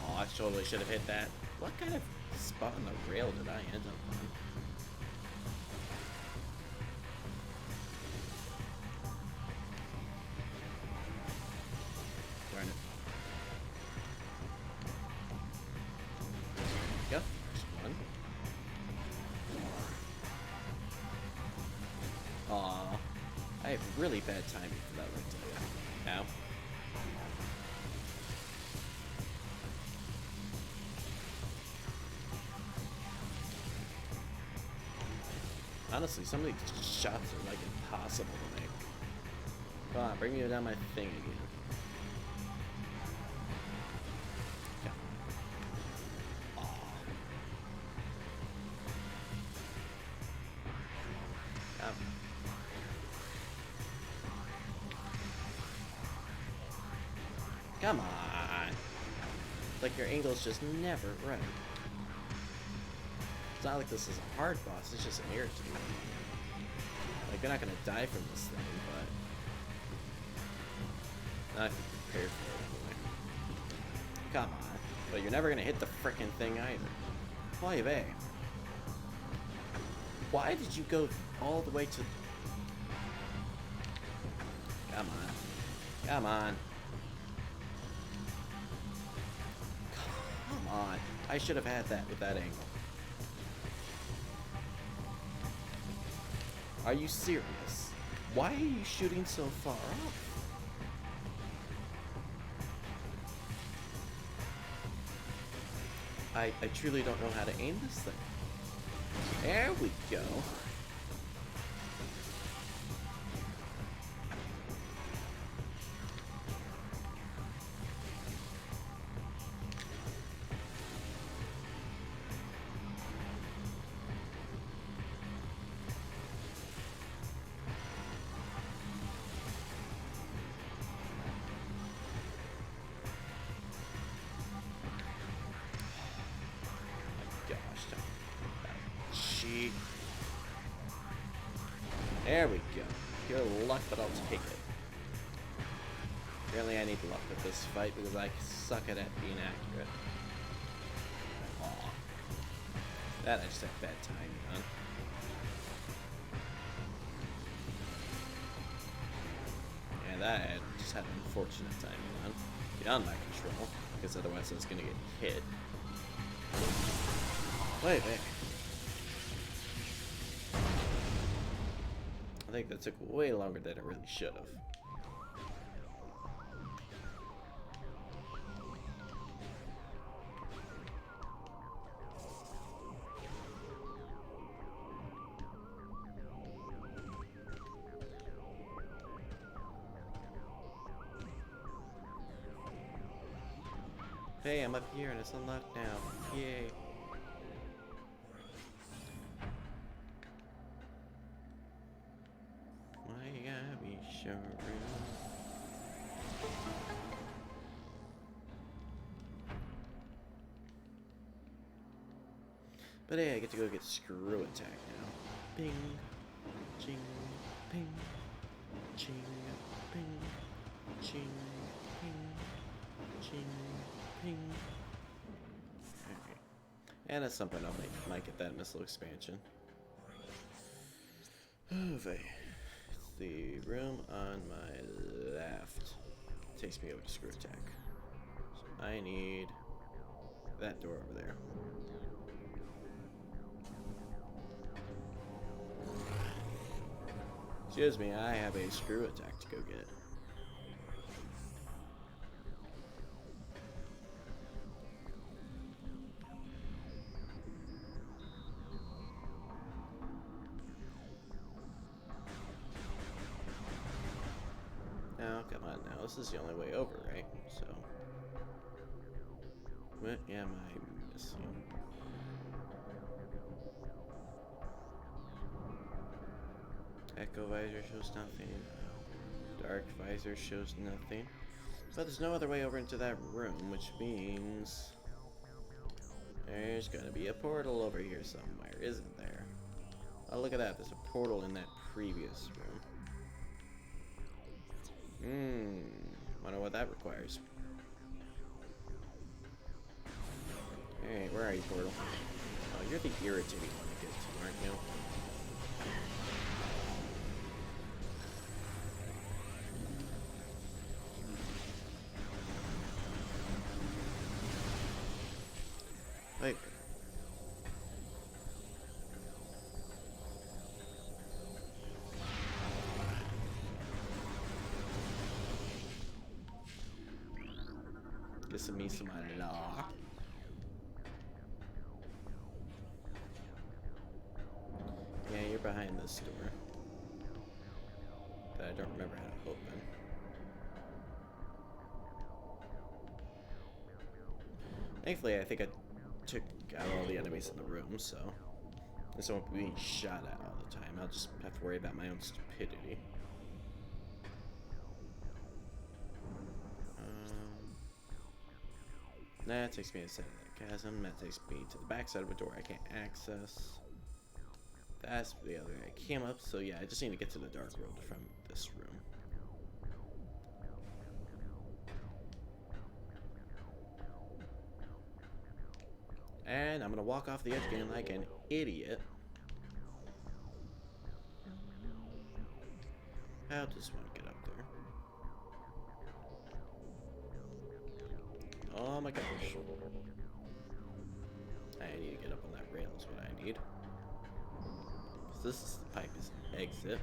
Oh, I totally should have hit that. What kind of spot on the rail did I end up on? Darn it. Yep, just one. Aw, I have really bad timing for that, let me tell you. Ow. Honestly, some of these shots are like impossible to make. Come on, bring me down my thing again. Yeah. Oh. Come on. It's like your angle's just never right. It's not like this is a hard boss, it's just an irritating. Like, you're not gonna die from this thing, but not if you're prepared for it anyway. Come on. But you're never gonna hit the frickin' thing either. Why, bae? Why did you go all the way to... Come on. Come on. Come on. I should have had that with that angle. Are you serious? Why are you shooting so far off? I truly don't know how to aim this thing. There we go. There we go. Pure luck, but I'll take it. Apparently I need luck with this fight because I suck at it being accurate. Aw. That I just had bad timing on. Yeah, that I just had unfortunate timing on. Beyond my control, because otherwise I was gonna get hit. Wait. I think that took way longer than it really should have. Hey, I'm up here and it's unlocked now. Yay. But hey, I get to go get screw attack now. Ping, ching, ping, ching, ping, ching, ping, ching, ping. Okay. And at some point I might get that missile expansion. Okay. It's the room on my left. takes me over to screw attack. So I need that door over there. Excuse me, I have a screw attack to go get. Now, come on now, this is the only way over, right? So, what am I missing? Echo visor shows nothing. Dark visor shows nothing. But there's no other way over into that room, which means there's gonna be a portal over here somewhere, isn't there? Oh, look at that. There's a portal in that previous room. Wonder what that requires. Alright, where are you, portal? Oh, you're the irritating one to get to, aren't you? Wait. Guessing me some law. Yeah, you're behind this door. But I don't remember how to open. Thankfully, I think I took out all the enemies in the room, so I won't be being shot at all the time. I'll just have to worry about my own stupidity. That takes me to the side of that chasm. That takes me to the back side of a door I can't access. That's the other way I came up, so yeah, I just need to get to the dark world from this room. And I'm gonna walk off the edge again like an idiot. How does one get up there? Oh my gosh. I need to get up on that rail is what I need. Because this is the pipe is an exit.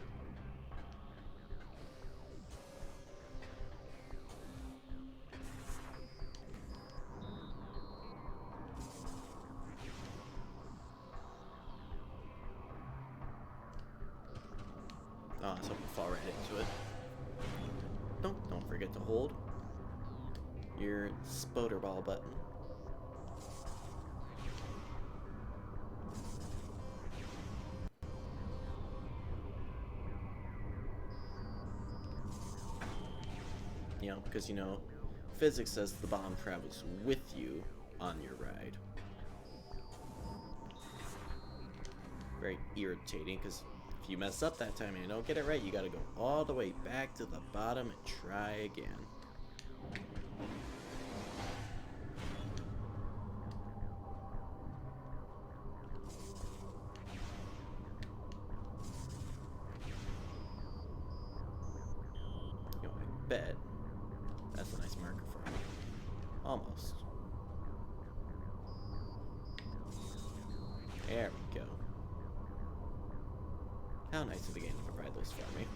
Oh, I was hoping to fall right into it. Don't forget to hold your spoder ball button. You know, because you know, physics says the bomb travels with you on your ride. Very irritating, because if you mess up that time and you don't get it right, you gotta go all the way back to the bottom and try again. You know, I bet that's a nice marker for me. Almost. There we go. How nice of the game to provide those for me.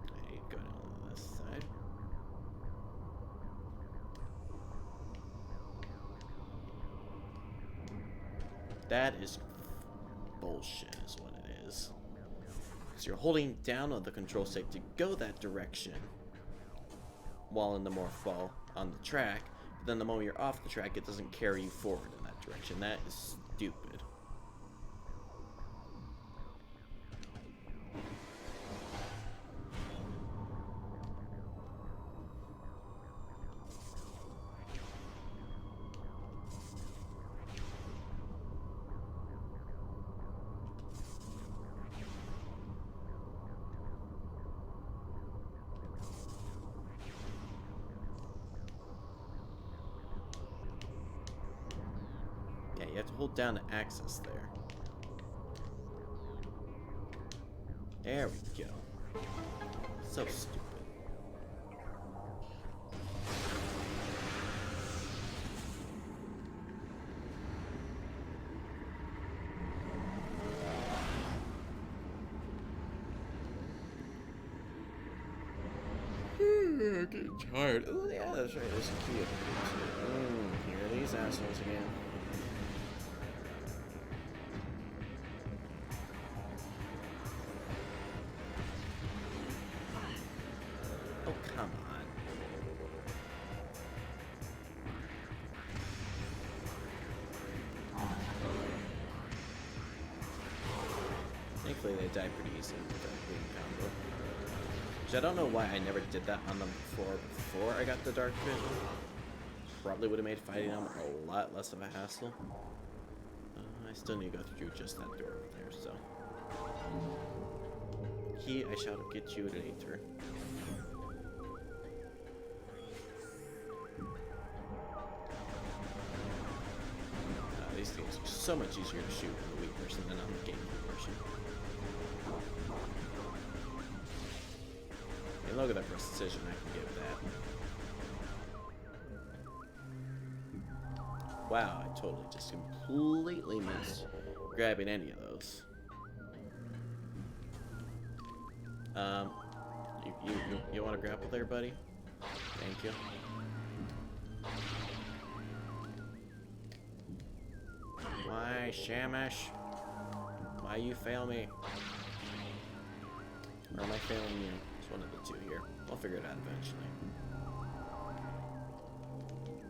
I need to go down on this side. That is bullshit is what it is. So you're holding down on the control stick to go that direction while in the morph ball on the track, but then the moment you're off the track, it doesn't carry you forward in that direction. That is stupid. Yeah, you have to hold down to access there. There we go. So stupid. Getting tired. Oh yeah, that's right. There's a key up here. Here are these assholes again. Oh come on. Thankfully they die pretty easily with that green combo. Which I don't know why I never did that on them before I got the dark vision. Probably would have made fighting them a lot less of a hassle. I still need to go through just that door over there, so. Key, I shall get you later. These things are so much easier to shoot on the weak person than on the game person. And look at that precision I can give that. Wow, I totally just completely missed grabbing any of those. You want to grapple there, buddy? Thank you. Why, Shamash? Why you fail me? Or am I failing you? It's one of the two here. I'll figure it out eventually.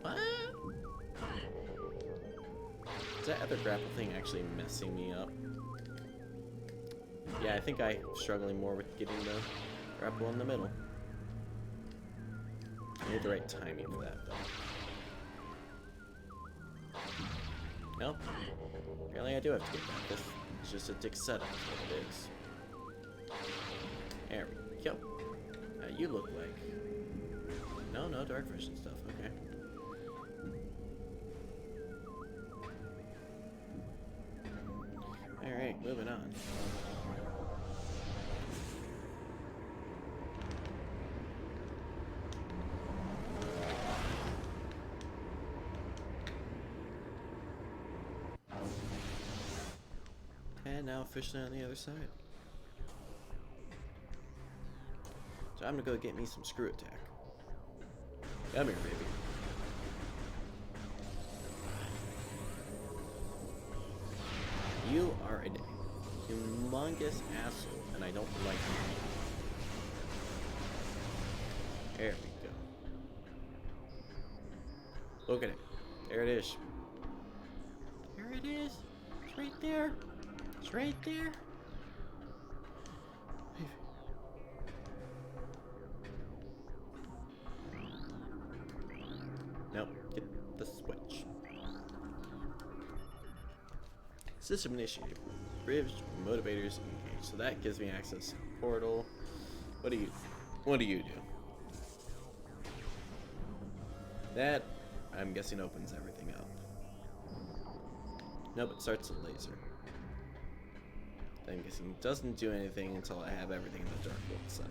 What? Is that other grapple thing actually messing me up? Yeah, I think I'm struggling more with getting the grapple in the middle. I need the right timing for that, though. Nope. Apparently I do have to get that. This is just a dick setup, is what it is. There we go. You look like... No dark vision stuff, okay. Alright, moving on. And now officially on the other side. So I'm gonna go get me some screw attack. Come here, baby. You are a humongous asshole, and I don't like you. There we go. Look at it. There it is. There it is. It's right there. It's right there. Nope. Get the switch. System initiated. Bridge motivators engaged. So that gives me access to the portal. What do you do? That, I'm guessing, opens everything up. Nope, it starts a laser. I'm guessing doesn't do anything until I have everything in the dark world set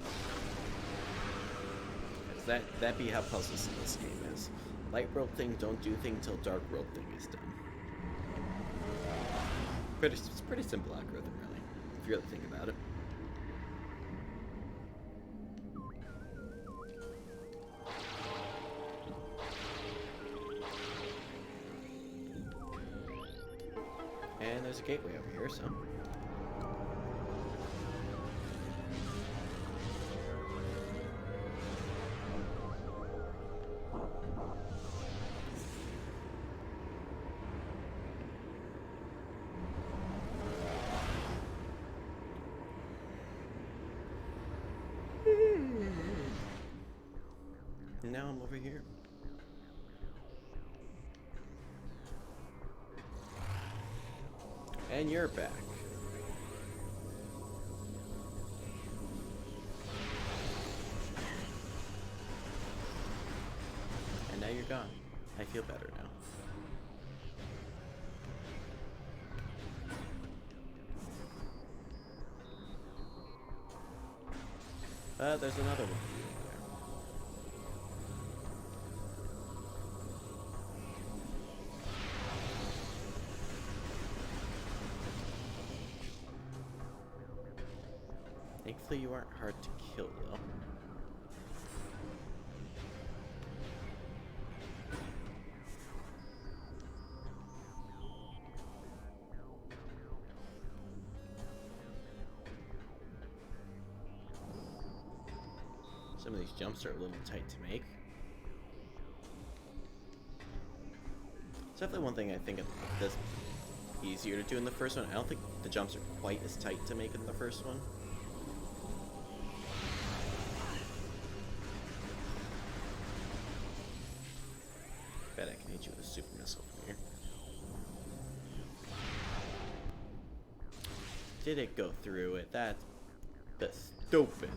up. That be how puzzles in this game is. Light world thing don't do thing till dark world thing is done. It's pretty simple algorithm, really, if you really think about it. And there's a gateway over here, so. Now I'm over here. And you're back. And now you're gone. I feel better now. There's another one. Thankfully, you aren't hard to kill, though. Some of these jumps are a little tight to make. It's definitely one thing I think that's easier to do in the first one. I don't think the jumps are quite as tight to make in the first one. Bet I can hit you with a super missile from here. Did it go through it? That's stupid.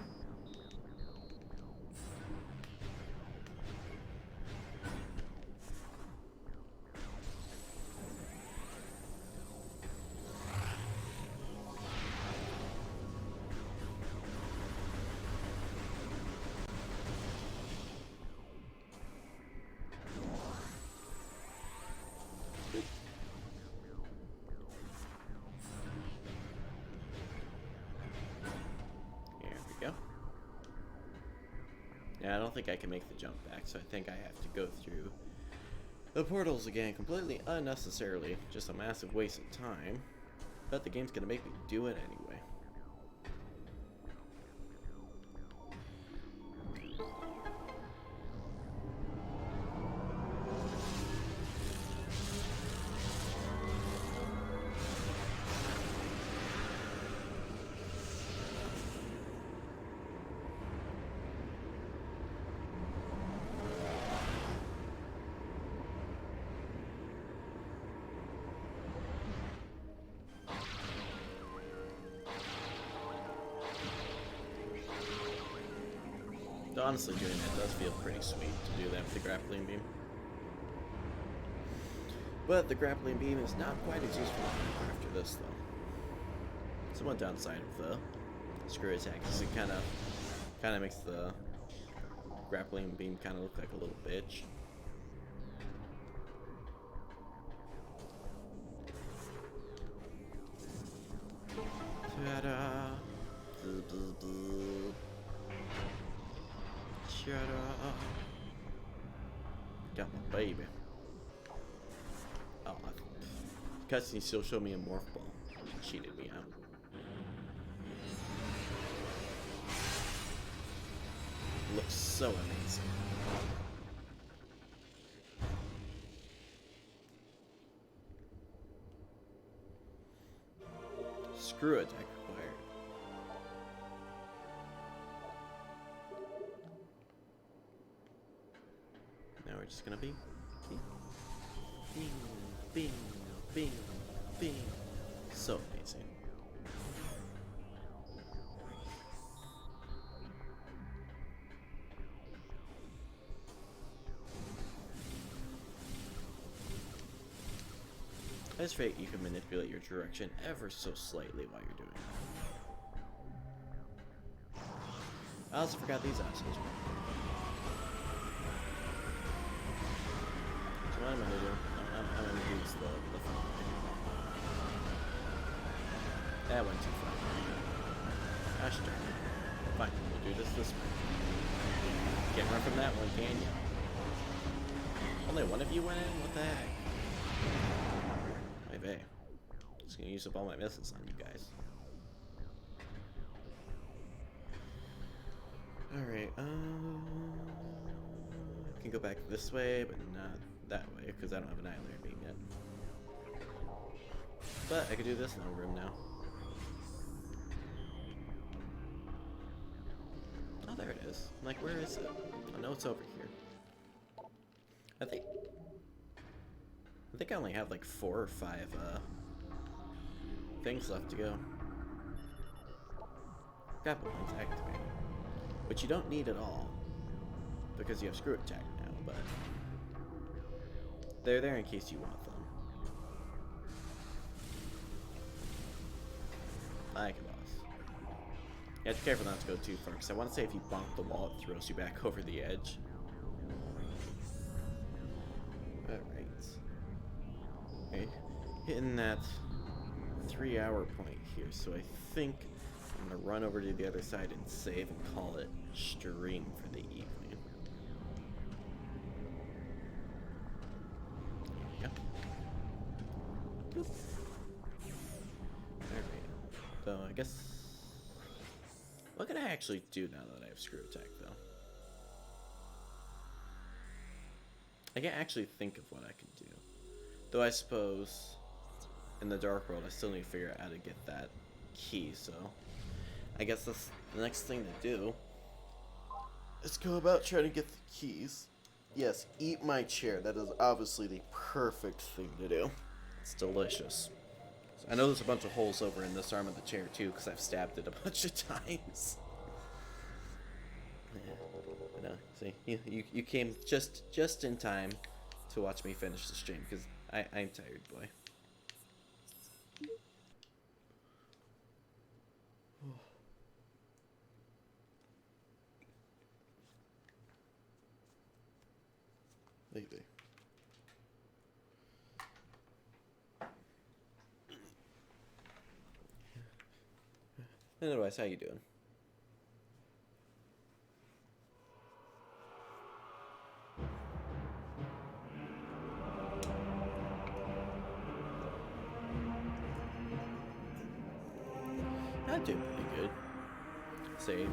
Yeah, I don't think I can make the jump back, so I think I have to go through the portals again, completely unnecessarily. Just a massive waste of time. But the game's gonna make me do it anyway. Honestly, doing that does feel pretty sweet to do that with the grappling beam. But the grappling beam is not quite as useful after this, though. So one downside of the screw attack is it kind of makes the grappling beam kind of look like a little bitch. Ta-da! Shut up. Got my baby. Oh, cutscene still showed me a morph ball. Cheated me out. Looks so amazing. Screw attack required. Now we're just gonna be bing, bing, bing, bing. So amazing. As fate, you can manipulate your direction ever so slightly while you're doing it. I also forgot these assholes. So what I'm gonna do? I'm gonna use the phone. That went too far. Gosh darn it. Fine, we'll do this way. Can't run from that one, can you? Only one of you went in? What the heck? Hey, just gonna use up all my missiles on you guys. Alright, I can go back this way, but not that way, because I don't have an annihilator beam yet. But I could do this long room now. Oh, there it is. I'm like, where is it? I know it's over here. I think I only have like 4 or 5 things left to go. Grapple points activated, which you don't need at all because you have screw attack now, but they're there in case you want them. Like a boss. You have to be careful not to go too far, because I want to say if you bonk the wall, it throws you back over the edge. Alright. Okay. Hitting that 3-hour point here, so I think I'm going to run over to the other side and save and call it stream for the evening. There we go. Alright. So I guess... what can I actually do now that I have screw attack, though? I can't actually think of what I can do. Though I suppose in the Dark World I still need to figure out how to get that key, so I guess that's the next thing to do. Is go about trying to get the keys. Yes, eat my chair. That is obviously the perfect thing to do. It's delicious. So I know there's a bunch of holes over in this arm of the chair too, because I've stabbed it a bunch of times. Yeah, no, see, you came just in time to watch me finish the stream, because I'm tired, boy. Maybe. Otherwise, how you doing? I'm doing pretty good. Say,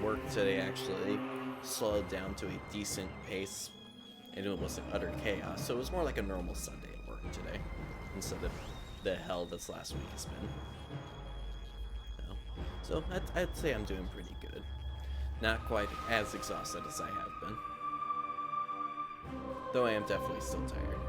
work today actually slowed down to a decent pace, and it wasn't utter chaos, so it was more like a normal Sunday at work today, instead of the hell this last week has been. No. So, I'd say I'm doing pretty good. Not quite as exhausted as I have been. Though I am definitely still tired.